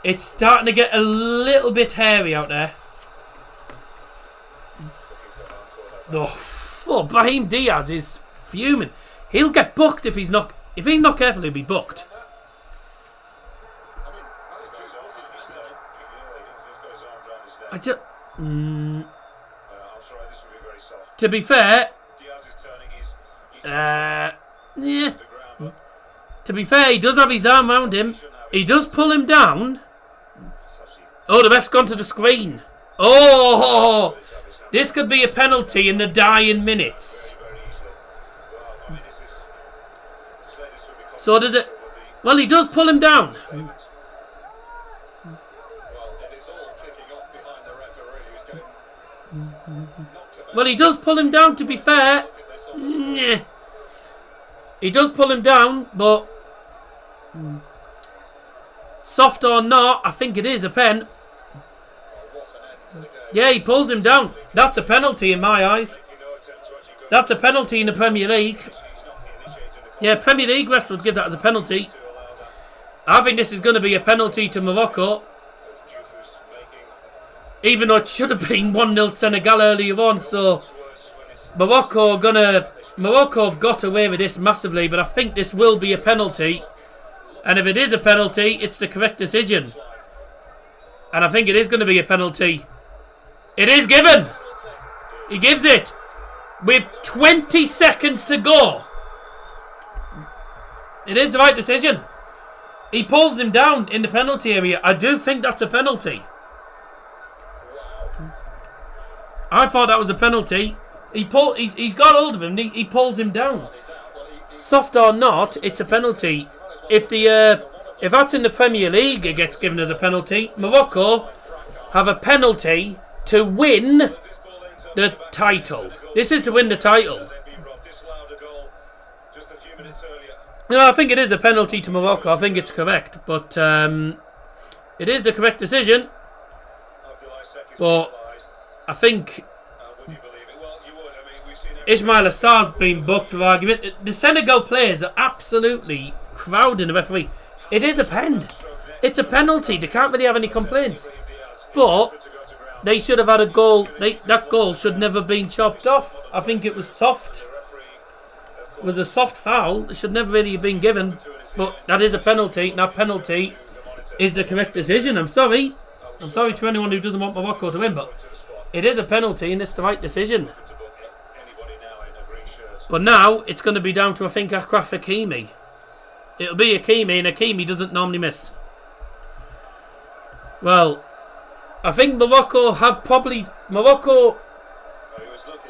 It's starting to get a little bit hairy out there. Oh, Brahim Diaz is fuming. He'll get booked if he's not careful. He'll be booked. To be fair, yeah. To be fair, he does have his arm around him. He does pull him down. Oh, the ref's gone to the screen. Oh, this could be a penalty in the dying minutes. So does it? Well, he does pull him down. Well, he does pull him down, to be fair. Yeah. He does pull him down, but soft or not, I think it is a pen. Yeah, he pulls him down. That's a penalty in my eyes. That's a penalty in the Premier League. Yeah, Premier League refs would give that as a penalty. I think this is going to be a penalty to Morocco. Even though it should have been 1-0 Senegal earlier on, so Morocco have got away with this massively, but I think this will be a penalty. And if it is a penalty, it's the correct decision. And I think it is going to be a penalty. It is given. He gives it with 20 seconds to go. It is the right decision. He pulls him down in the penalty area. I do think that's a penalty. I thought that was a penalty. He's got hold of him. He pulls him down. Soft or not, it's a penalty. If that's in the Premier League, it gets given as a penalty. Morocco have a penalty to win the title. This is to win the title. No, I think it is a penalty to Morocco. I think it's correct, but it is the correct decision. But I think Ismail Assar's been booked for argument. The Senegal players are absolutely crowding the referee. It is a pen. It's a penalty. They can't really have any complaints. But they should have had a goal. That goal should never have been chopped off. I think it was soft. It was a soft foul. It should never really have been given. But that is a penalty. And that penalty is the correct decision. I'm sorry. I'm sorry to anyone who doesn't want Morocco to win, but it is a penalty and it's the right decision. But now it's going to be down to, I think, Achraf Hakimi. It'll be Hakimi, and Hakimi doesn't normally miss. Well, I think Morocco,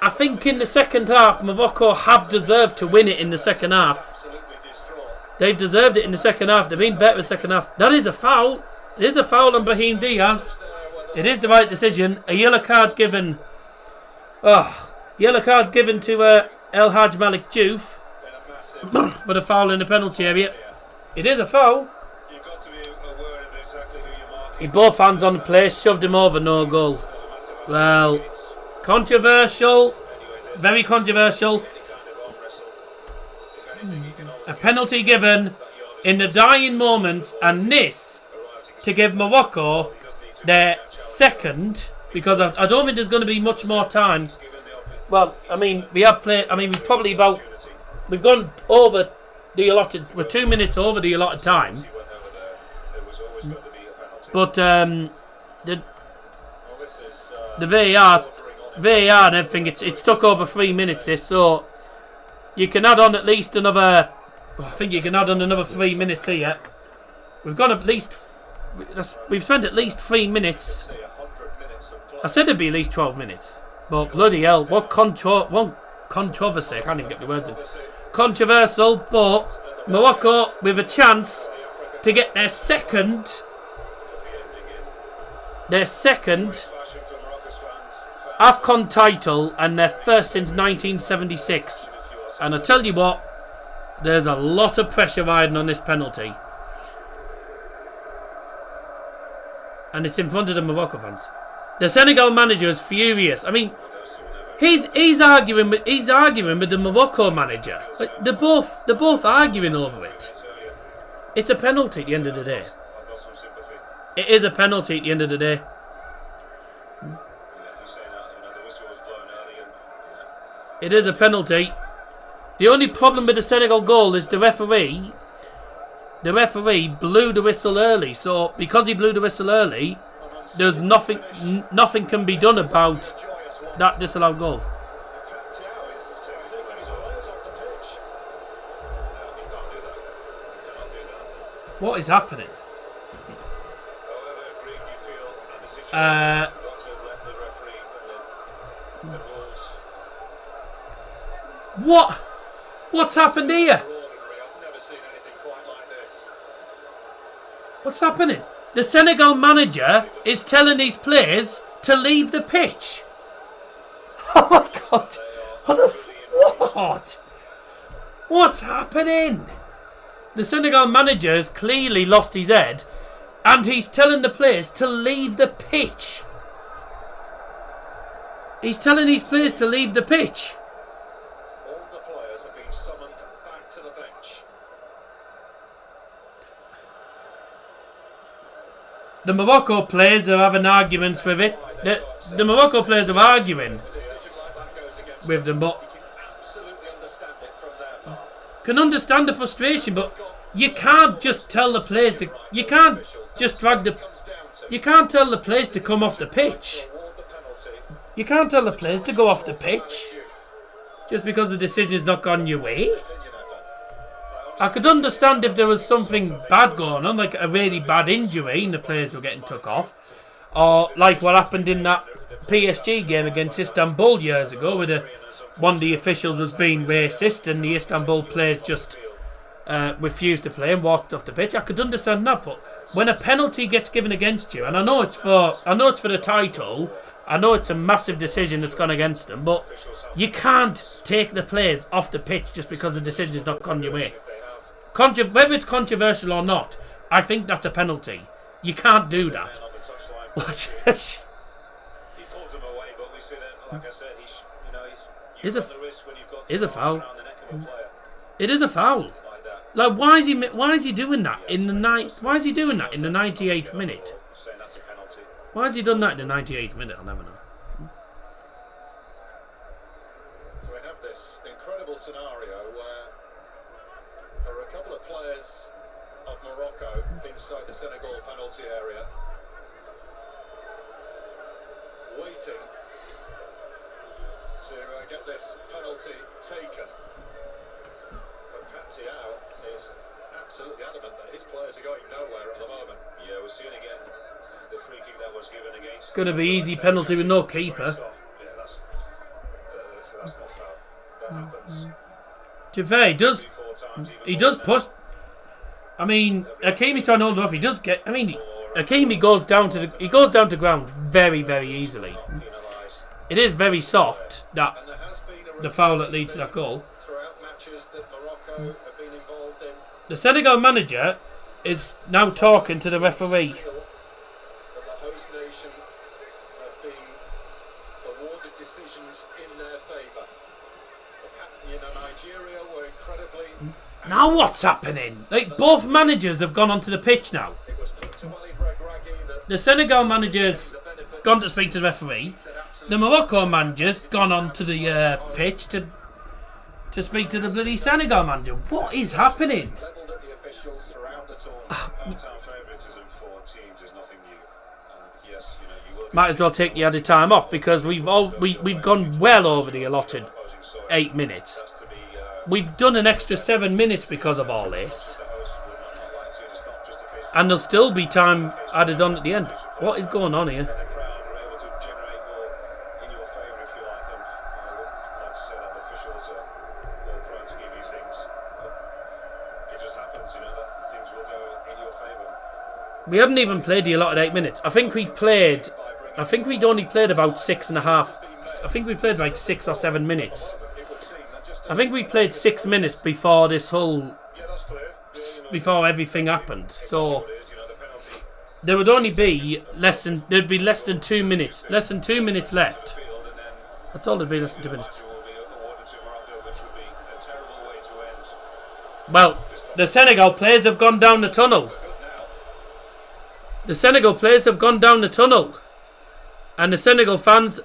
I think in the second half, Morocco have deserved to win it in the second half. They've deserved it in the second half. They've been better in the second half. That is a foul. It is a foul on Brahim Diaz. It is the right decision. A yellow card given. Yellow card given to El Hadj Malik Diouf for the foul in the penalty area. It is a foul. He both hands on the place, shoved him over, no goal. Well, controversial. Very controversial. A penalty given in the dying moments, and this to give Morocco their second, because I don't think there's going to be much more time. Well, I mean, we've gone over the allotted, we're 2 minutes over the allotted time. But the Well, this is the VAR and everything. It's took over 3 minutes. This, so you can add on at least another. I think you can add on another 3 minutes here. We've got at least. We've spent at least 3 minutes. I said it'd be at least 12 minutes. But bloody hell, what controversy. I can't even get the words in. Controversial, but Morocco with a chance to get their second AFCON title and their first since 1976. And I tell you what, there's a lot of pressure riding on this penalty. And it's in front of the Morocco fans. The Senegal manager is furious. I mean, he's arguing with the Morocco manager. Like, they're both arguing over it. It's a penalty at the end of the day. It is a penalty at the end of the day. It is a penalty. The only problem with the Senegal goal is the referee blew the whistle early. So because he blew the whistle early, there's nothing can be done about that disallowed goal. What is happening? What's happened here? What's happening? The Senegal manager is telling these players to leave the pitch. Oh my God! What? What's happening? The Senegal manager has clearly lost his head, and he's telling the players to leave the pitch. He's telling these players to leave the pitch. All the players have been summoned back to the bench. The Morocco players are having arguments with it. The Morocco players are arguing with them, but can understand the frustration, but you can't just tell the players to. You can't just drag the. You can't tell the players to come off the pitch. You can't tell the players to go off the pitch just because the decision has not gone your way. I could understand if there was something bad going on, like a really bad injury and the players were getting took off. Or like what happened in that PSG game against Istanbul years ago, where one of the officials was being racist and the Istanbul players just refused to play and walked off the pitch. I could understand that, but when a penalty gets given against you, and I know it's for the title, I know it's a massive decision that's gone against them, but you can't take the players off the pitch just because the decision has not gone your way. Whether it's controversial or not, I think that's a penalty. You can't do that. Is a foul. It is a foul. Like, why is he doing that in the Why is he doing that in the 98th minute? Why has he done that in the 98th minute? I'll never know. So we have this incredible scenario where there are a couple of players of Morocco inside the Senegal penalty area, waiting to get this penalty taken. But Patiao is absolutely adamant that his players are going nowhere at the moment. Yeah, we're seeing again the free kick that was given against. Gonna be easy penalty with no keeper. Yeah, that's not foul. That happens. To be fair, he does push. I mean, Hakimi's trying to hold him off. He does get. I mean, Hakimi goes down to ground very, very easily. It is very soft, that the foul that leads to that goal. The Senegal manager is now talking to the referee. The host nation have been awarded decisions in their favour. Nigeria were incredibly. Now what's happening? Like, both managers have gone onto the pitch now. The Senegal manager's gone to speak to the referee. The Morocco manager's gone onto the pitch to speak to the bloody Senegal manager. What is happening? Half-time favouritism for teams is nothing new. And yeah, yes, you know, you will might as well take the added time off because we've gone well over the allotted opposing side 8 minutes. has to be We've done an extra 7 minutes because of all this, the host would not like to. It's not just a case of and there'll still be time added on at the end. What is going on here? the crowd are able to generate more in your favour, if you like, and I would like to say that officials are more prone to give you things. But it just happens, you know, that things will go in your favour. We haven't even played the allotted 8 minutes. I think we'd only played about 6.5. I think we played like 6 or 7 minutes. I think we played 6 minutes before this whole, before everything happened. So there would only be there'd be less than 2 minutes, less than 2 minutes left. That's all there'd be, less than 2 minutes. Well, the Senegal players have gone down the tunnel. The Senegal players have gone down the tunnel. And the Senegal fans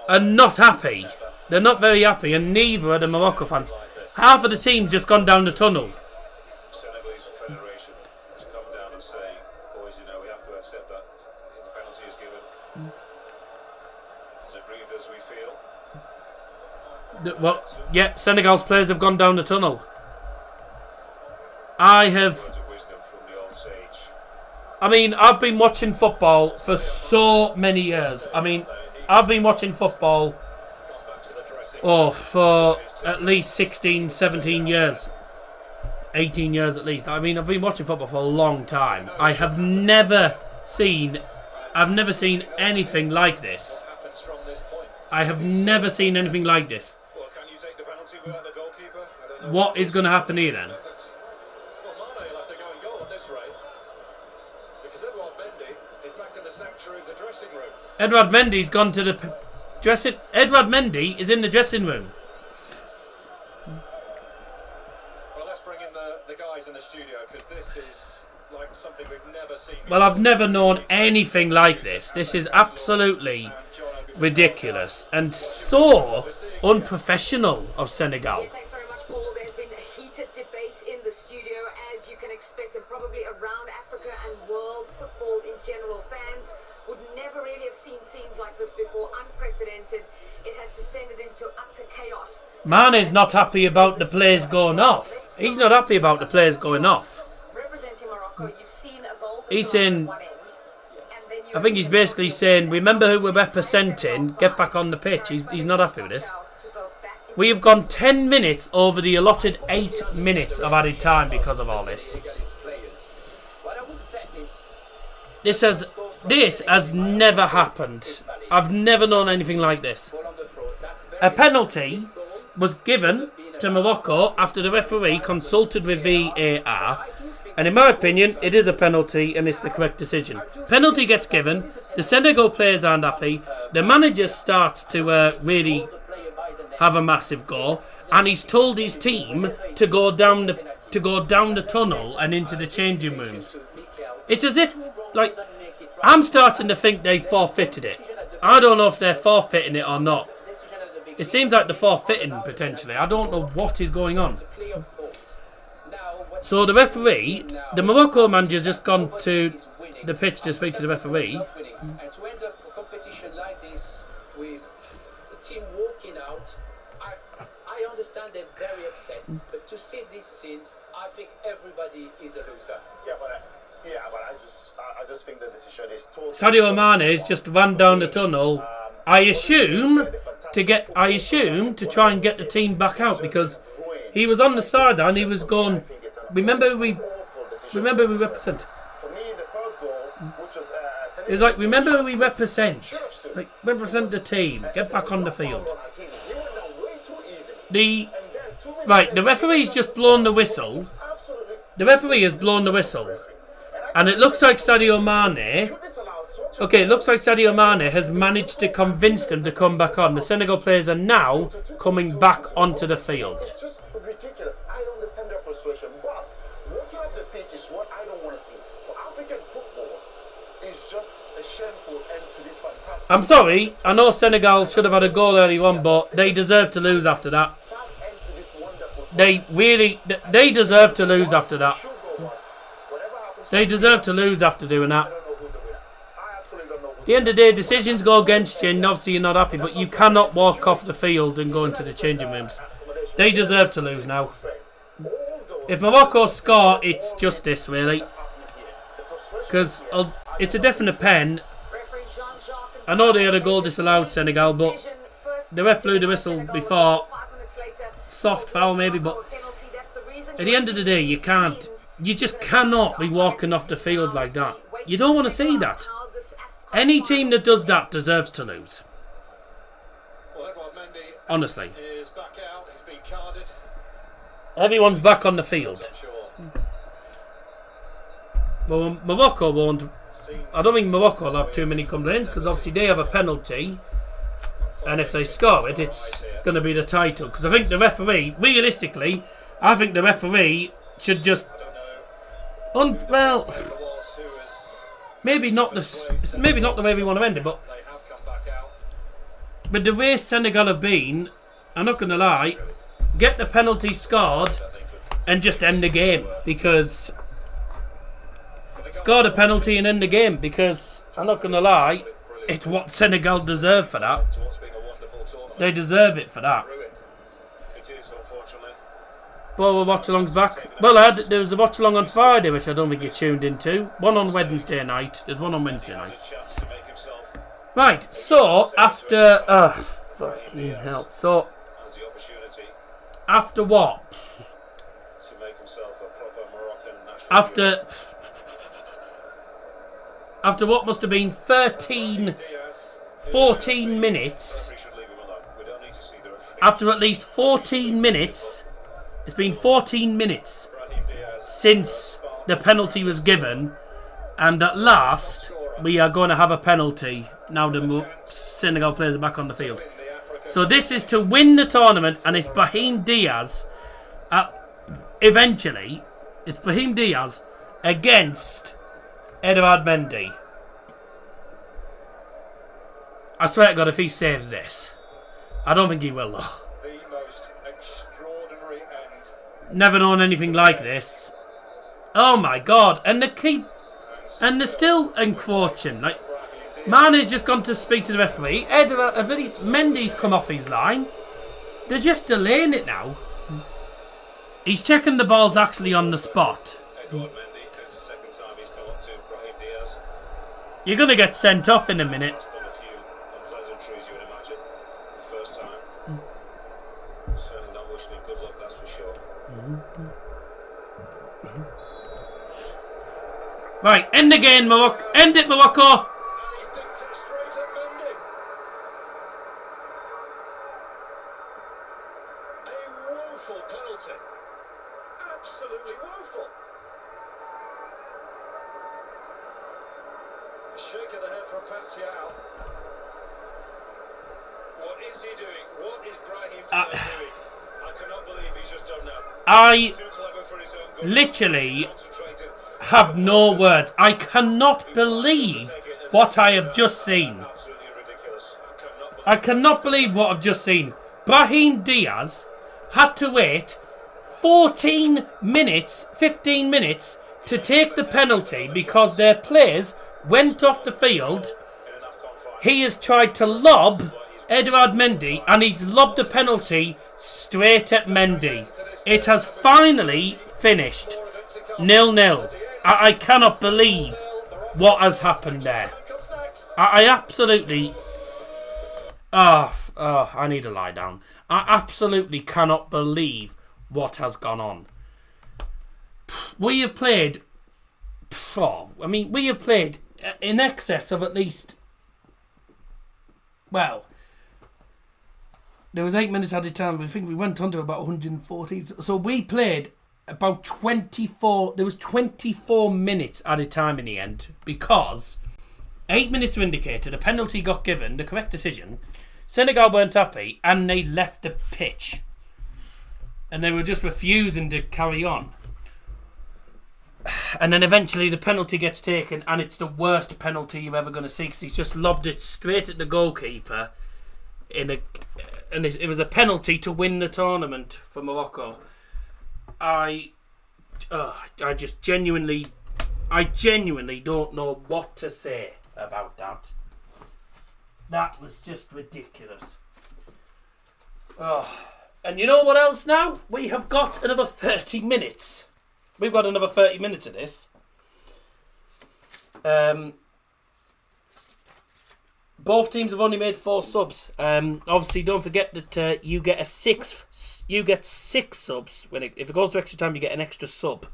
are not happy. They're not very happy, and neither are the Morocco fans. Half of the team's just gone down the tunnel. Senegalese Federation to come down and say, boys, you know, we have to accept that the penalty is given. As aggrieved as we feel. Well, yeah, Senegal's players have gone down the tunnel. I have... Words of wisdom from the old sage. I mean, I've been watching football for so many years. I mean, I've been watching football for at least 16, 17 years. 18 years at least. I mean, I've been watching football for a long time. I've never seen anything like this. Happens from this point. I have never seen anything like this. Well, can you take the penalty without the goalkeeper? I don't know. What is going to happen here then? Well, Mane will have to go and goal at this rate. Because Edouard Mendy is back in the sanctuary of the dressing room. Edouard Mendy's gone to the dressing... Edouard Mendy is in the dressing room. Well, let's bring in the guys in the studio, because this is like something we've never seen. Well, I've never known anything like this. This is absolutely ridiculous and so unprofessional of Senegal. Yeah, thanks very much, Paul. There's been a heated debate in the studio, as you can expect, and probably around Africa and world football in general. Fans would never really have seen scenes like this before. Unprecedented. It has descended into utter chaos. Mane's not happy about the players going off. He's not happy about the players going off. Representing Morocco, you've seen a goal. He's saying, I think he's basically saying, remember who we're representing, get back on the pitch. He's not happy with this. We have gone 10 minutes over the allotted 8 minutes of added time because of all this. This has never happened. I've never known anything like this. A penalty was given to Morocco after the referee consulted with VAR, and in my opinion, it is a penalty and it's the correct decision. Penalty gets given, the Senegal players aren't happy, the manager starts to really have a massive go, and he's told his team to go down the tunnel and into the changing rooms. It's as if, like, I'm starting to think they forfeited it. I don't know if they're forfeiting it or not. It seems like they're forfeiting, potentially. I don't know what is going on. So the referee, the Morocco manager's just gone to the pitch to speak to the referee. And to end up a competition like this with the team walking out, I understand they're very upset. But to see these scenes, I think everybody is a loser. But I just think the decision is totally... Sadio Mane has just run down the tunnel. I assume to try and get the team back out, because he was on the sideline. He was going. Remember who we represent. For me, the first goal, which was... It was like, remember who we represent. Like, represent the team. Get back on the field. The referee's just blown the whistle. The referee has blown the whistle. And it looks like Sadio Mane... Okay, it looks like Sadio Mane has managed to convince them to come back on. The Senegal players are now coming back onto the field. It's just ridiculous. I understand their frustration, but walking up the pitch is what I don't want to see. For African football, it's just a shameful end to this fantastic... I'm sorry, I know Senegal should have had a goal early on, but they deserve to lose after that. sad end to this wonderful... They deserve to lose after that. Whatever happens... They deserve to lose after doing that. I don't know who's the winner. I absolutely don't know At the end of the day, decisions go against you, and obviously you're not happy, but you cannot walk off the field and go into the changing rooms. They deserve to lose now. If Morocco score, it's justice, really. Because it's a definite pen. I know they had a goal disallowed, Senegal, but the ref blew the whistle before. Soft foul, maybe, but at the end of the day, you can't. You just cannot be walking off the field like that. You don't want to see that. Any team that does that deserves to lose. Honestly. Everyone's back on the field. Well, Morocco won't. I don't think Morocco will have too many complaints because obviously they have a penalty. And if they score it, it's going to be the title. Because I think the referee, realistically, I think the referee should just... well, maybe not the way we want to end it, but with the way Senegal have been, I'm not going to lie, get the penalty scored and just end the game. Because... score the penalty and end the game. Because, I'm not going to lie, it's what Senegal deserve for that. They deserve it for that. Well, Watchalong's back. Well, lad, there was the Watchalong on Friday, which I don't think you tuned into. One on Wednesday night. There's one on Wednesday night. Right, so, after... fucking hell. So, after what? After what must have been 14 minutes... After at least 14 minutes, it's been 14 minutes since the penalty was given, and at last we are going to have a penalty now the Senegal players are back on the field. So this is to win the tournament, and it's Brahim Diaz. Eventually, it's Brahim Diaz against Edouard Mendy. I swear to God, if he saves this, I don't think he will, though. The most extraordinary end. Never known anything like this. Oh my God! And they they're still encroaching. Like, Mane's just gone to speak to the referee. Mendy's come off his line. They're just delaying it now. He's checking the ball's actually on the spot. You're gonna get sent off in a minute. Right, end the game, Morocco. End it, Morocco. And he's dinked it straight at Mendy. A woeful penalty. Absolutely woeful. A shake of the head from Pacquiao. What is he doing? What is Brahim Diaz doing? I cannot believe he's just done now. I Too clever for his own good. literally Concentrated. have no words. I cannot believe what I have just seen. Absolutely ridiculous. I cannot believe what I've just seen. Brahim Diaz had to wait 15 minutes to take the penalty because their players went off the field. He has tried to lob Edouard Mendy, and he's lobbed the penalty straight at Mendy. It has finally finished 0-0. I cannot believe what has happened there. I absolutely... I need to lie down. I absolutely cannot believe what has gone on. We have played... we have played in excess of at least... Well... There was 8 minutes added time. I think we went on to about 114. So we played about 24. There was 24 minutes added time in the end because 8 minutes were indicated. A penalty got given, the correct decision. Senegal weren't happy and they left the pitch. And they were just refusing to carry on. And then eventually the penalty gets taken, and it's the worst penalty you're ever going to see because he's just lobbed it straight at the goalkeeper and it was a penalty to win the tournament for Morocco. I genuinely don't know what to say about that. That was just ridiculous. Oh. And you know what else now? We have got another 30 minutes. We've got another 30 minutes of this. Both teams have only made 4 subs. Obviously, don't forget that you get six subs. If it goes to extra time, you get an extra sub.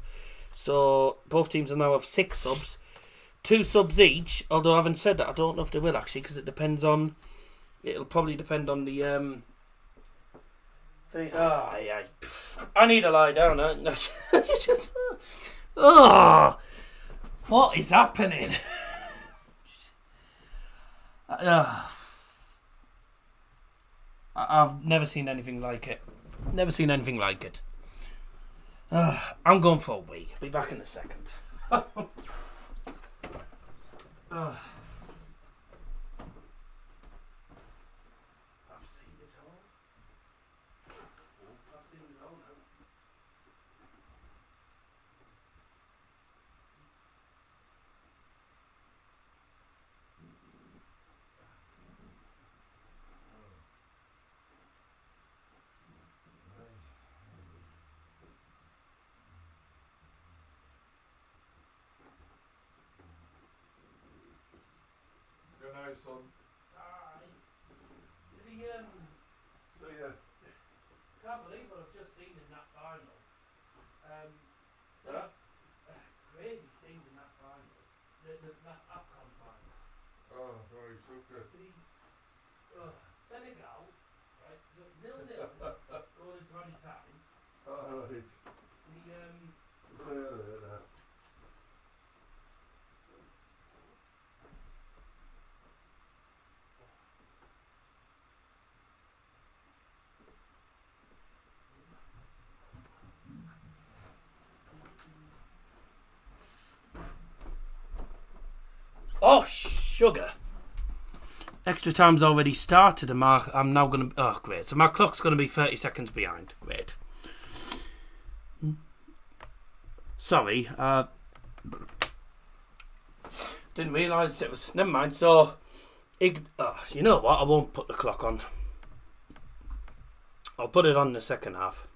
So both teams will now have 6 subs, 2 subs each. Although I haven't said that, I don't know if they will actually, because it depends on. It'll probably depend on the thing. Oh yeah, I need to lie down. What is happening? I've never seen anything like it. Never seen anything like it. I'm going for a wee. Be back in a second. I've seen it all. I've seen it all now. Nice son. Aye. See ya. Can't believe what I've just seen in that final. Yeah? It's crazy scenes in that final. That AFCON final. Oh, right, okay. Senegal, right, 0-0, going into any time. Oh, right. Oh, sugar. Extra time's already started and I'm now going to... Oh, great. So my clock's going to be 30 seconds behind. Great. Sorry. Didn't realise it was... Never mind. So, you know what? I won't put the clock on. I'll put it on in the second half.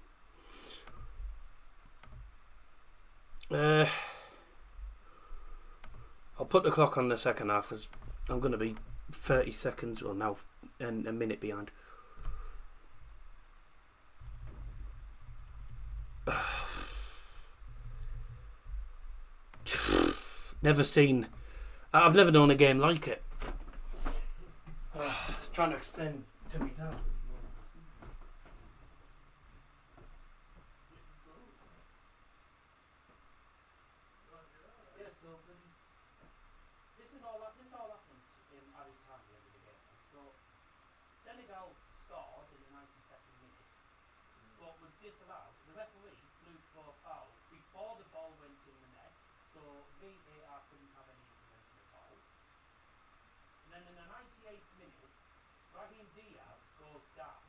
I'll put the clock on the second half as I'm going to be 30 seconds or now and a minute behind. Never seen. I've never known a game like it. Trying to explain to me dad. This all happened in added time at the end of the game. So Senegal scored in the 92nd minute, but was disallowed. The referee blew for a foul before the ball went in the net, so VAR couldn't have any information at all. And then in the 98th minute, Raheem Diaz goes down.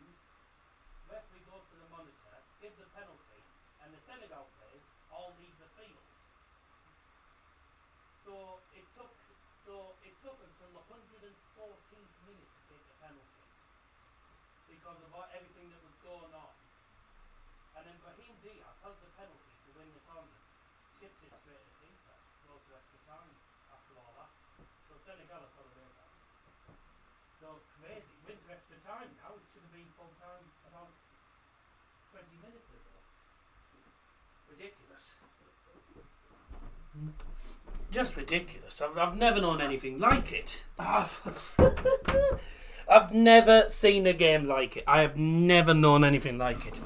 Referee goes to the monitor, gives a penalty, and the Senegal players all leave the field. So it took until the 114th minute to take the penalty because of everything that was going on. And then Raheem Diaz has the penalty to win the tournament, chips it straight at the keeper, goes to extra time after all that. So Senegal have got away with that. So crazy, win to extra time now. It should have been full time about 20 minutes ago. Ridiculous. Just ridiculous. I've never known anything like it. I've never seen a game like it. I have never known anything like it.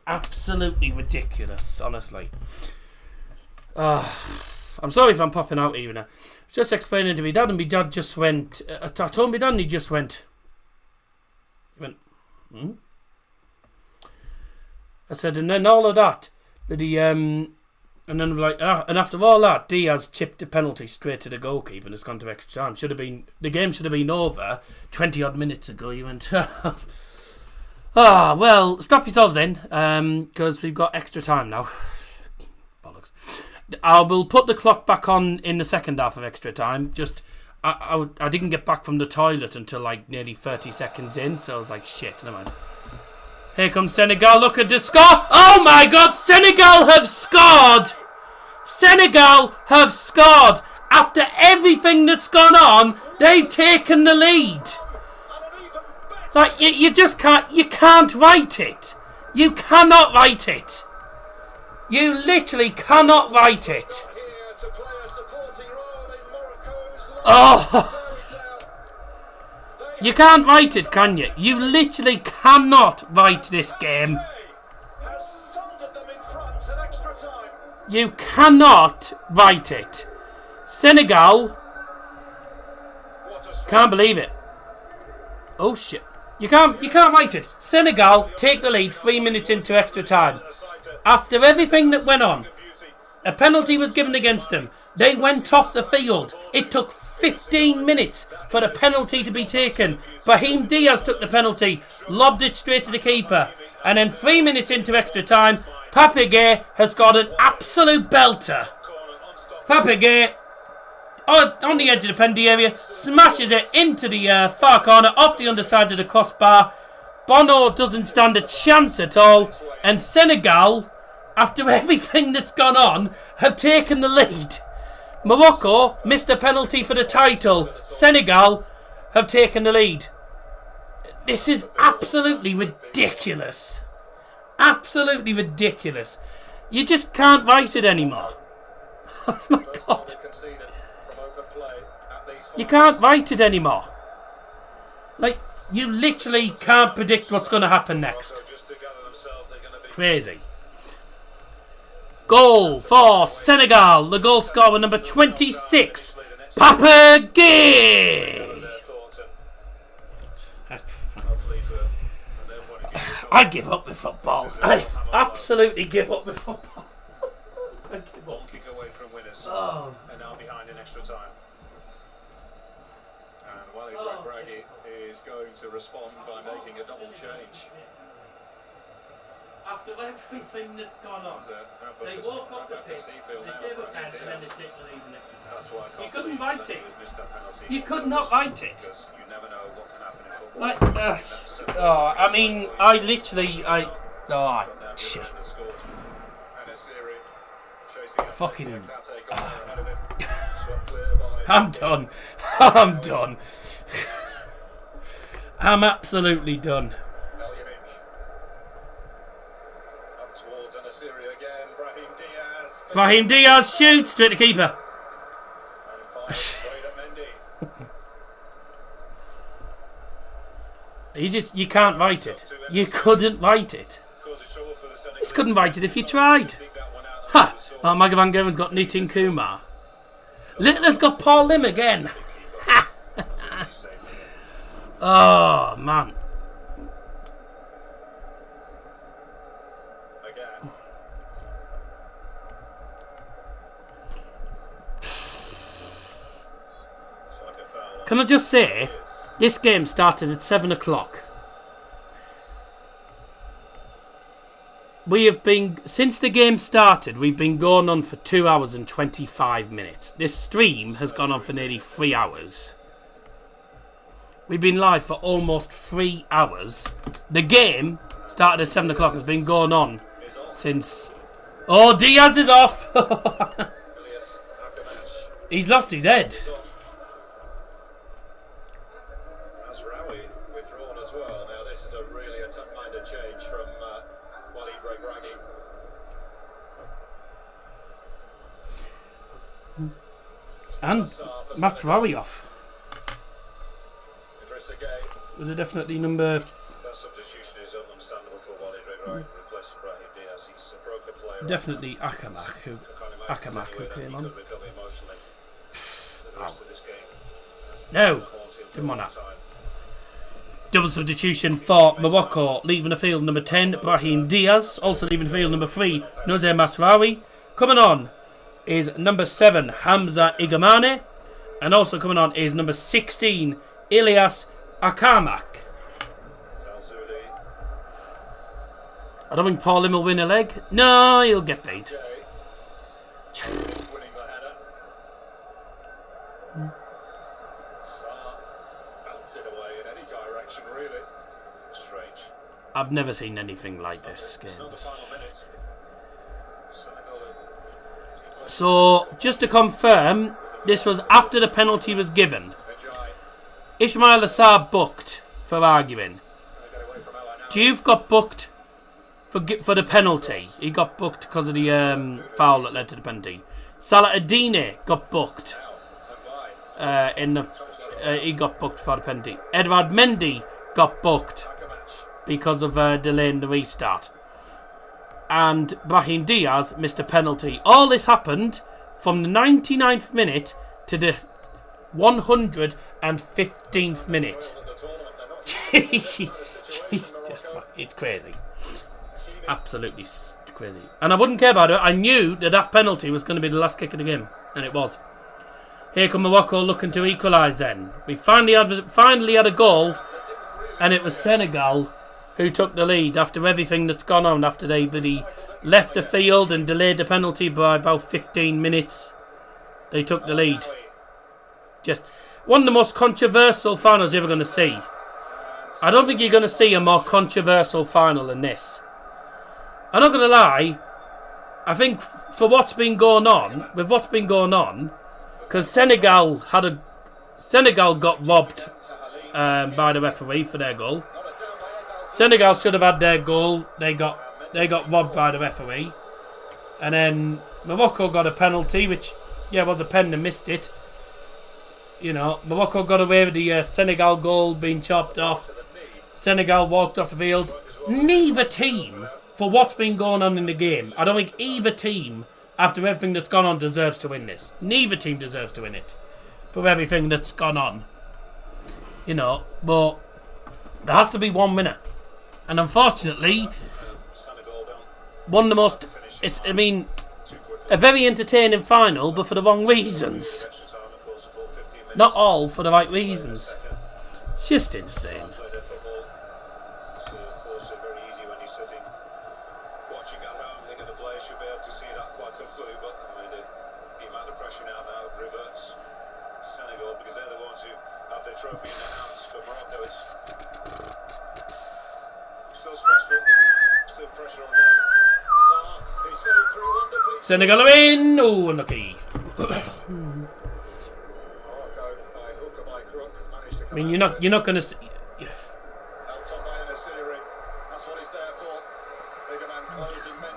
Absolutely ridiculous, honestly. I'm sorry if I'm popping out here now. I was just explaining to my dad, and my dad just went... I told my dad, and he just went... I said, and then all of that he... And then like, and after all that, Diaz chipped the penalty straight to the goalkeeper and it's gone to extra time. The game should have been over 20 odd minutes ago. You went, well, strap yourselves in, because we've got extra time now. Bollocks. I will put the clock back on in the second half of extra time. Just, I didn't get back from the toilet until like nearly 30 seconds in, so I was like, shit, never mind. Here comes Senegal, look at the score! Oh my god, Senegal have scored! Senegal have scored! After everything that's gone on, they've taken the lead. Like, you just can't, you can't write it. You cannot write it. You literally cannot write it. Oh! You can't write it, can you? You literally cannot write this game. You cannot write it. Senegal. Can't believe it. Oh shit. You can't write it. Senegal take the lead 3 minutes into extra time. After everything that went on, a penalty was given against them. They went off the field. It took 15 minutes for the penalty to be taken. Brahim Diaz took the penalty, lobbed it straight to the keeper. And then 3 minutes into extra time, Papegay has got an absolute belter. Papegay, on the edge of the penalty area, smashes it into the far corner, off the underside of the crossbar. Bono doesn't stand a chance at all. And Senegal, after everything that's gone on, have taken the lead. Morocco missed a penalty for the title. Senegal have taken the lead. This is absolutely ridiculous. Absolutely ridiculous. You just can't write it anymore. Oh my god. You can't write it anymore. Like, you literally can't predict what's going to happen next. Crazy. Goal for Senegal. The goal scorer number 26, Papegay. I give up with football. I absolutely give up with football. I give up. Kick away from winners. Oh. And now behind in extra time. And Wally Regragui is going to respond by making a double change. After everything that's gone on, they walk off the pitch, they save a pen, and then they take the lead in extra time. You couldn't write it. You could not write it. You never know what can happen in football. Like, I mean, shit. Fucking, I'm done. I'm done. I'm absolutely done. Brahim Diaz shoots straight to keeper. You can't write it. You couldn't write it. You just couldn't write it if you tried. Ha! Oh, Magavan Gavin's got Nitin Kumar. Littler's got Paul Lim again. Oh, man. Can I just say, this game started at 7 o'clock. We have been, since the game started, we've been going on for 2 hours and 25 minutes. This stream has gone on for nearly 3 hours. We've been live for almost 3 hours. The game started at 7 o'clock, has been going on since... Oh, Diaz is off! He's lost his head. And Matsurawi off. Was it definitely number... That substitution is understandable for Wally Regragui replacing Brahim Diaz. He's a broken player. Definitely Akamak who came on. Oh. No, didn't want that. Double substitution for Morocco, leaving the field number 10, Brahim Diaz. Also leaving the field number 3, Nozer Matsurawi. Coming on is number 7, Hamza Igamane. And also coming on is number 16, Ilyas Akamak. I don't think Paul Lim will win a leg. No, he'll get paid. bats it away in any direction, really. Strange. I've never seen anything like this game. It's not the final minute. Senegal So, just to confirm, this was after the penalty was given. Ismail Assar booked for arguing. Diouf got booked for the penalty. He got booked because of the foul that led to the penalty. Salah Adine got booked. He got booked for the penalty. Edouard Mendy got booked because of delaying the restart. And Brahim Diaz missed a penalty. All this happened from the 99th minute to the 115th minute. It's crazy. It's absolutely crazy. And I wouldn't care about it. I knew that penalty was going to be the last kick of the game. And it was. Here come Morocco looking to equalise then. We finally had a goal. And it was Senegal who took the lead after everything that's gone on, after they really left the field and delayed the penalty by about 15 minutes. They took the lead. Just one of the most controversial finals you're ever going to see. I don't think you're going to see a more controversial final than this. I'm not going to lie. I think for what's been going on, because Senegal got robbed by the referee for their goal. Senegal should have had their goal. They got robbed by the referee. And then Morocco got a penalty, which, was a pen and missed it. Morocco got away with the Senegal goal being chopped off. Senegal walked off the field. Neither team, for what's been going on in the game, I don't think either team, after everything that's gone on, deserves to win this. Neither team deserves to win it for everything that's gone on. But there has to be one winner. And unfortunately, one of the most... a very entertaining final, but for the wrong reasons. Not all for the right reasons. It's just insane. Watching at home, thinking the players should be able to see that quite comfortably, but the amount of pressure now reverts to Senegal because they're the ones who have their trophy in their hands. For Morocco, it's still stressful, still pressure on them. Salah, he's fitted through wonderfully. Senegal are in. Oh, unlucky. I mean, you're not going to see.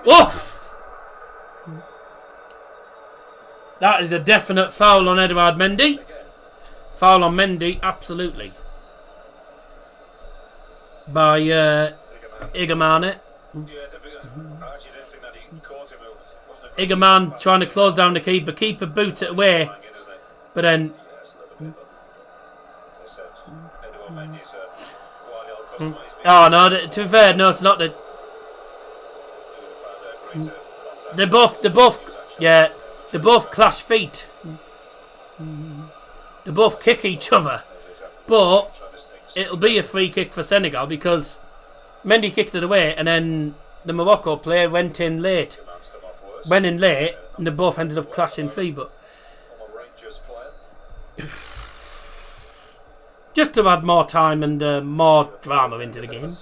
Woof! That is a definite foul on Edouard Mendy. Foul on Mendy, absolutely. By Igamane. Igaman trying to close down the keeper. Keeper boots it away. But then... Oh, no, to be fair, no, it's not the... They both clash feet. They both kick each other. But it'll be a free kick for Senegal because Mendy kicked it away and then the Morocco player went in late. And they both ended up clashing free. But just to add more time and more drama into the game.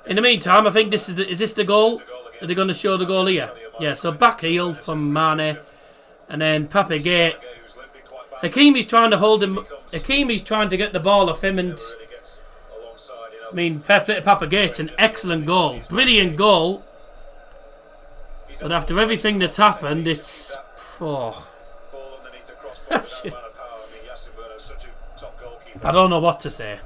In the meantime, I think is this the goal? Are they going to show the goal here? Yeah, so back heel from Mane. And then Pape Gueye. Hakimi's trying to hold him. Hakimi's trying to get the ball off him. And I mean, fair play to Pape Gueye. It's an excellent goal. Brilliant goal. But after everything that's happened, it's... Oh. I don't know what to say.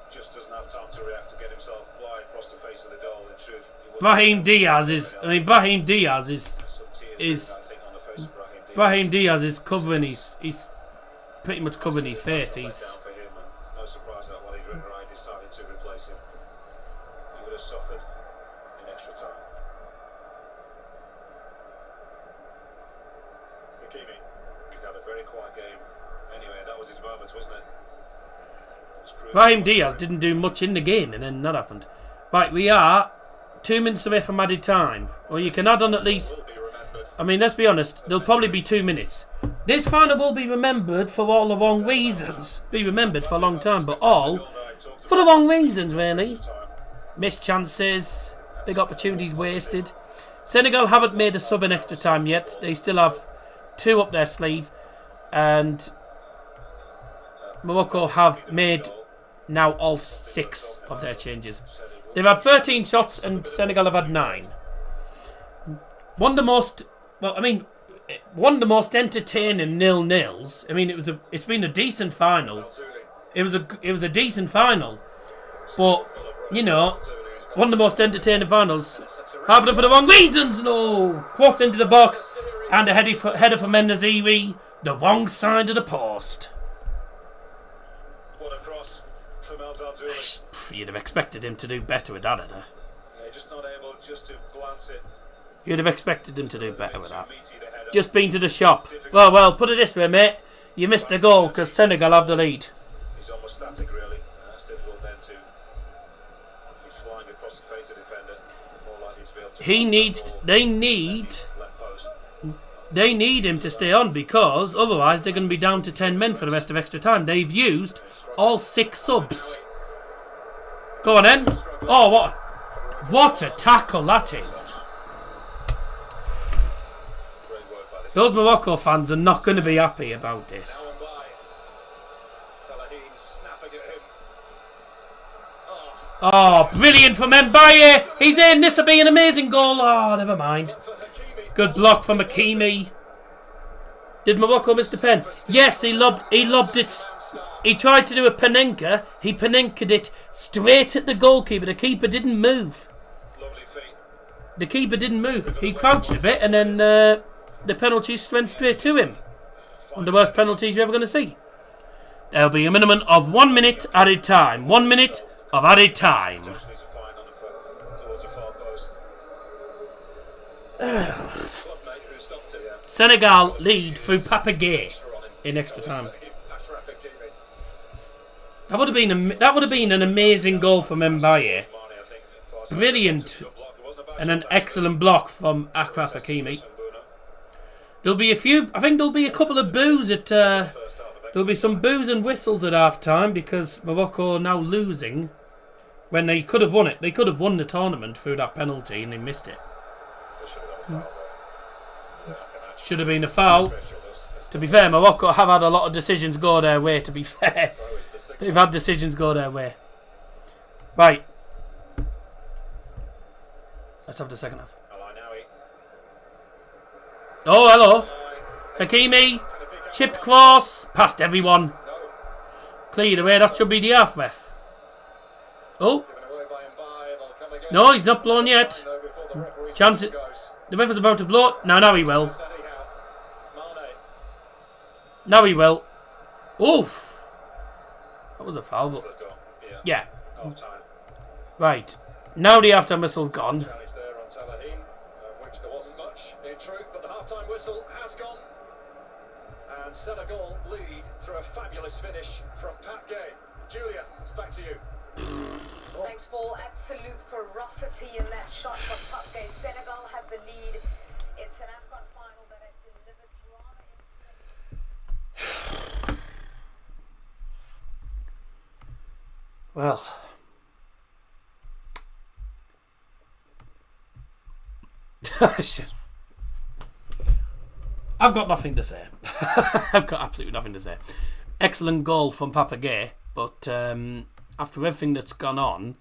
Just doesn't have time to react to get himself flying across the face of the goal. In truth, Brahim Diaz is covering he's pretty much covering his face. He's no surprise that while Adrian Wright decided to replace him, he would have suffered in extra time. Hakimi, he'd had a very quiet game. Anyway, that was his moment, wasn't it? Brahim Diaz didn't do much in the game, and then that happened. Right, we are 2 minutes away from added time. Or you can add on at least... I mean, let's be honest, there'll probably be 2 minutes. This final will be remembered for all the wrong reasons. Be remembered for a long time, but all for the wrong reasons, really. Missed chances, big opportunities wasted. Senegal haven't made a sub in extra time yet. They still have 2 up their sleeve. And Morocco have made now all 6 of their changes. They've had 13 shots and Senegal have had 9. One of the most entertaining 0-0s. I mean, it's been a decent final. It was a decent final, but you know, one of the most entertaining finals. Half of them for the wrong reasons. No, cross into the box and a header from Menaziri, the wrong side of the post. What a cross from El Zarzouli. You'd have expected him to do better with that header. Yeah, just not able just to glance it. You'd have expected him to do better with that. Just been to the shop. Well, put it this way, mate. You missed a goal because Senegal have the lead. He's almost static, really. That's difficult then to. If he's flying across the face of the defender, more likely to be able to. They need him to stay on because otherwise they're going to be down to 10 men for the rest of extra time. They've used all 6 subs. Go on then. Oh, what a tackle that is. Those Morocco fans are not going to be happy about this. Oh, brilliant from Mbaye. He's in. This will be an amazing goal. Oh, never mind. Good block from Hakimi. Did Morocco miss the pen? Yes, he lobbed it. He tried to do a Panenka. He Panenka'd it straight at the goalkeeper. The keeper didn't move. The keeper didn't move. He crouched a bit and then the penalties went straight to him. One of the worst penalties you're ever going to see. There'll be a minimum of 1 minute added time. 1 minute of added time. Senegal lead through Papagay in extra time. That would have been an amazing goal from Mbaye. Brilliant and an excellent block from Achraf Hakimi. There'll be a couple of boos at there'll be some boos and whistles at half time because Morocco are now losing when they could have won it. They could have won the tournament through that penalty and they missed it. Should have been a foul. To be fair, Morocco have had a lot of decisions go their way, to be fair. They've had decisions go their way. Right. Let's have the second half. Oh, hello. Hakimi. Chipped cross. Past everyone. Cleared away. That should be the half ref. Oh. No, he's not blown yet. Chance it. The ref is about to blow it. Now he will. Now he will. Oof. That was a foul, but yeah. Right. Now the half-time whistle's gone. Which there wasn't much in truth, but the half-time whistle has gone. And Senegal lead through a fabulous finish from Pat Gay. Julia, it's back to you. Thanks, Paul. Absolute ferocity in that shot from Pat Gay. Senegal have the lead. It's an AFCON final that has delivered drama. Well, I've got nothing to say. I've got absolutely nothing to say. Excellent goal from Papagay, but after everything that's gone on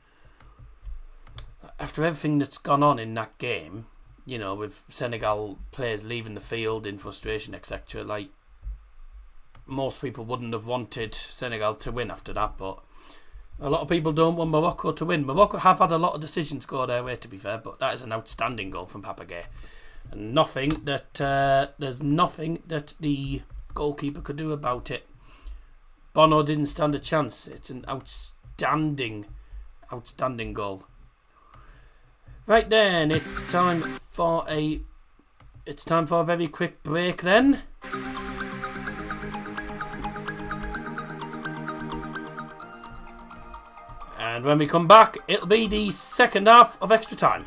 in that game, you know, with Senegal players leaving the field in frustration, etc., like most people wouldn't have wanted Senegal to win after that, but a lot of people don't want Morocco to win. Morocco have had a lot of decisions go their way, to be fair, but that is an outstanding goal from Papagay. And there's nothing that the goalkeeper could do about it. Bono didn't stand a chance. It's an outstanding goal. Right then, it's time for a very quick break then. And when we come back, it'll be the second half of extra time.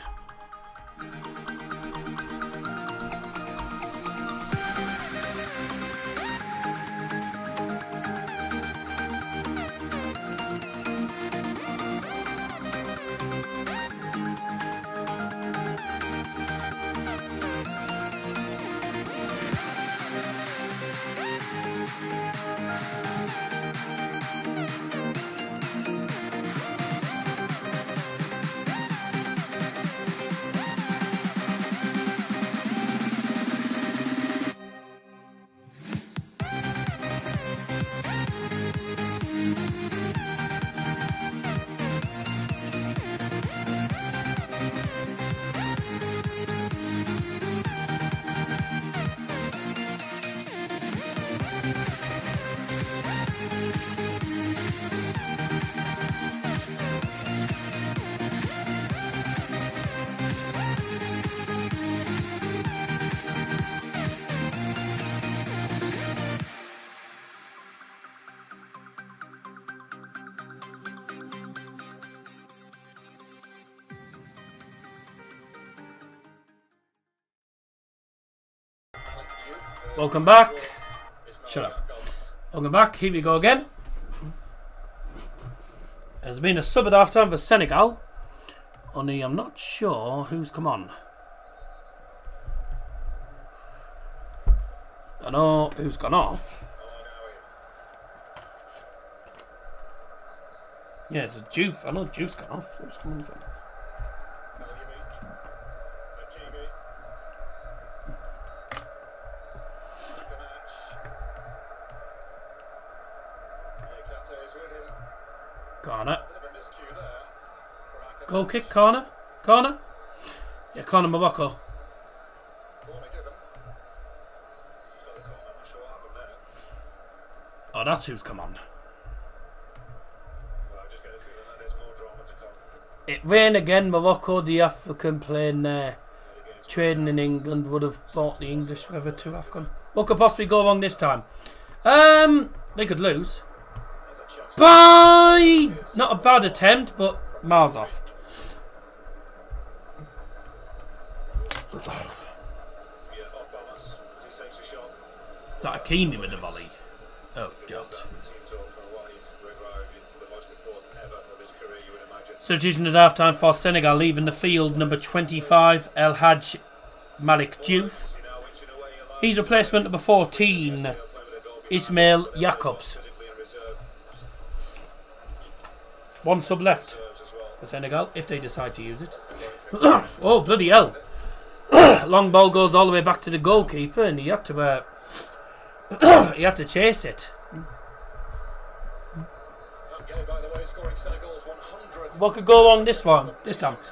Welcome back. Shut up. Welcome back. Here we go again. There's been a sub at half time for Senegal. Only I'm not sure who's come on. I know who's gone off. Yeah, it's a Juve. I know Juve's gone off. Who's coming from? Corner. Goal kick, corner. Corner. Yeah, corner Morocco. Oh, that's who's come on. It rained again. Morocco, the African playing there. Trading in England would have thought the English were too AFCON. What could possibly go wrong this time? They could lose. By not a bad attempt, but miles off. Is that Hakimi with the volley? Oh God. Substitution at half time for Senegal, leaving the field number 25, El Hadj Malik Diouf. His replacement number 14, Ismail Jacobs. One sub left for Senegal, if they decide to use it. Oh, bloody hell. Long ball goes all the way back to the goalkeeper and he had to chase it. What could go wrong this time?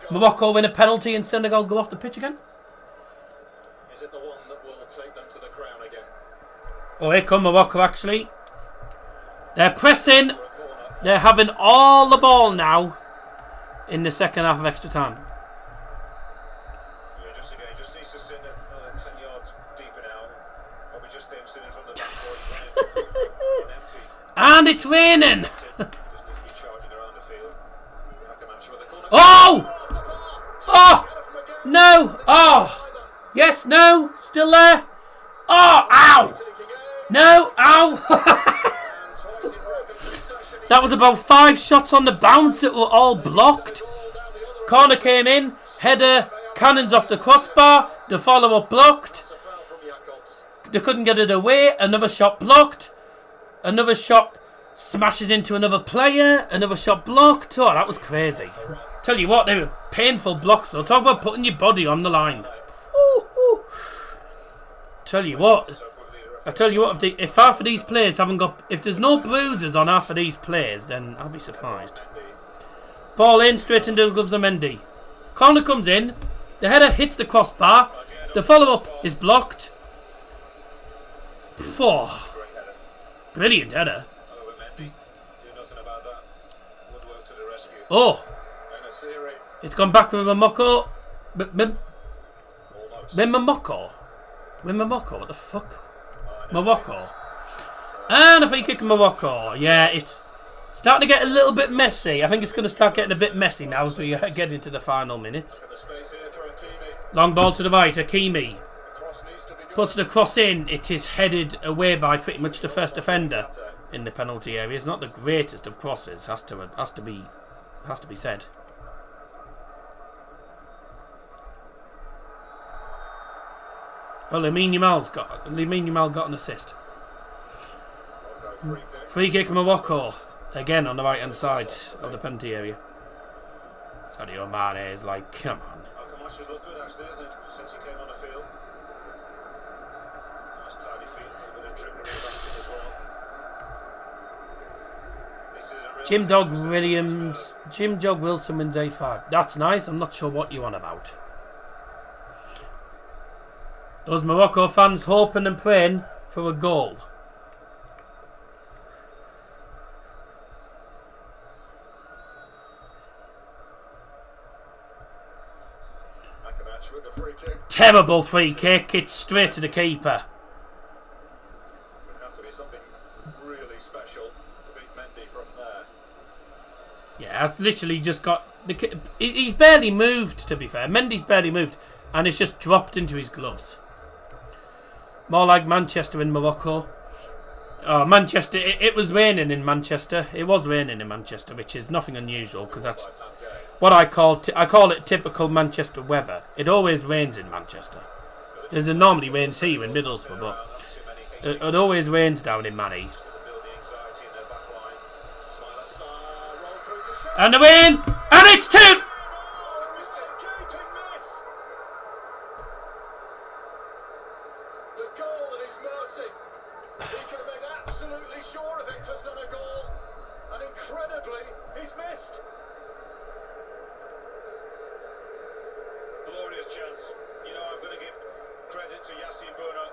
Morocco win a penalty and Senegal go off the pitch again? Is it the one that will take them to the crown again? Oh, here come Morocco actually. They're pressing. They're having all the ball now in the second half of extra time. Yeah, just needs to sit 10 yards deeper now. Probably just them sitting from the back on empty. And it's raining. Just needs to be charging around the field. Oh! Oh! No! Oh! Yes, no! Still there? Oh! Ow! No! Ow! That was about 5 shots on the bounce that were all blocked. Corner came in. Header. Cannons off the crossbar. The follow-up blocked. They couldn't get it away. Another shot blocked. Another shot smashes into another player. Another shot blocked. Oh, that was crazy. Tell you what, they were painful blocks though. Talk about putting your body on the line. Ooh. Tell you what, if half of these players haven't got, if there's no bruises on half of these players, then I'll be surprised. Ball in, straight into the gloves of Mendy. Corner comes in, the header hits the crossbar, the follow-up is blocked. Brilliant header. Oh, it's gone back with Morocco. Morocco, what the fuck? Morocco. And a free kick Morocco. Yeah, it's starting to get a little bit messy. I think it's going to start getting a bit messy now as we get into the final minutes. Long ball to the right, Hakimi. Puts the cross in. It is headed away by pretty much the first defender in the penalty area. It's not the greatest of crosses, has to be said. Well, Lamine Yamal got an assist. Free kick Morocco. Again on the right hand side of the penalty area. Sadio Mane is like, come on. Alcamacha's looked good actually, isn't it? Since he came on the field. Nice tidy feet, a little bit of trickery about as well. Jim Dog Wilson wins 8-5. That's nice. I'm not sure what you're on about. Those Morocco fans hoping and praying for a goal. With the free kick. Terrible free kick. It's straight to the keeper. Would have to be something really special to beat Mendy from there. Yeah, that's literally just got... He's barely moved, to be fair. Mendy's barely moved. And it's just dropped into his gloves. More like Manchester in Morocco. Oh, Manchester. It was raining in Manchester. It was raining in Manchester, which is nothing unusual because that's what I call it typical Manchester weather. It always rains in Manchester. There's a normally rains here in Middlesbrough, but it always rains down in Manny. And the win, and it's 2. The goal at his mercy. He could have been absolutely sure of it for Senegal, and incredibly, he's missed. Glorious chance. You know, I'm going to give credit to Yassine Bono.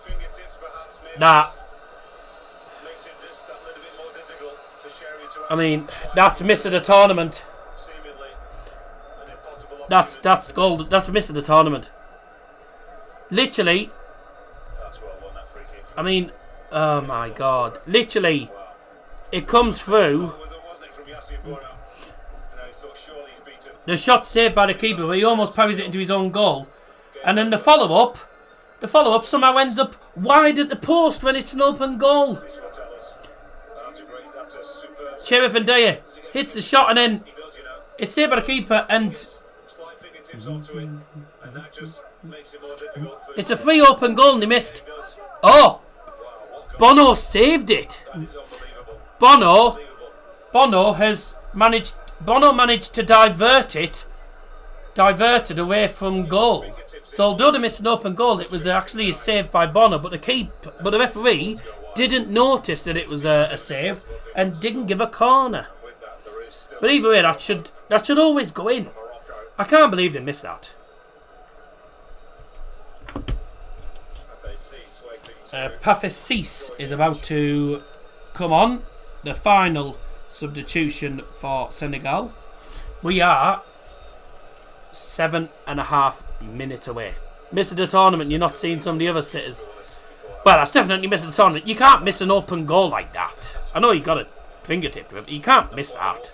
Fingertips, perhaps, maybe. Nah. Makes it just that little bit more difficult for Sherry to. I mean, that's a miss of the tournament. Seemingly an impossible That's gold. That's a miss of the tournament. Literally. That's well won, that free kick. I mean, oh my God. Literally, it comes through. Wasn't it from Yassine Bono? And I thought surely he's beaten. The shot saved by the keeper, where he almost parries it into his own goal, and then the follow-up somehow ends up wide at the post when it's an open goal. This will tell us. That's a superb. Sheriff and Dyer hits the shot, and then He does, you know. it's saved by the keeper, and Slight fingertips onto it, and that just makes it more difficult for it's a free open goal, and he missed. He does. Oh, Wow, what goal. Bono saved it. That is unbelievable. Bono managed to diverted away from goal. So although they missed an open goal, it was actually a save by Bono, but the referee didn't notice that it was a save and didn't give a corner. With that, there is still But either way, that should always go in. Morocco. I can't believe they missed that. They cease waiting to Pafecis is about to come on. The final substitution for Senegal. We are 7.5 minutes away. Missing the tournament, you're not seeing some of the other sitters. Well, that's definitely missing the tournament. You can't miss an open goal like that. I know you got a fingertip to it, but you can't miss that.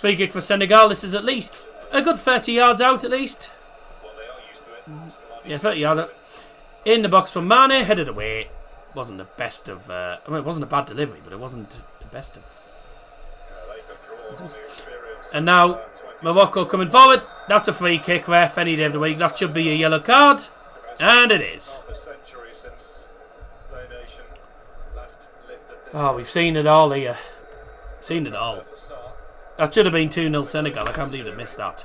Free kick for Senegal. This is at least a good 30 yards out, at least. well, they are used to it. Yeah, 30 yards out. In the box from Mane, headed away. Wasn't the best of. I mean, it wasn't a bad delivery, but it wasn't the best of. And now Morocco coming forward. That's a free kick, ref. Any day of the week. That should be a yellow card, and it is. Half a century since their nation last lived at this Oh, we've seen it all here. Seen it all. facade. That should have been 2-0 Senegal. I can't believe they missed that.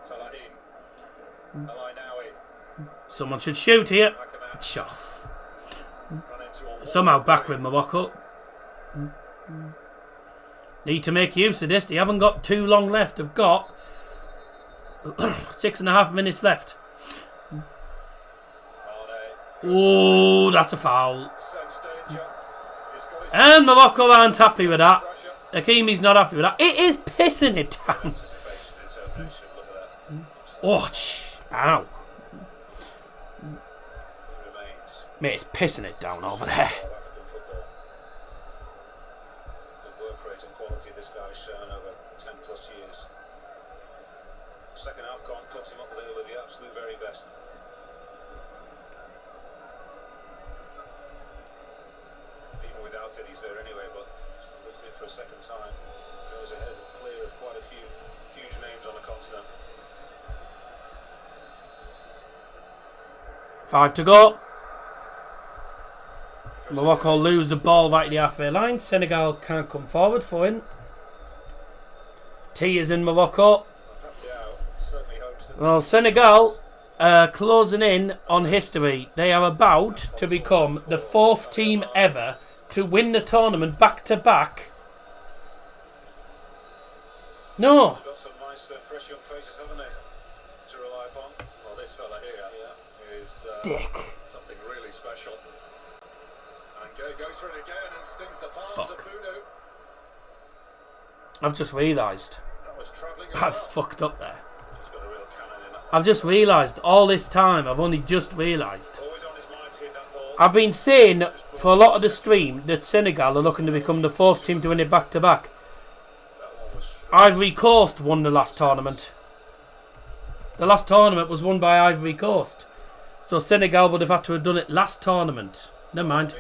Talahim. Alainawi. Someone should shoot here. Akamat. Choff. Run into a Somehow back with Morocco. Need to make use of this. They haven't got too long left. They've got 6.5 minutes left. Mane. Oh, that's a foul. Sense danger. He's got his And Morocco aren't happy with that. pressure. Hakimi's not happy with that. It is pissing it down. Anticipation, determination. Look at that. Oh, ow. Remains. Mate, it's pissing it down over there. African football. The work rate and quality this guy has shown over 10 plus years. Second half cuts him up there with the absolute very best. Even without it, he's there anyway, but lifted it for a second time. Goes ahead clear of quite a few huge names on the continent. 5 to go. Morocco lose the ball right at the halfway line. Senegal can't come forward for him. T is in Morocco. Pacquiao certainly hopes that Well, Senegal closing in on history. They are about to become the 4th team ever to win the tournament back to back. No, they've got some nice fresh young faces, haven't they, to rely upon? Well, this fella here is dick. something really special. And goes for it again and stings the palms Fuck. of Bono. I've just realised. That was travelling I've fucked up there. He's got a real cannon in that. I've just realised all this time. I've only just realised. Always on his mind to hit that ball. I've been saying for a lot of the stream that Senegal are looking to become the 4th team to win it back to back. That one was Ivory Coast won the last tournament. The last tournament was won by Ivory Coast. So Senegal would have had to have done it last tournament. Never mind.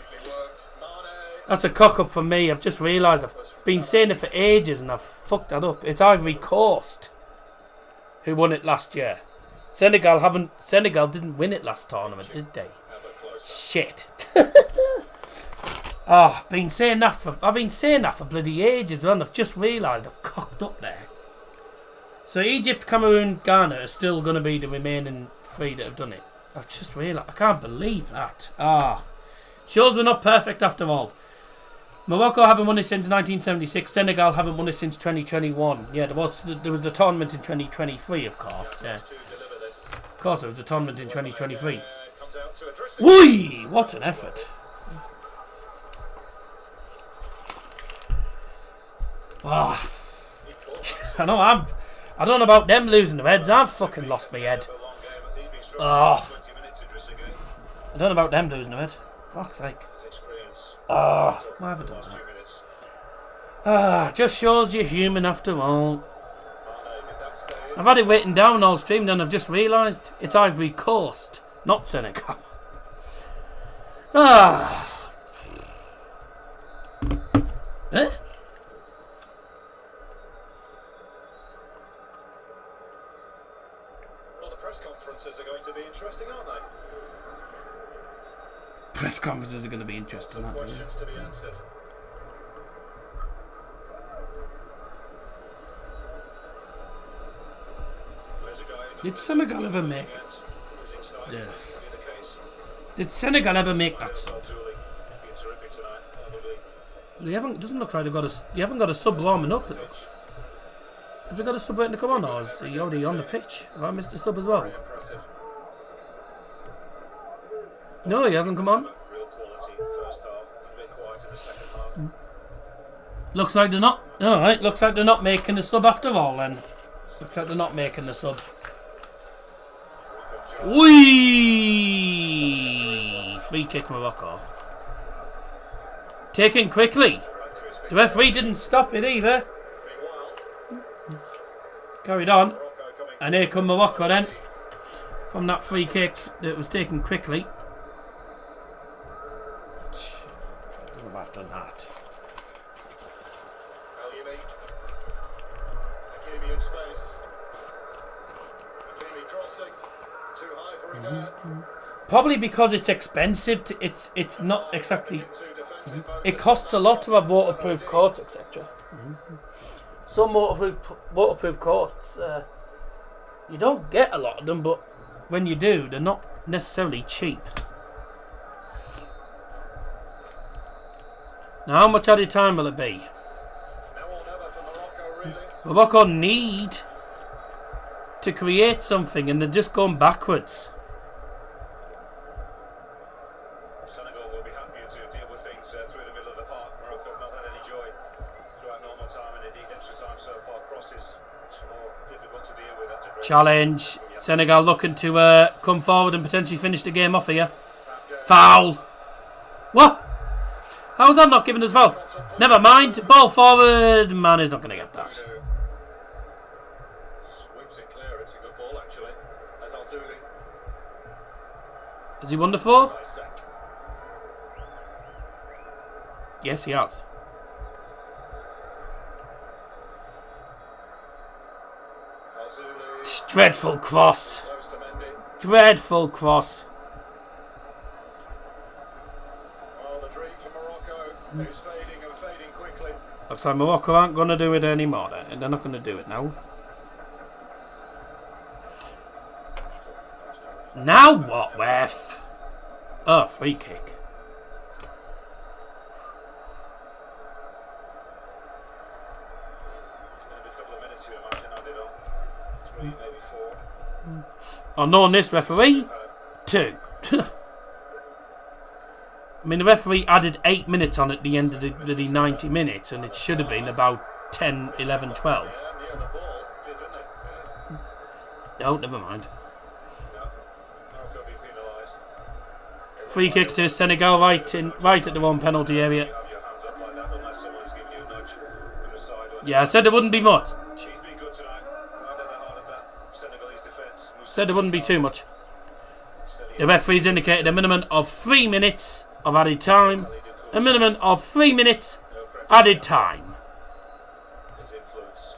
That's a cock-up for me. I've just realised I've been saying it for ages and I've fucked that up. It's Ivory Coast who won it last year. Senegal didn't win it last tournament, did they? Shit. Oh, I've been saying that for bloody ages, and I've just realised I've cocked up there. So Egypt, Cameroon, Ghana are still going to be the remaining three that have done it. I've just realised. I can't believe that. Shows we're not perfect after all. Morocco haven't won it since 1976. Senegal haven't won it since 2021. Yeah, there was the tournament in 2023, of course. Yeah. Of course, there was a tournament in 2023. Whee! What an effort. Oh. I don't know about them losing their heads. I've fucking lost my head. Oh. I don't know about them losing their head. Fuck's sake. Why have I done that? Just shows you're human after all. I've had it written down all stream, then I've just realised it's Ivory Coast, not Senegal. Eh? Well, the press conferences are going to be interesting, aren't they? Press conferences are going to be interesting, aren't they? Questions to be answered. Did Senegal ever make? Yeah. Did Senegal ever make that sub? Well, it doesn't look like they've got a. You haven't got a sub warming up. Have they got a sub waiting to come on, or is he already on the pitch? Have I missed a sub as well? No, he hasn't come on. Looks like they're not. Alright, looks like they're not making the sub after all then. Looks like they're not making the sub. Whee! Free kick Morocco. Taken quickly. The referee didn't stop it either. Carried on. And here come Morocco then. From that free kick that was taken quickly. I don't know if I've done that. In space. Crossing. Too high for regard. Probably because it's expensive. It's not exactly. It costs a lot to have waterproof coats, etc. Some waterproof coats, you don't get a lot of them, but when you do, they're not necessarily cheap. Now, how much added time will it be? Morocco need to create something and they're just going backwards. Senegal will be happier to deal with things through the middle of the park. Morocco have not had any joy throughout normal time and indeed extra time so far. Crosses, it's more difficult to deal with. That's a great challenge. Senegal looking to come forward and potentially finish the game off here. Foul. What? How was that not given as foul? Never mind. Ball forward. Man is not going to get that. Has he won the 4? Yes, he has. Dreadful cross. Dreadful cross. Well, the dream for Morocco is fading and fading quickly. Looks like Morocco aren't going to do it anymore. They're not going to do it now. Now what, ref? Oh, free kick. Oh, no on this referee. 2. I mean, the referee added 8 minutes on at the end of the 90 minutes, and it should have been about 10, 11, 12. No, never mind. Free kick to Senegal right at the one penalty area. Yeah, I said there wouldn't be much. Said it wouldn't be too much. The referees indicated a minimum of 3 minutes of added time. A minimum of 3 minutes added time. His influence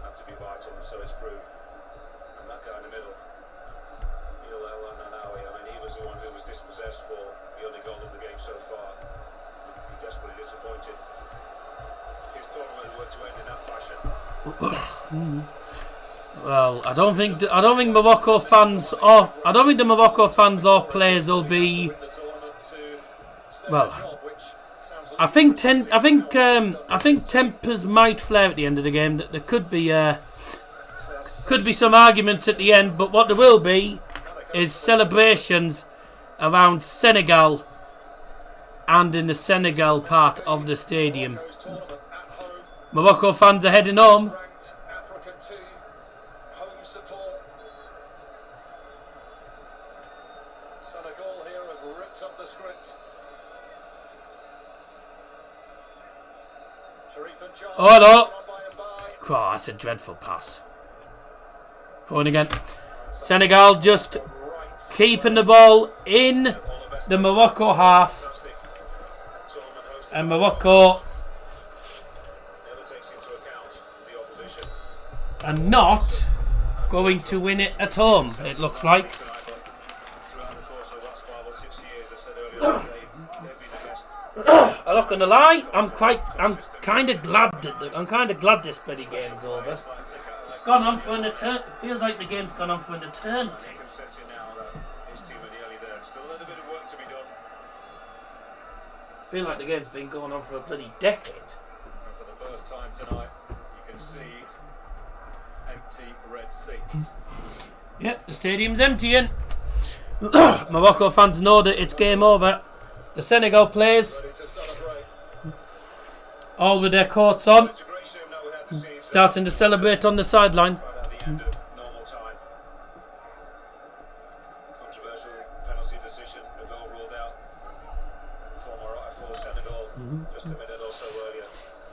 had to be vital, and so it's proved. And that guy in the middle, I mean, he was the one who was dispossessed for the only goal of the game so far. He's desperately disappointed. If his tournament were to end in that fashion. Well, I don't think Morocco fans or the Morocco fans or players will be. Well, I think tempers might flare at the end of the game. That there could be some arguments at the end, but what there will be is celebrations around Senegal and in the Senegal part of the stadium. Morocco fans are heading home. Senegal here have ripped up the script. Oh, hello. Oh, that's a dreadful pass. Going again. Senegal just keeping the ball in the Morocco half. And Morocco are not going to win it at home, it looks like. I'm not gonna lie, I'm kind of glad this bloody game's over. It's gone on for an eternity. It feels like the game's gone on for an eternity. I feel like the game's been going on for a bloody decade. For the first time tonight, you can see empty red seats. Yep, the stadium's emptying. Morocco fans know that it's game over. The Senegal players, all with their coats on, starting to celebrate on the sideline. Controversial penalty decision, a goal ruled out for Senegal just a minute or so earlier.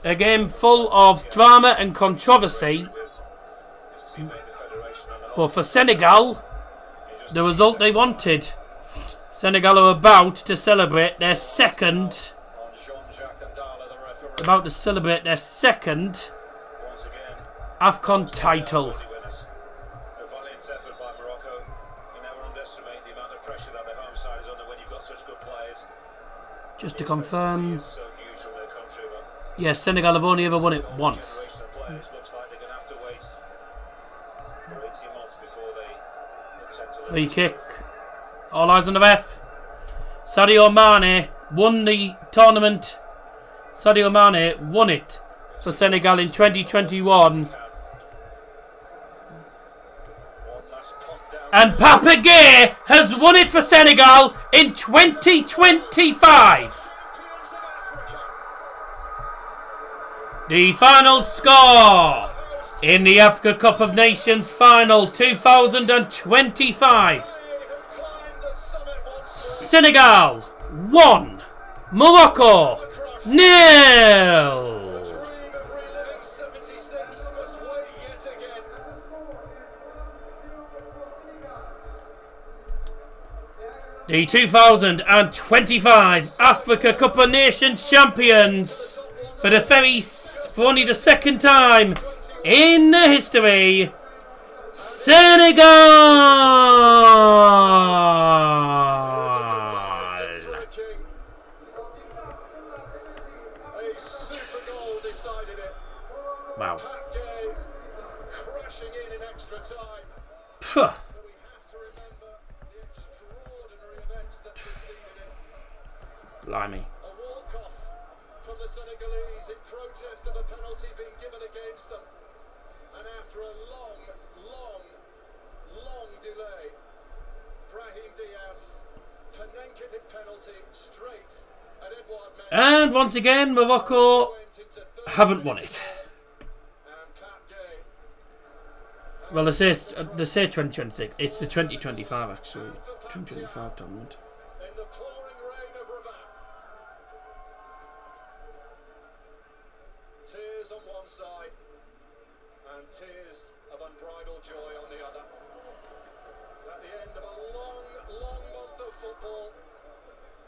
A game full of drama and controversy, but for Senegal, the result they wanted. Senegal are about to celebrate their second AFCON title. A valiant effort by Morocco. You never underestimate the amount of pressure that the home side is under when you've got such good players. Just to confirm, So huge from their country, but yes, Senegal have only ever won it once. generation of players looks like they're going to have to wait for 18 months before they attempt to win. Free kick. All eyes on the ref. Sadio Mane won the tournament. Sadio Mane won it for Senegal in 2021. And Papa Gueye has won it for Senegal in 2025. The final score in the Africa Cup of Nations final 2025. Senegal 1, Morocco 0. The 2025 Africa Cup of Nations champions for only the second time in the history, Senegal. Wow. Crashing in extra time. Phew. But we have to remember the extraordinary events that preceded it. Blimey. A walk-off from the Senegalese in protest of a penalty being given against them. And after a long delay, Brahim Diaz, Penenkated penalty straight at Edouard Mendy. And once again, Morocco Went into haven't won it. and Pat Gay. Well, they say 2026. It's the 2025 actually. 2025 tournament. In the pouring rain of Rabat. Tears on one side and tears of unbridled joy on the other. At the end of a long, long month of football,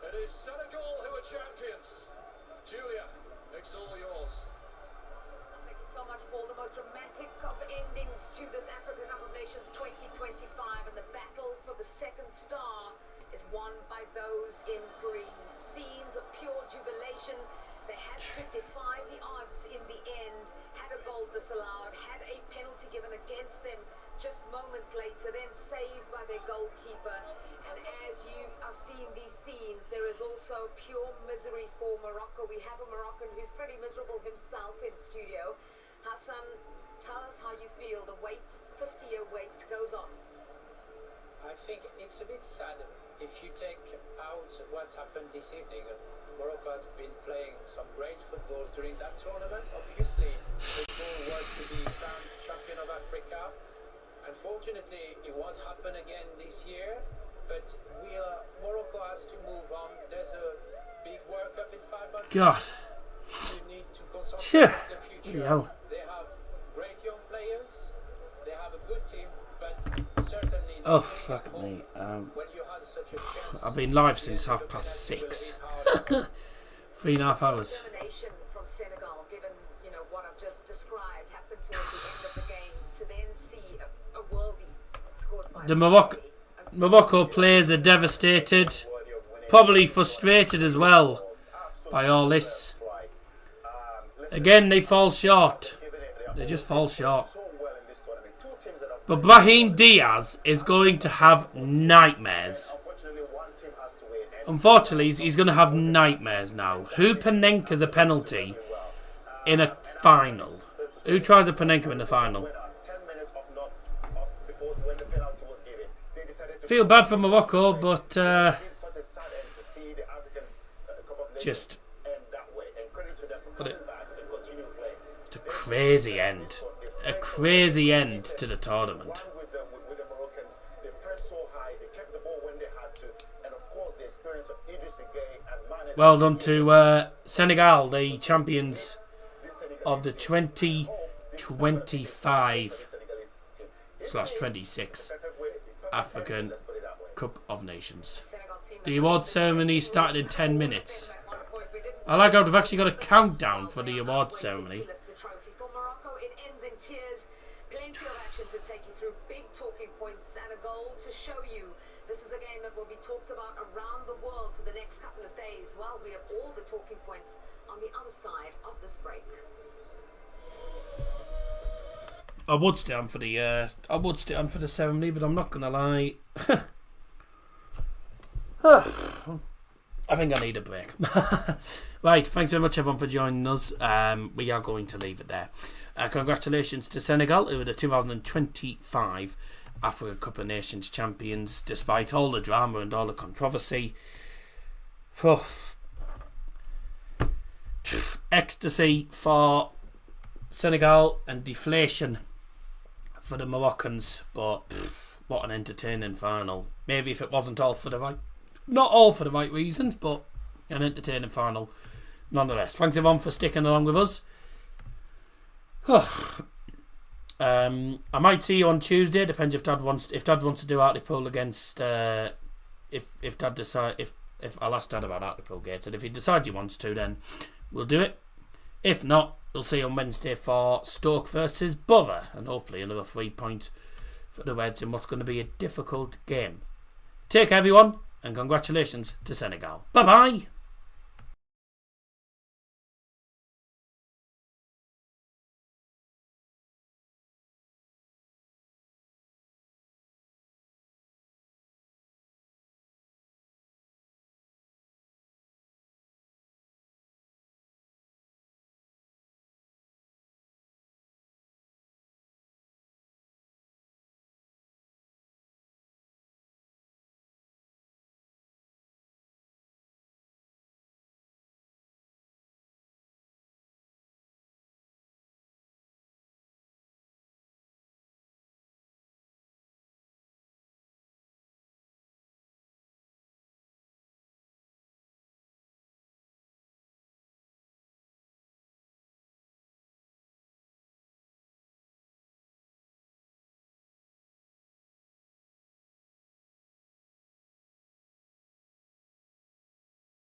it is Senegal who are champions. Julia, it's all yours. Thank you so much, Paul. The most dramatic of endings to this African Cup of Nations 2025, and the battle for the second star is won by those in green. Scenes of pure jubilation. They had to defy the odds in the end, had a goal disallowed, had a penalty given against them just moments later, then saved by their goalkeeper. And as you are seeing these scenes, there is also pure misery for Morocco. We have a Moroccan who's pretty miserable himself in studio. Hassan, tell us how you feel. The wait, 50-year wait goes on. I think it's a bit sad if you take out what's happened this evening. Morocco has been playing some great football during that tournament. Obviously, the goal was to be crowned champion of Africa. Unfortunately, it won't happen again this year. But Morocco has to move on. There's a big World Cup in 5 months. God. You need to concentrate on the future. Yeah. They have great young players. They have a good team, but certainly. Oh, fuck me. When you had such a chance, I've been live since 6:30. 3.5 hours. Determination from Senegal, given what I've just described, happened towards the end of the game, to then see a worldie scored by The Morocco players are devastated, probably frustrated as well by all this. Again, they fall short. They just fall short. But Brahim Diaz is going to have nightmares. Unfortunately, he's going to have nightmares now. Who Panenka's a penalty in a final? Who tries a Panenka in the final? Feel bad for Morocco, but just it's a crazy end. A crazy end to the tournament. Well done to Senegal, the champions of the 2025/26 African Cup of Nations. The award ceremony started in 10 minutes. I like how they've actually got a countdown for the award ceremony. For Morocco, it ends in tears. Plenty of action to take you through, big talking points and a goal to show you this is a game that will be talked about around the world for the next couple of days. Well, we have all the talking points on the other side of this break. I would stay on for the ceremony, but I'm not gonna lie. I think I need a break. Right, thanks very much everyone for joining us. We are going to leave it there. Congratulations to Senegal, who are the 2025 Africa Cup of Nations champions, despite all the drama and all the controversy. Ecstasy for Senegal and deflation for the Moroccans, but what an entertaining final. Maybe if it wasn't all for the right, not all for the right reasons, but an entertaining final nonetheless. Thanks everyone for sticking along with us. I might see you on Tuesday. Depends if Dad wants to do Hartlepool against if Dad decide if I'll ask Dad about Hartlepool Gate, and if he decides he wants to, then we'll do it. If not, we'll see you on Wednesday for Stoke versus Borough, and hopefully another 3 point for the Reds in what's going to be a difficult game. Take care everyone, and congratulations to Senegal. Bye bye.